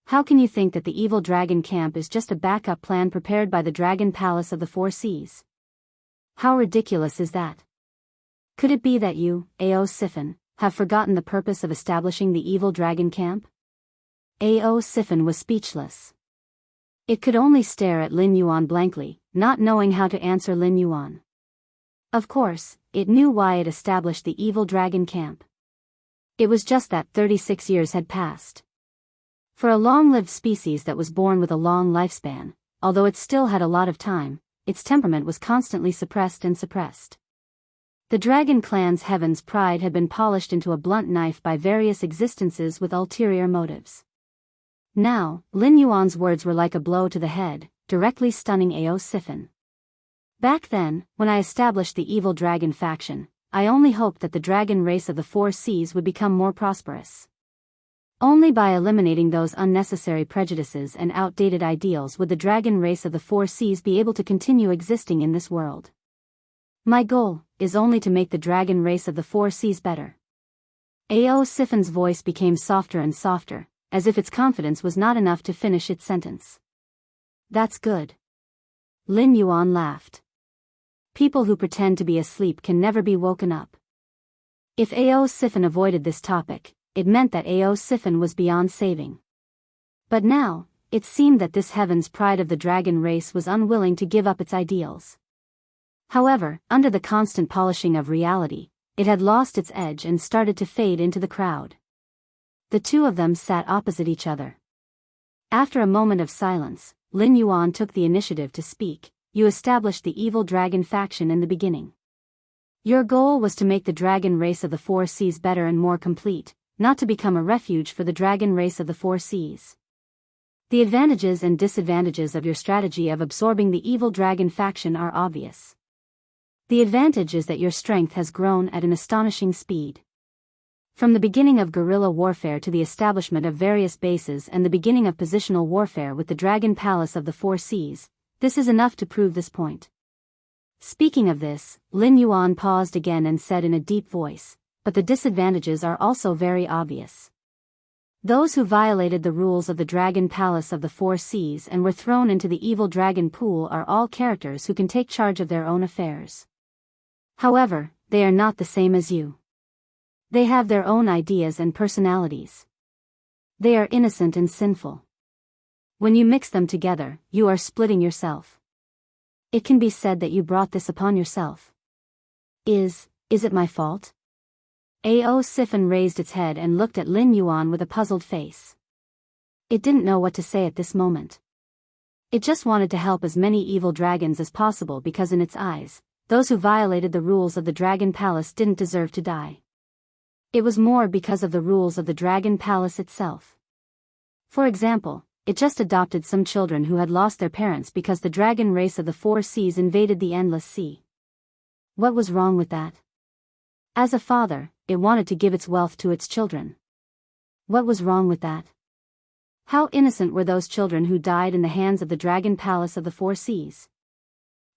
How can you think that the evil dragon camp is just a backup plan prepared by the Dragon Palace of the Four Seas? How ridiculous is that? Could it be that you, Ao Siphon, have forgotten the purpose of establishing the evil dragon camp?" Ao Siphon was speechless. It could only stare at Lin Yuan blankly, not knowing how to answer Lin Yuan. Of course, it knew why it established the evil dragon camp. It was just that 36 years had passed. For a long-lived species that was born with a long lifespan, although it still had a lot of time, its temperament was constantly suppressed and suppressed. The dragon clan's heaven's pride had been polished into a blunt knife by various existences with ulterior motives. Now, Lin Yuan's words were like a blow to the head, directly stunning Ao Siphon. Back then, when I established the evil dragon faction, I only hoped that the dragon race of the Four Seas would become more prosperous. Only by eliminating those unnecessary prejudices and outdated ideals would the dragon race of the Four Seas be able to continue existing in this world. My goal is only to make the dragon race of the Four Seas better. Ao Siphon's voice became softer and softer, as if its confidence was not enough to finish its sentence. That's good. Lin Yuan laughed. People who pretend to be asleep can never be woken up. If Ao Siphon avoided this topic, it meant that Ao Siphon was beyond saving. But now, it seemed that this heaven's pride of the dragon race was unwilling to give up its ideals. However, under the constant polishing of reality, it had lost its edge and started to fade into the crowd. The two of them sat opposite each other. After a moment of silence, Lin Yuan took the initiative to speak. "You established the evil dragon faction in the beginning. Your goal was to make the dragon race of the Four Seas better and more complete, not to become a refuge for the dragon race of the Four Seas. The advantages and disadvantages of your strategy of absorbing the evil dragon faction are obvious. The advantage is that your strength has grown at an astonishing speed. From the beginning of guerrilla warfare to the establishment of various bases and the beginning of positional warfare with the Dragon Palace of the Four Seas, this is enough to prove this point." Speaking of this, Lin Yuan paused again and said in a deep voice, "But the disadvantages are also very obvious. Those who violated the rules of the Dragon Palace of the Four Seas and were thrown into the evil dragon pool are all characters who can take charge of their own affairs. However, they are not the same as you. They have their own ideas and personalities. They are innocent and sinful. When you mix them together, you are splitting yourself. It can be said that you brought this upon yourself. Is it my fault?" Ao Siphon raised its head and looked at Lin Yuan with a puzzled face. It didn't know what to say at this moment. It just wanted to help as many evil dragons as possible because in its eyes, those who violated the rules of the Dragon Palace didn't deserve to die. It was more because of the rules of the Dragon Palace itself. For example, it just adopted some children who had lost their parents because the dragon race of the Four Seas invaded the Endless Sea. What was wrong with that? As a father, it wanted to give its wealth to its children. What was wrong with that? How innocent were those children who died in the hands of the Dragon Palace of the Four Seas?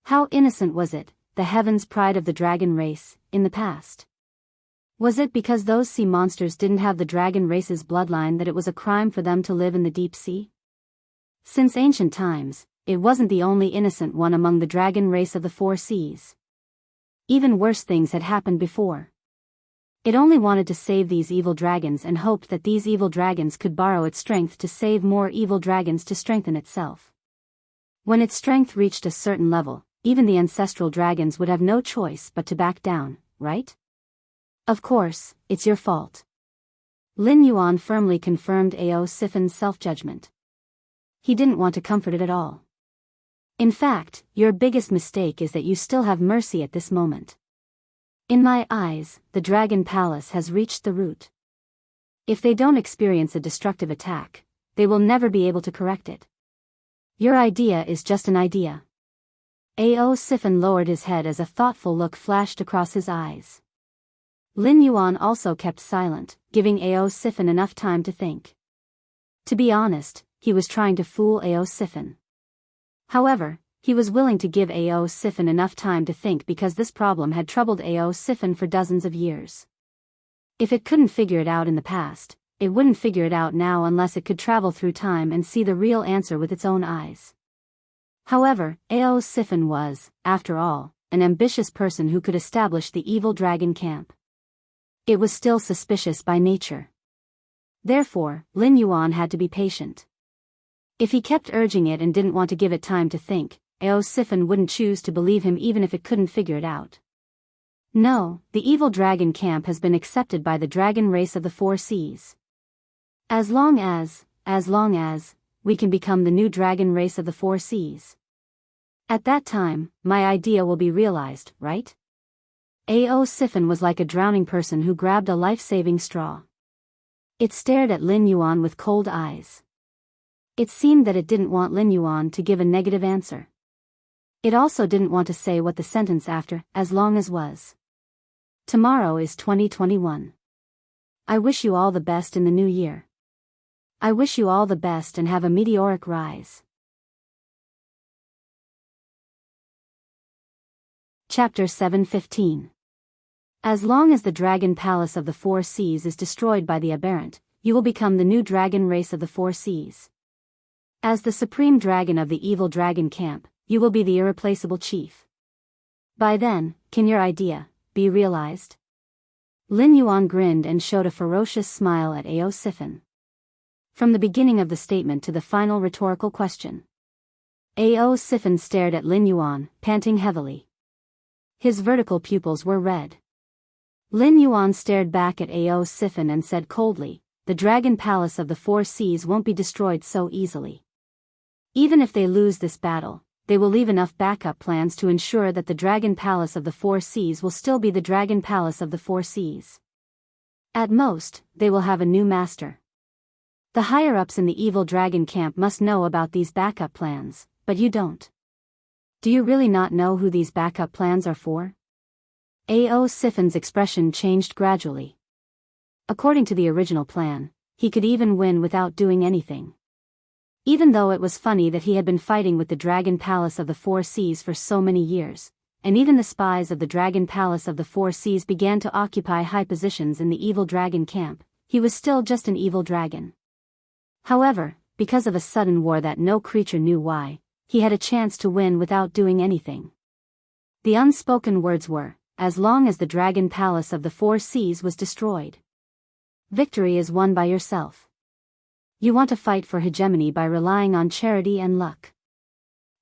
How innocent was it, the heaven's pride of the dragon race, in the past? Was it because those sea monsters didn't have the dragon race's bloodline that it was a crime for them to live in the deep sea? Since ancient times, it wasn't the only innocent one among the dragon race of the Four Seas. Even worse things had happened before. It only wanted to save these evil dragons and hoped that these evil dragons could borrow its strength to save more evil dragons to strengthen itself. When its strength reached a certain level, even the ancestral dragons would have no choice but to back down, right? Of course, it's your fault. Lin Yuan firmly confirmed Ao Siphon's self-judgment. He didn't want to comfort it at all. In fact, your biggest mistake is that you still have mercy at this moment. In my eyes, the Dragon Palace has reached the root. If they don't experience a destructive attack, they will never be able to correct it. Your idea is just an idea. Ao Siphon lowered his head as a thoughtful look flashed across his eyes. Lin Yuan also kept silent, giving Ao Siphon enough time to think. To be honest, he was trying to fool Ao Siphon. However, he was willing to give Ao Siphon enough time to think because this problem had troubled Ao Siphon for dozens of years. If it couldn't figure it out in the past, it wouldn't figure it out now unless it could travel through time and see the real answer with its own eyes. However, Ao Siphon was, after all, an ambitious person who could establish the evil dragon camp. It was still suspicious by nature. Therefore, Lin Yuan had to be patient. If he kept urging it and didn't want to give it time to think, Ao Siphon wouldn't choose to believe him even if it couldn't figure it out. No, the evil dragon camp has been accepted by the dragon race of the four seas. As long as we can become the new dragon race of the four seas. At that time, my idea will be realized, right? Ao Siphon was like a drowning person who grabbed a life-saving straw. It stared at Lin Yuan with cold eyes. It seemed that it didn't want Lin Yuan to give a negative answer. It also didn't want to say what the sentence after, as long as was. Tomorrow is 2021. I wish you all the best in the new year. I wish you all the best and have a meteoric rise. Chapter 7:15. As long as the Dragon Palace of the Four Seas is destroyed by the aberrant, you will become the new dragon race of the Four Seas. As the supreme dragon of the evil dragon camp, you will be the irreplaceable chief. By then, can your idea be realized? Lin Yuan grinned and showed a ferocious smile at Ao Siphon. From the beginning of the statement to the final rhetorical question. Ao Siphon stared at Lin Yuan, panting heavily. His vertical pupils were red. Lin Yuan stared back at Ao Siphon and said coldly, "The Dragon Palace of the Four Seas won't be destroyed so easily. Even if they lose this battle, they will leave enough backup plans to ensure that the Dragon Palace of the Four Seas will still be the Dragon Palace of the Four Seas. At most, they will have a new master. The higher-ups in the evil dragon camp must know about these backup plans, but you don't. Do you really not know who these backup plans are for?" Ao Siphon's expression changed gradually. According to the original plan, he could even win without doing anything. Even though it was funny that he had been fighting with the Dragon Palace of the Four Seas for so many years, and even the spies of the Dragon Palace of the Four Seas began to occupy high positions in the evil dragon camp, he was still just an evil dragon. However, because of a sudden war that no creature knew why, he had a chance to win without doing anything. The unspoken words were, "As long as the Dragon Palace of the Four Seas was destroyed." Victory is won by yourself. You want to fight for hegemony by relying on charity and luck.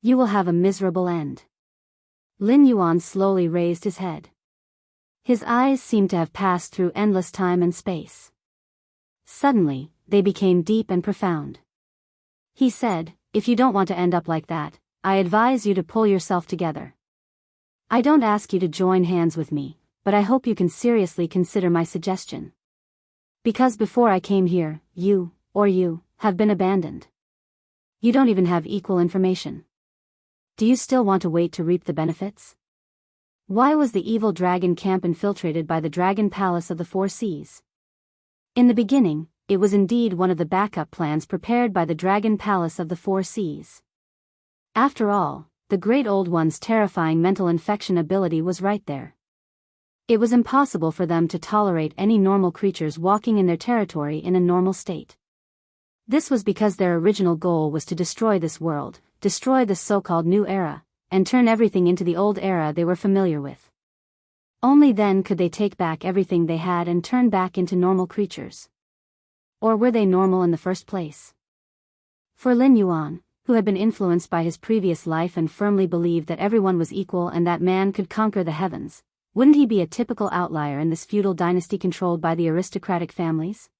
You will have a miserable end. Lin Yuan slowly raised his head. His eyes seemed to have passed through endless time and space. Suddenly, they became deep and profound. He said, "If you don't want to end up like that, I advise you to pull yourself together. I don't ask you to join hands with me, but I hope you can seriously consider my suggestion. Because before I came here, you have been abandoned. You don't even have equal information. Do you still want to wait to reap the benefits? Why was the evil dragon camp infiltrated by the Dragon Palace of the Four Seas? In the beginning, it was indeed one of the backup plans prepared by the Dragon Palace of the Four Seas. After all, the Great Old One's terrifying mental infection ability was right there. It was impossible for them to tolerate any normal creatures walking in their territory in a normal state. This was because their original goal was to destroy this world, destroy the so-called new era, and turn everything into the old era they were familiar with. Only then could they take back everything they had and turn back into normal creatures. Or were they normal in the first place? For Lin Yuan, who had been influenced by his previous life and firmly believed that everyone was equal and that man could conquer the heavens, wouldn't he be a typical outlier in this feudal dynasty controlled by the aristocratic families?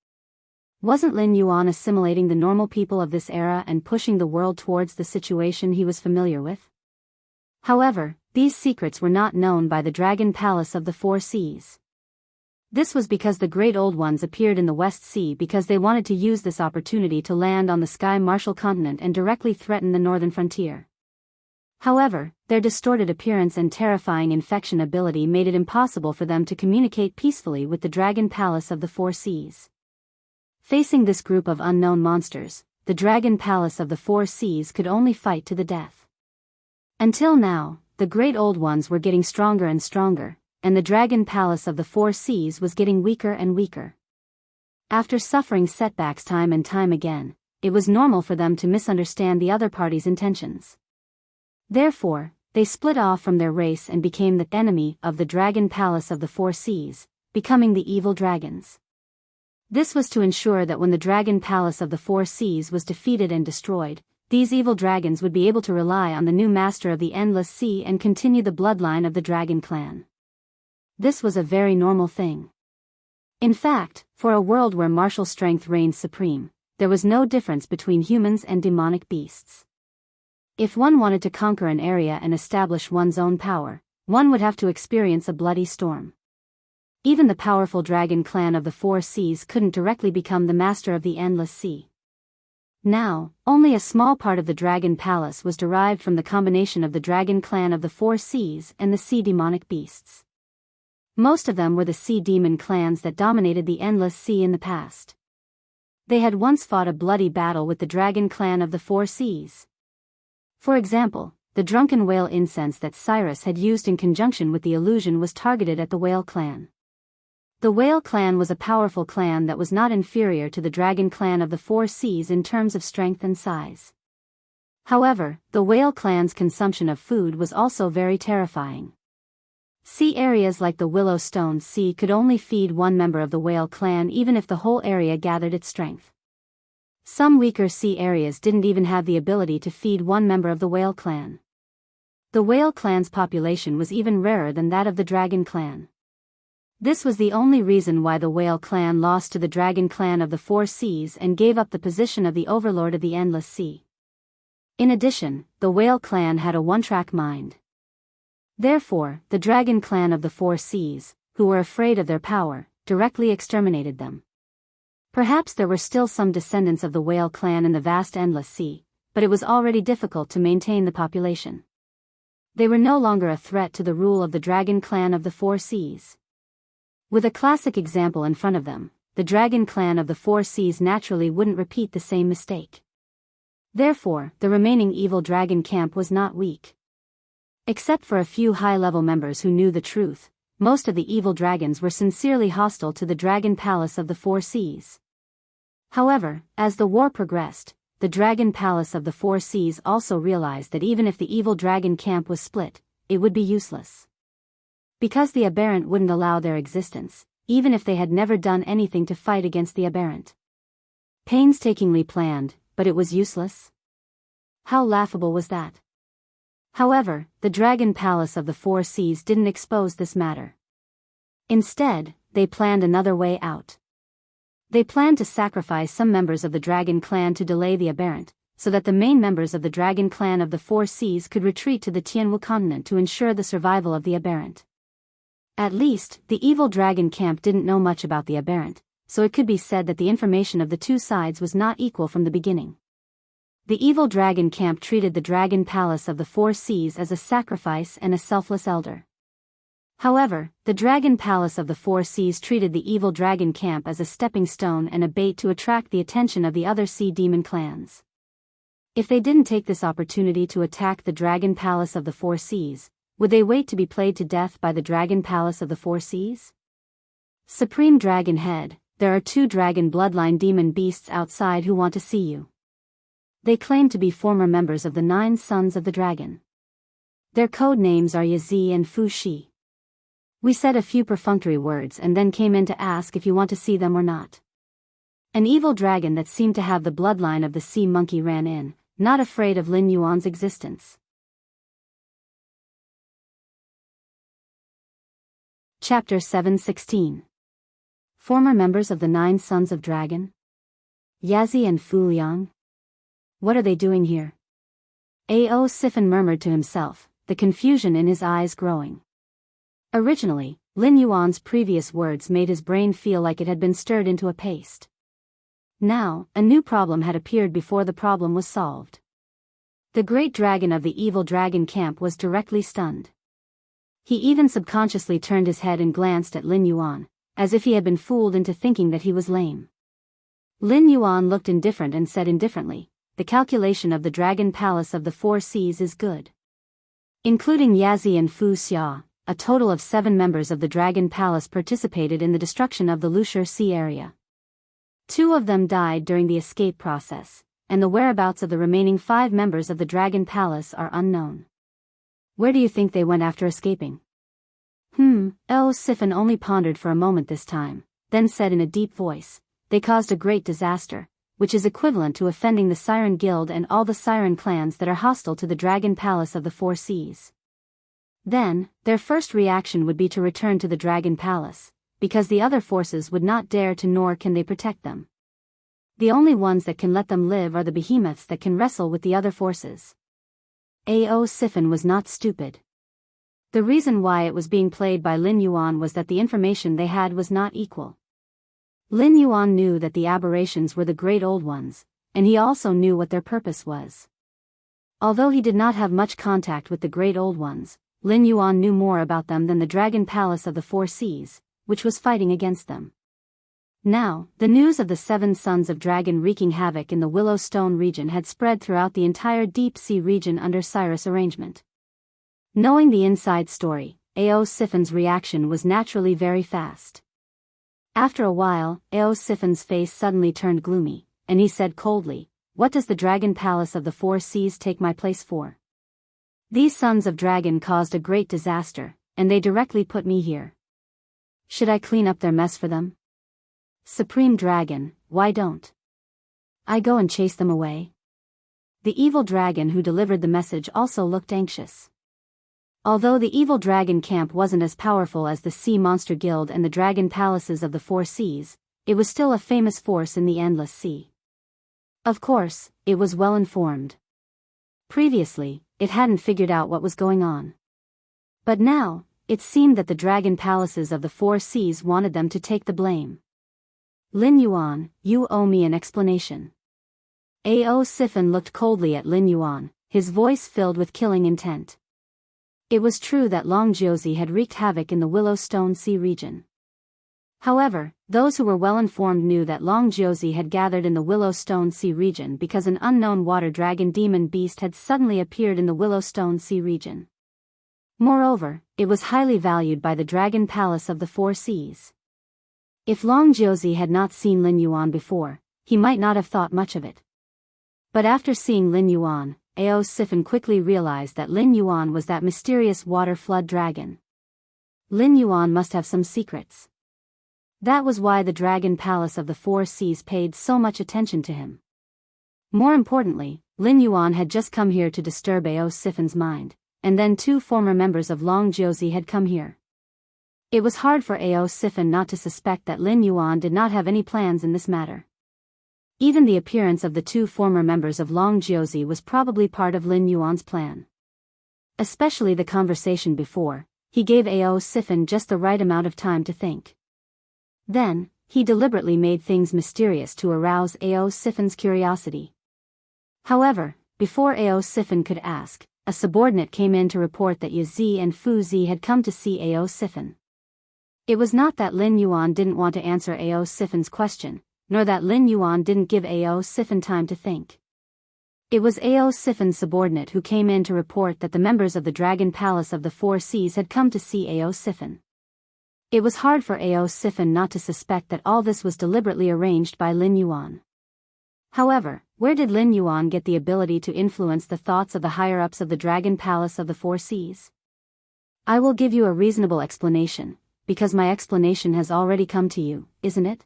Wasn't Lin Yuan assimilating the normal people of this era and pushing the world towards the situation he was familiar with? However, these secrets were not known by the Dragon Palace of the Four Seas. This was because the Great Old Ones appeared in the West Sea because they wanted to use this opportunity to land on the Sky Marshall continent and directly threaten the northern frontier. However, their distorted appearance and terrifying infection ability made it impossible for them to communicate peacefully with the Dragon Palace of the Four Seas. Facing this group of unknown monsters, the Dragon Palace of the Four Seas could only fight to the death. Until now, the Great Old Ones were getting stronger and stronger, and the Dragon Palace of the Four Seas was getting weaker and weaker. After suffering setbacks time and time again, it was normal for them to misunderstand the other party's intentions. Therefore, they split off from their race and became the enemy of the Dragon Palace of the Four Seas, becoming the evil dragons. This was to ensure that when the Dragon Palace of the Four Seas was defeated and destroyed, these evil dragons would be able to rely on the new master of the Endless Sea and continue the bloodline of the dragon clan. This was a very normal thing. In fact, for a world where martial strength reigned supreme, there was no difference between humans and demonic beasts. If one wanted to conquer an area and establish one's own power, one would have to experience a bloody storm. Even the powerful dragon clan of the Four Seas couldn't directly become the master of the Endless Sea. Now, only a small part of the Dragon Palace was derived from the combination of the dragon clan of the Four Seas and the sea demonic beasts. Most of them were the sea demon clans that dominated the Endless Sea in the past. They had once fought a bloody battle with the dragon clan of the Four Seas. For example, the drunken whale incense that Cyrus had used in conjunction with the illusion was targeted at the whale clan. The whale clan was a powerful clan that was not inferior to the dragon clan of the Four Seas in terms of strength and size. However, the whale clan's consumption of food was also very terrifying. Sea areas like the Willow Stone Sea could only feed one member of the whale clan even if the whole area gathered its strength. Some weaker sea areas didn't even have the ability to feed one member of the whale clan. The whale clan's population was even rarer than that of the dragon clan. This was the only reason why the whale clan lost to the dragon clan of the Four Seas and gave up the position of the overlord of the Endless Sea. In addition, the whale clan had a one-track mind. Therefore, the dragon clan of the Four Seas, who were afraid of their power, directly exterminated them. Perhaps there were still some descendants of the whale clan in the vast Endless Sea, but it was already difficult to maintain the population. They were no longer a threat to the rule of the dragon clan of the Four Seas. With a classic example in front of them, the dragon clan of the Four Seas naturally wouldn't repeat the same mistake. Therefore, the remaining evil dragon camp was not weak. Except for a few high-level members who knew the truth, most of the evil dragons were sincerely hostile to the Dragon Palace of the Four Seas. However, as the war progressed, the Dragon Palace of the Four Seas also realized that even if the evil dragon camp was split, it would be useless. Because the aberrant wouldn't allow their existence, even if they had never done anything to fight against the aberrant. Painstakingly planned, but it was useless? How laughable was that? However, the Dragon Palace of the Four Seas didn't expose this matter. Instead, they planned another way out. They planned to sacrifice some members of the Dragon Clan to delay the aberrant, so that the main members of the Dragon Clan of the Four Seas could retreat to the Tianwu continent to ensure the survival of the aberrant. At least, the evil dragon camp didn't know much about the aberrant, so it could be said that the information of the two sides was not equal from the beginning. The evil dragon camp treated the Dragon Palace of the Four Seas as a sacrifice and a selfless elder. However, the Dragon Palace of the Four Seas treated the evil dragon camp as a stepping stone and a bait to attract the attention of the other sea demon clans. If they didn't take this opportunity to attack the Dragon Palace of the Four Seas, would they wait to be played to death by the Dragon Palace of the Four Seas? Supreme Dragon Head, there are 2 dragon bloodline demon beasts outside who want to see you. They claim to be former members of the 9 Sons of the Dragon. Their code names are Yazi and Fu Shi. We said a few perfunctory words and then came in to ask if you want to see them or not. An evil dragon that seemed to have the bloodline of the sea monkey ran in, not afraid of Lin Yuan's existence. Chapter 7:16. Former members of the 9 Sons of Dragon? Yazi and Fu Liang? What are they doing here? Ao Sifan murmured to himself, the confusion in his eyes growing. Originally, Lin Yuan's previous words made his brain feel like it had been stirred into a paste. Now, a new problem had appeared before the problem was solved. The great dragon of the evil dragon camp was directly stunned. He even subconsciously turned his head and glanced at Lin Yuan, as if he had been fooled into thinking that he was lame. Lin Yuan looked indifferent and said indifferently, "The calculation of the dragon palace of the four seas is good." Including Yazi and Fu Xia, a total of 7 members of the dragon palace participated in the destruction of the Lushur Sea area. 2 of them died during the escape process, and the whereabouts of the remaining 5 members of the dragon palace are unknown. Where do you think they went after escaping? Sifan only pondered for a moment this time, then said in a deep voice, "They caused a great disaster, which is equivalent to offending the Siren Guild and all the Siren clans that are hostile to the Dragon Palace of the Four Seas. Then, their first reaction would be to return to the Dragon Palace, because the other forces would not dare to nor can they protect them. The only ones that can let them live are the behemoths that can wrestle with the other forces." Sifan was not stupid. The reason why it was being played by Lin Yuan was that the information they had was not equal. Lin Yuan knew that the aberrations were the Great Old Ones, and he also knew what their purpose was. Although he did not have much contact with the Great Old Ones, Lin Yuan knew more about them than the Dragon Palace of the Four Seas, which was fighting against them. Now, the news of the 7 sons of dragon wreaking havoc in the Willow Stone region had spread throughout the entire Deep Sea region under Cyrus' arrangement. Knowing the inside story, Sifan's reaction was naturally very fast. After a while, Sifan's face suddenly turned gloomy, and he said coldly, "What does the Dragon Palace of the Four Seas take my place for? These sons of dragon caused a great disaster, and they directly put me here. Should I clean up their mess for them? Supreme Dragon, why don't I go and chase them away?" The evil dragon who delivered the message also looked anxious. Although the evil dragon camp wasn't as powerful as the Sea Monster Guild and the Dragon Palaces of the Four Seas, it was still a famous force in the Endless Sea. Of course, it was well informed. Previously, it hadn't figured out what was going on. But now, it seemed that the Dragon Palaces of the Four Seas wanted them to take the blame. "Lin Yuan, you owe me an explanation." Sifan looked coldly at Lin Yuan, his voice filled with killing intent. It was true that Long Jiuzi had wreaked havoc in the Willow Stone Sea region. However, those who were well informed knew that Long Jiuzi had gathered in the Willow Stone Sea region because an unknown water dragon demon beast had suddenly appeared in the Willow Stone Sea region. Moreover, it was highly valued by the Dragon Palace of the Four Seas. If Long Jiuzi had not seen Lin Yuan before, he might not have thought much of it. But after seeing Lin Yuan, Sifan quickly realized that Lin Yuan was that mysterious water flood dragon. Lin Yuan must have some secrets. That was why the Dragon Palace of the Four Seas paid so much attention to him. More importantly, Lin Yuan had just come here to disturb Sifan's mind, and then 2 former members of Long Jiuzi had come here. It was hard for Sifan not to suspect that Lin Yuan did not have any plans in this matter. Even the appearance of the 2 former members of Long Jiuzi was probably part of Lin Yuan's plan. Especially the conversation before, he gave Sifan just the right amount of time to think. Then, he deliberately made things mysterious to arouse Sifan's curiosity. However, before Sifan could ask, a subordinate came in to report that Yazi and Fu Zi had come to see Sifan. It was not that Lin Yuan didn't want to answer Sifan's question, nor that Lin Yuan didn't give Sifan time to think. It was Sifan's subordinate who came in to report that the members of the Dragon Palace of the Four Seas had come to see Sifan. It was hard for Sifan not to suspect that all this was deliberately arranged by Lin Yuan. However, where did Lin Yuan get the ability to influence the thoughts of the higher-ups of the Dragon Palace of the Four Seas? I will give you a reasonable explanation, because my explanation has already come to you, isn't it?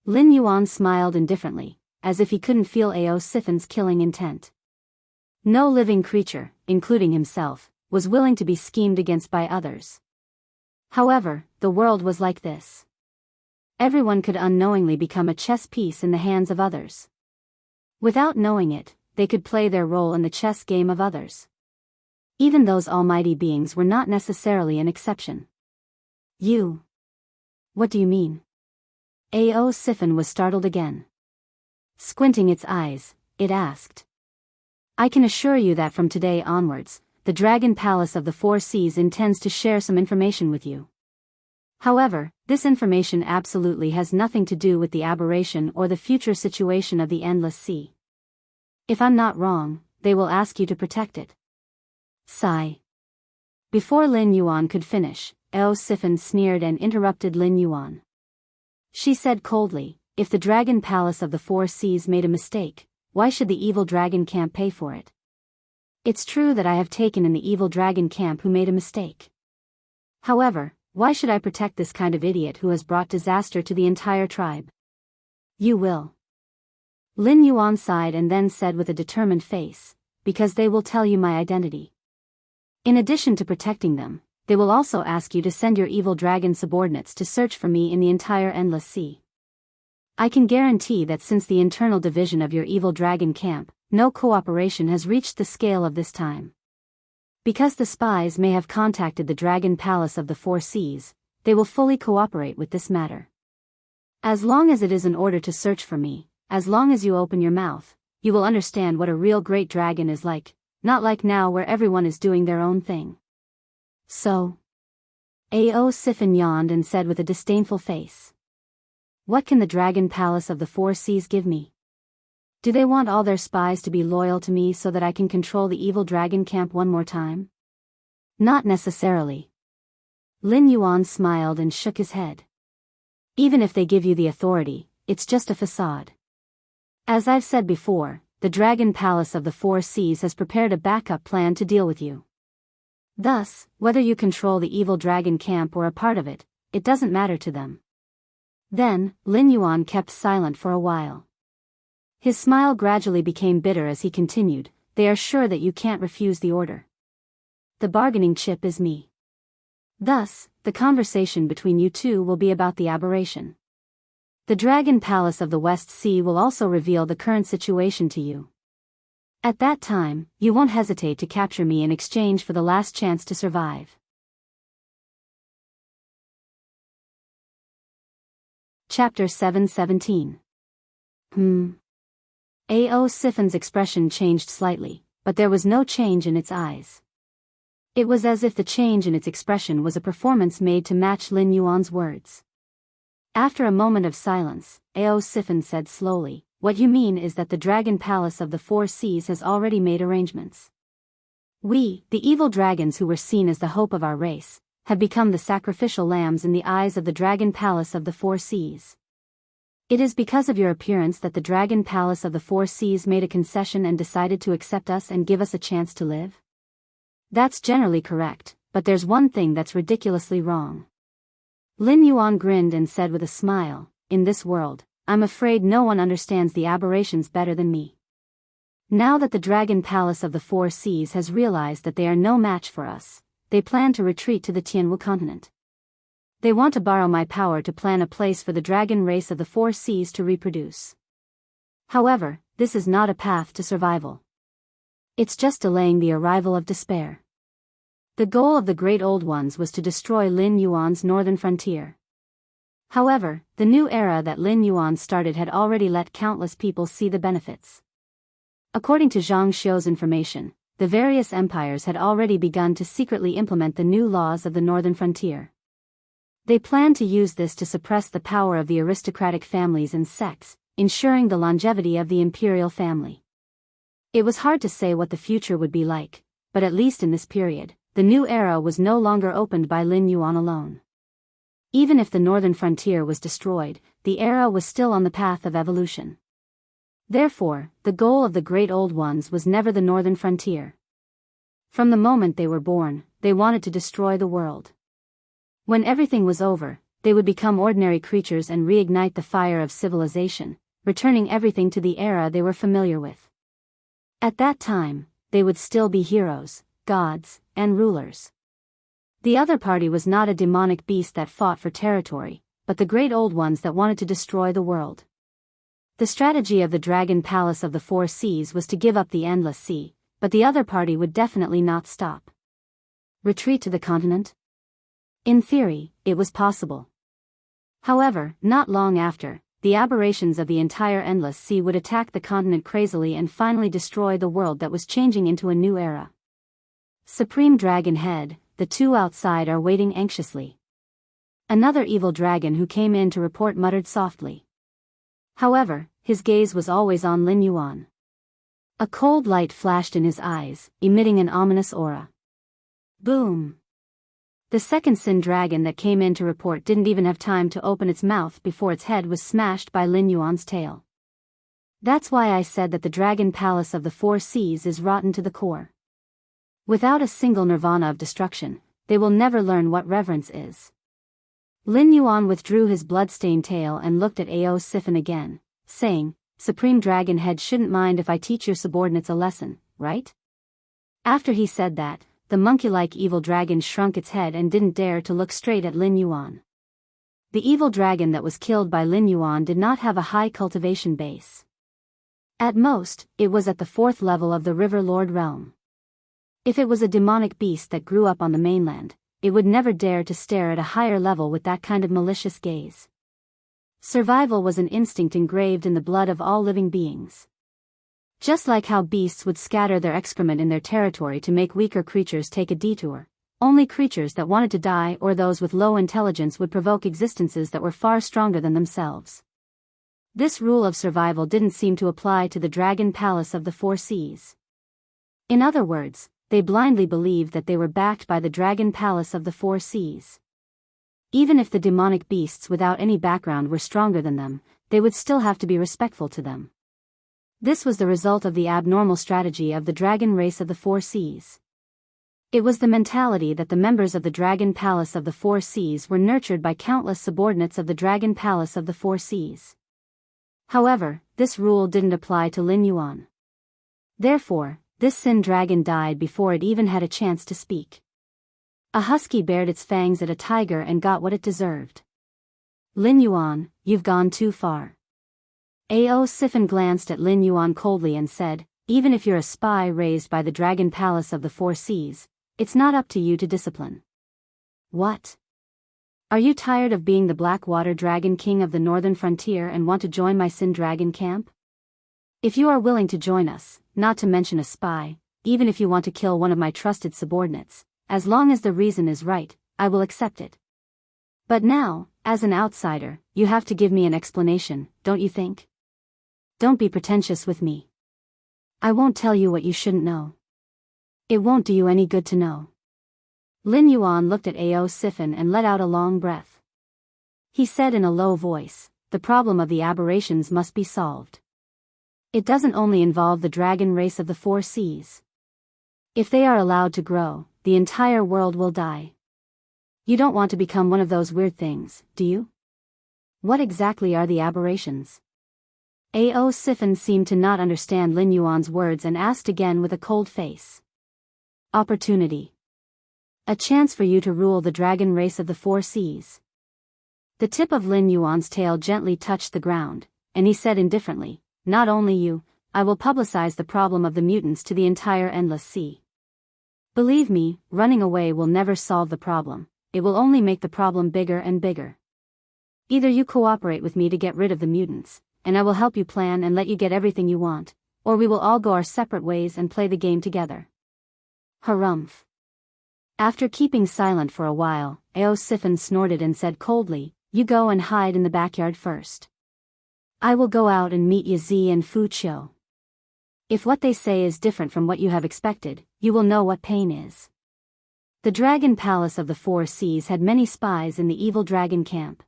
Lin Yuan smiled indifferently, as if he couldn't feel Sifan's killing intent. No living creature, including himself, was willing to be schemed against by others. However, the world was like this. Everyone could unknowingly become a chess piece in the hands of others. Without knowing it, they could play their role in the chess game of others. Even those almighty beings were not necessarily an exception. You. What do you mean? Ao Siphon was startled again. Squinting its eyes, it asked. I can assure you that from today onwards, the Dragon Palace of the Four Seas intends to share some information with you. However, this information absolutely has nothing to do with the aberration or the future situation of the Endless Sea. If I'm not wrong, they will ask you to protect it. Sigh. Before Lin Yuan could finish, Ao Siphon sneered and interrupted Lin Yuan. She said coldly, if the Dragon Palace of the Four Seas made a mistake, why should the evil dragon camp pay for it? It's true that I have taken in the evil dragon camp who made a mistake. However, why should I protect this kind of idiot who has brought disaster to the entire tribe? You will. Lin Yuan sighed and then said with a determined face, because they will tell you my identity. In addition to protecting them, they will also ask you to send your evil dragon subordinates to search for me in the entire Endless Sea. I can guarantee that since the internal division of your evil dragon camp, no cooperation has reached the scale of this time. Because the spies may have contacted the Dragon Palace of the Four Seas, they will fully cooperate with this matter. As long as it is in order to search for me, as long as you open your mouth, you will understand what a real great dragon is like, not like now where everyone is doing their own thing. So? Ao Siphon yawned and said with a disdainful face. What can the Dragon Palace of the Four Seas give me? Do they want all their spies to be loyal to me so that I can control the evil dragon camp one more time? Not necessarily. Lin Yuan smiled and shook his head. Even if they give you the authority, it's just a facade. As I've said before, the Dragon Palace of the Four Seas has prepared a backup plan to deal with you. Thus, whether you control the evil dragon camp or a part of it, it doesn't matter to them. Then, Lin Yuan kept silent for a while. His smile gradually became bitter as he continued, they are sure that you can't refuse the order. The bargaining chip is me. Thus, the conversation between you two will be about the aberration. The Dragon Palace of the West Sea will also reveal the current situation to you. At that time, you won't hesitate to capture me in exchange for the last chance to survive. Chapter 717. Ao Siphon's expression changed slightly, but there was no change in its eyes. It was as if the change in its expression was a performance made to match Lin Yuan's words. After a moment of silence, Ao Siphon said slowly, what you mean is that the Dragon Palace of the Four Seas has already made arrangements. We, the evil dragons who were seen as the hope of our race, have become the sacrificial lambs in the eyes of the Dragon Palace of the Four Seas. It is because of your appearance that the Dragon Palace of the Four Seas made a concession and decided to accept us and give us a chance to live? That's generally correct, but there's one thing that's ridiculously wrong. Lin Yuan grinned and said with a smile, in this world, I'm afraid no one understands the aberrations better than me. Now that the Dragon Palace of the Four Seas has realized that they are no match for us, they plan to retreat to the Tianwu continent. They want to borrow my power to plan a place for the dragon race of the Four Seas to reproduce. However, this is not a path to survival. It's just delaying the arrival of despair. The goal of the Great Old Ones was to destroy Lin Yuan's northern frontier. However, the new era that Lin Yuan started had already let countless people see the benefits. According to Zhang Xiu's information, the various empires had already begun to secretly implement the new laws of the northern frontier. They planned to use this to suppress the power of the aristocratic families and sects, ensuring the longevity of the imperial family. It was hard to say what the future would be like, but at least in this period, the new era was no longer opened by Lin Yuan alone. Even if the northern frontier was destroyed, the era was still on the path of evolution. Therefore, the goal of the Great Old Ones was never the northern frontier. From the moment they were born, they wanted to destroy the world. When everything was over, they would become ordinary creatures and reignite the fire of civilization, returning everything to the era they were familiar with. At that time, they would still be heroes, gods, and rulers. The other party was not a demonic beast that fought for territory, but the Great Old Ones that wanted to destroy the world. The strategy of the Dragon Palace of the Four Seas was to give up the Endless Sea, but the other party would definitely not stop. Retreat to the continent? In theory, it was possible. However, not long after, the aberrations of the entire endless sea would attack the continent crazily and finally destroy the world that was changing into a new era. Supreme Dragon Head, the two outside are waiting anxiously. Another evil dragon who came in to report muttered softly. However, his gaze was always on Lin Yuan. A cold light flashed in his eyes, emitting an ominous aura. Boom! The second Sin dragon that came in to report didn't even have time to open its mouth before its head was smashed by Lin Yuan's tail. That's why I said that the Dragon Palace of the Four Seas is rotten to the core. Without a single nirvana of destruction, they will never learn what reverence is. Lin Yuan withdrew his blood-stained tail and looked at Ao Siphon again, saying, Supreme Dragon Head shouldn't mind if I teach your subordinates a lesson, right? After he said that, the monkey-like evil dragon shrunk its head and didn't dare to look straight at Lin Yuan. The evil dragon that was killed by Lin Yuan did not have a high cultivation base. At most, it was at the 4th level of the River Lord realm. If it was a demonic beast that grew up on the mainland, it would never dare to stare at a higher level with that kind of malicious gaze. Survival was an instinct engraved in the blood of all living beings. Just like how beasts would scatter their excrement in their territory to make weaker creatures take a detour, only creatures that wanted to die or those with low intelligence would provoke existences that were far stronger than themselves. This rule of survival didn't seem to apply to the Dragon Palace of the Four Seas. In other words, they blindly believed that they were backed by the Dragon Palace of the Four Seas. Even if the demonic beasts without any background were stronger than them, they would still have to be respectful to them. This was the result of the abnormal strategy of the dragon race of the Four Seas. It was the mentality that the members of the Dragon Palace of the Four Seas were nurtured by countless subordinates of the Dragon Palace of the Four Seas. However, this rule didn't apply to Lin Yuan. Therefore, this Sin dragon died before it even had a chance to speak. A husky bared its fangs at a tiger and got what it deserved. Lin Yuan, you've gone too far. Ao Siphon glanced at Lin Yuan coldly and said, even if you're a spy raised by the Dragon Palace of the Four Seas, it's not up to you to discipline. What? Are you tired of being the Blackwater Dragon King of the Northern Frontier and want to join my Sin Dragon camp? If you are willing to join us, not to mention a spy, even if you want to kill one of my trusted subordinates, as long as the reason is right, I will accept it. But now, as an outsider, you have to give me an explanation, don't you think? Don't be pretentious with me. I won't tell you what you shouldn't know. It won't do you any good to know. Lin Yuan looked at Ao Siphon and let out a long breath. He said in a low voice, the problem of the aberrations must be solved. It doesn't only involve the dragon race of the Four Seas. If they are allowed to grow, the entire world will die. You don't want to become one of those weird things, do you? What exactly are the aberrations? Ao Siphon seemed to not understand Lin Yuan's words and asked again with a cold face. Opportunity. A chance for you to rule the dragon race of the Four Seas. The tip of Lin Yuan's tail gently touched the ground, and he said indifferently, not only you, I will publicize the problem of the mutants to the entire endless sea. Believe me, running away will never solve the problem, it will only make the problem bigger and bigger. Either you cooperate with me to get rid of the mutants, and I will help you plan and let you get everything you want, or we will all go our separate ways and play the game together. Harumph. After keeping silent for a while, Ao Siphon snorted and said coldly, you go and hide in the backyard first. I will go out and meet Yazi and Fu Qiu. If what they say is different from what you have expected, you will know what pain is. The Dragon Palace of the Four Seas had many spies in the evil dragon camp.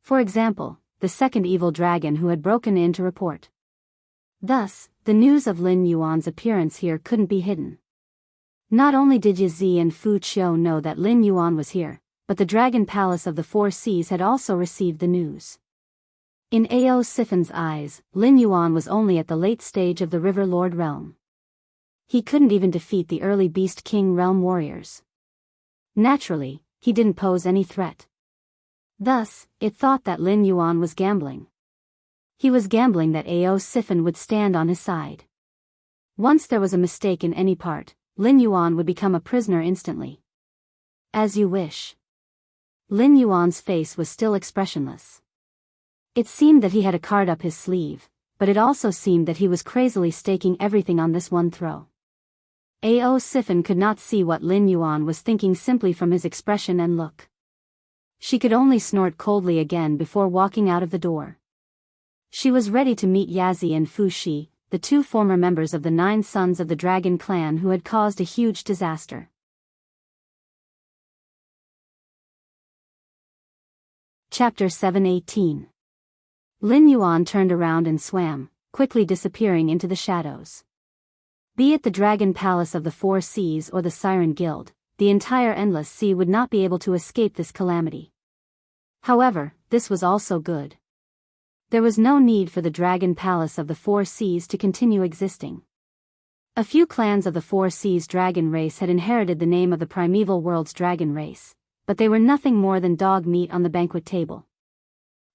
For example, the second evil dragon who had broken in to report. Thus, the news of Lin Yuan's appearance here couldn't be hidden. Not only did Yazi and Fu Qiu know that Lin Yuan was here, but the Dragon Palace of the Four Seas had also received the news. In Ao Siphon's eyes, Lin Yuan was only at the late stage of the River Lord realm. He couldn't even defeat the early Beast King realm warriors. Naturally, he didn't pose any threat. Thus, it thought that Lin Yuan was gambling. He was gambling that Ao Siphon would stand on his side. Once there was a mistake in any part, Lin Yuan would become a prisoner instantly. As you wish. Lin Yuan's face was still expressionless. It seemed that he had a card up his sleeve, but it also seemed that he was crazily staking everything on this one throw. Ao Sifan could not see what Lin Yuan was thinking simply from his expression and look. She could only snort coldly again before walking out of the door. She was ready to meet Yazi and Fu Shi, the two former members of the 9 Sons of the Dragon clan who had caused a huge disaster. Chapter 718. Lin Yuan turned around and swam, quickly disappearing into the shadows. Be it the Dragon Palace of the 4 Seas or the Siren Guild, the entire Endless Sea would not be able to escape this calamity. However, this was also good. There was no need for the Dragon Palace of the 4 Seas to continue existing. A few clans of the 4 Seas dragon race had inherited the name of the primeval world's dragon race, but they were nothing more than dog meat on the banquet table.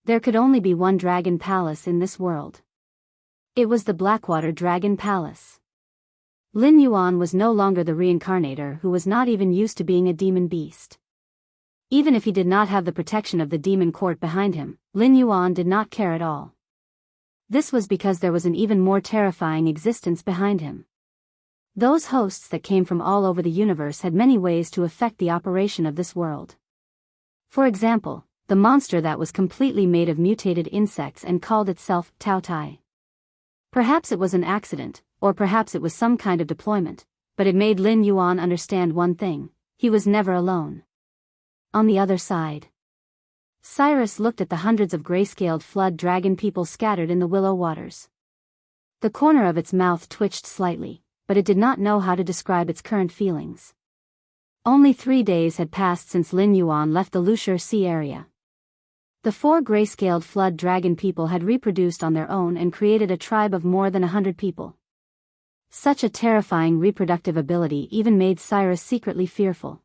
There could only be one dragon palace in this world. It was the Blackwater Dragon Palace. Lin Yuan was no longer the reincarnator who was not even used to being a demon beast. Even if he did not have the protection of the demon court behind him, Lin Yuan did not care at all. This was because there was an even more terrifying existence behind him. Those hosts that came from all over the universe had many ways to affect the operation of this world. For example, the monster that was completely made of mutated insects and called itself Tao Tai. Perhaps it was an accident, or perhaps it was some kind of deployment, but it made Lin Yuan understand one thing: he was never alone. On the other side, Cyrus looked at the hundreds of gray-scaled flood dragon people scattered in the willow waters. The corner of its mouth twitched slightly, but it did not know how to describe its current feelings. Only 3 days had passed since Lin Yuan left the Lushur Sea area. The 4 gray-scaled flood dragon people had reproduced on their own and created a tribe of more than 100 people. Such a terrifying reproductive ability even made Cyrus secretly fearful.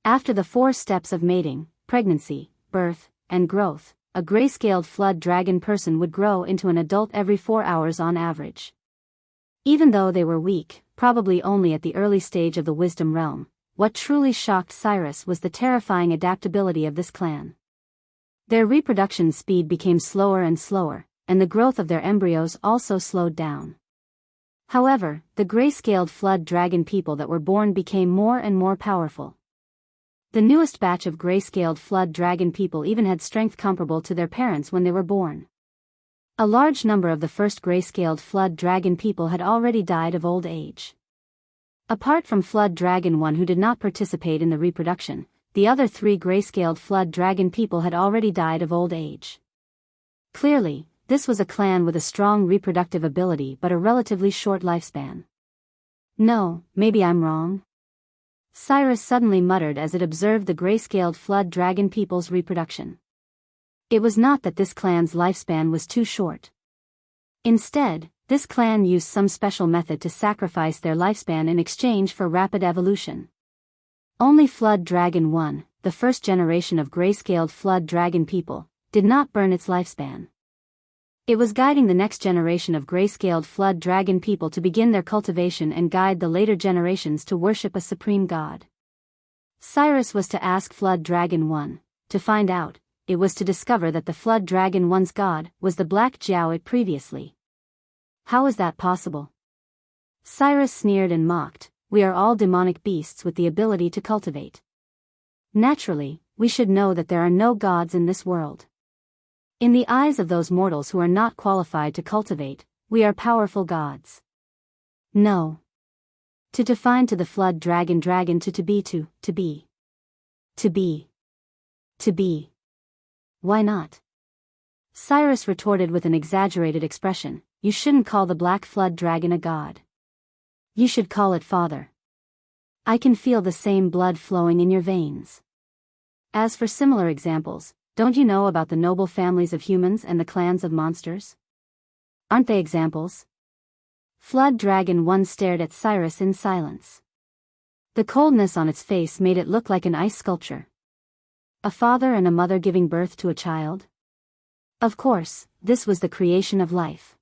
After the 4 steps of mating, pregnancy, birth, and growth, a gray-scaled flood dragon person would grow into an adult every 4 hours on average. Even though they were weak, probably only at the early stage of the wisdom realm, what truly shocked Cyrus was the terrifying adaptability of this clan. Their reproduction speed became slower and slower, and the growth of their embryos also slowed down. However, the gray-scaled flood dragon people that were born became more and more powerful. The newest batch of gray-scaled flood dragon people even had strength comparable to their parents when they were born. A large number of the first gray-scaled flood dragon people had already died of old age. Apart from Flood Dragon 1 who did not participate in the reproduction, the other 3 gray-scaled flood dragon people had already died of old age. Clearly, this was a clan with a strong reproductive ability but a relatively short lifespan. No, maybe I'm wrong. Cyrus suddenly muttered as it observed the gray-scaled flood dragon people's reproduction. It was not that this clan's lifespan was too short. Instead, this clan used some special method to sacrifice their lifespan in exchange for rapid evolution. Only Flood Dragon 1, the first generation of gray-scaled flood dragon people, did not burn its lifespan. It was guiding the next generation of gray-scaled flood dragon people to begin their cultivation and guide the later generations to worship a supreme god. Cyrus was to ask Flood Dragon 1, to find out. It was to discover that the Flood Dragon 1's god was the Black Jiao previously. How is that possible? Cyrus sneered and mocked. We are all demonic beasts with the ability to cultivate. Naturally, we should know that there are no gods in this world. In the eyes of those mortals who are not qualified to cultivate, we are powerful gods. No. To define to the Flood Dragon to be. Why not? Cyrus retorted with an exaggerated expression. You shouldn't call the Black Flood Dragon a god. You should call it Father. I can feel the same blood flowing in your veins. As for similar examples, don't you know about the noble families of humans and the clans of monsters? Aren't they examples? Flood Dragon 1 stared at Cyrus in silence. The coldness on its face made it look like an ice sculpture. A father and a mother giving birth to a child? Of course, this was the creation of life.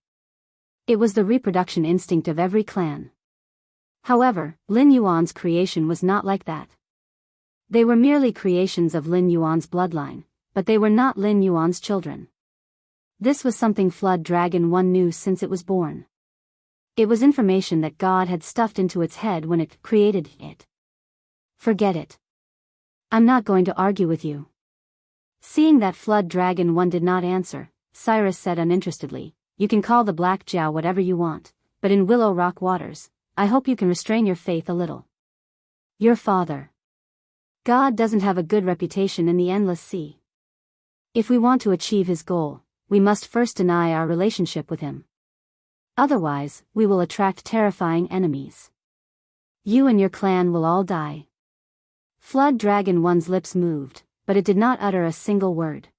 It was the reproduction instinct of every clan. However, Lin Yuan's creation was not like that. They were merely creations of Lin Yuan's bloodline, but they were not Lin Yuan's children. This was something Flood Dragon 1 knew since it was born. It was information that God had stuffed into its head when it created it. Forget it. I'm not going to argue with you. Seeing that Flood Dragon 1 did not answer, Cyrus said uninterestedly, "You can call the Black Jiao whatever you want, but in Willow Rock Waters, I hope you can restrain your faith a little. Your father. God doesn't have a good reputation in the Endless Sea. If we want to achieve his goal, we must first deny our relationship with him. Otherwise, we will attract terrifying enemies. You and your clan will all die." Flood Dragon 1's lips moved, but it did not utter a single word.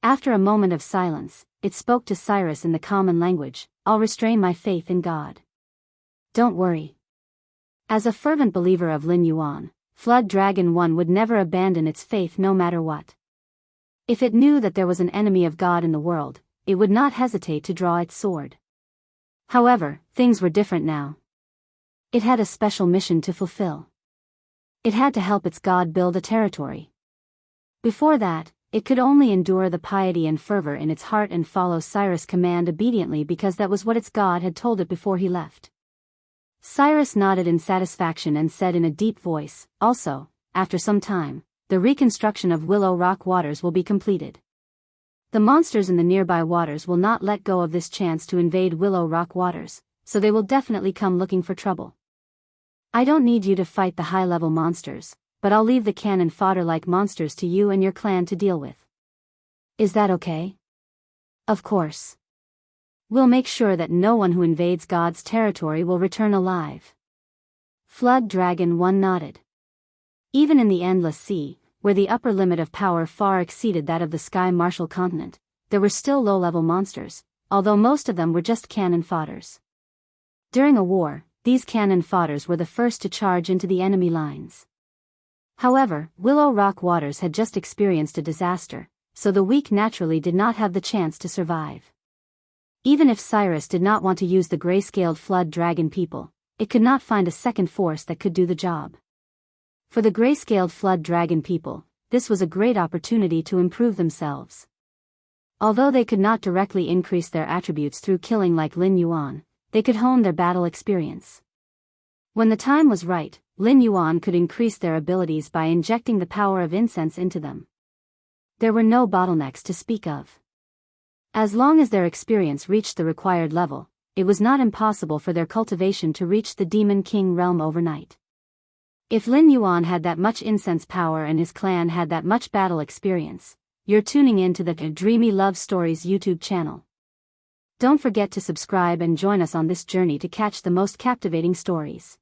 After a moment of silence, it spoke to Cyrus in the common language, "I'll restrain my faith in God. Don't worry." As a fervent believer of Lin Yuan, Flood Dragon 1 would never abandon its faith no matter what. If it knew that there was an enemy of God in the world, it would not hesitate to draw its sword. However, things were different now. It had a special mission to fulfill. It had to help its God build a territory. Before that, it could only endure the piety and fervor in its heart and follow Cyrus' command obediently because that was what its God had told it before he left. Cyrus nodded in satisfaction and said in a deep voice, "Also, after some time, the reconstruction of Willow Rock Waters will be completed. The monsters in the nearby waters will not let go of this chance to invade Willow Rock Waters, so they will definitely come looking for trouble. I don't need you to fight the high-level monsters, but I'll leave the cannon fodder-like monsters to you and your clan to deal with. Is that okay?" "Of course. We'll make sure that no one who invades God's territory will return alive." Flood Dragon 1 nodded. Even in the Endless Sea, where the upper limit of power far exceeded that of the Sky Martial continent, there were still low-level monsters, although most of them were just cannon fodders. During a war, these cannon fodders were the first to charge into the enemy lines. However, Willow Rock Waters had just experienced a disaster, so the weak naturally did not have the chance to survive. Even if Cyrus did not want to use the gray-scaled Flood Dragon people, it could not find a second force that could do the job. For the gray-scaled Flood Dragon people, this was a great opportunity to improve themselves. Although they could not directly increase their attributes through killing like Lin Yuan, they could hone their battle experience. When the time was right, Lin Yuan could increase their abilities by injecting the power of incense into them. There were no bottlenecks to speak of. As long as their experience reached the required level, it was not impossible for their cultivation to reach the Demon King realm overnight. If Lin Yuan had that much incense power and his clan had that much battle experience, you're tuning in to the Dreamy Love Stories YouTube channel. Don't forget to subscribe and join us on this journey to catch the most captivating stories.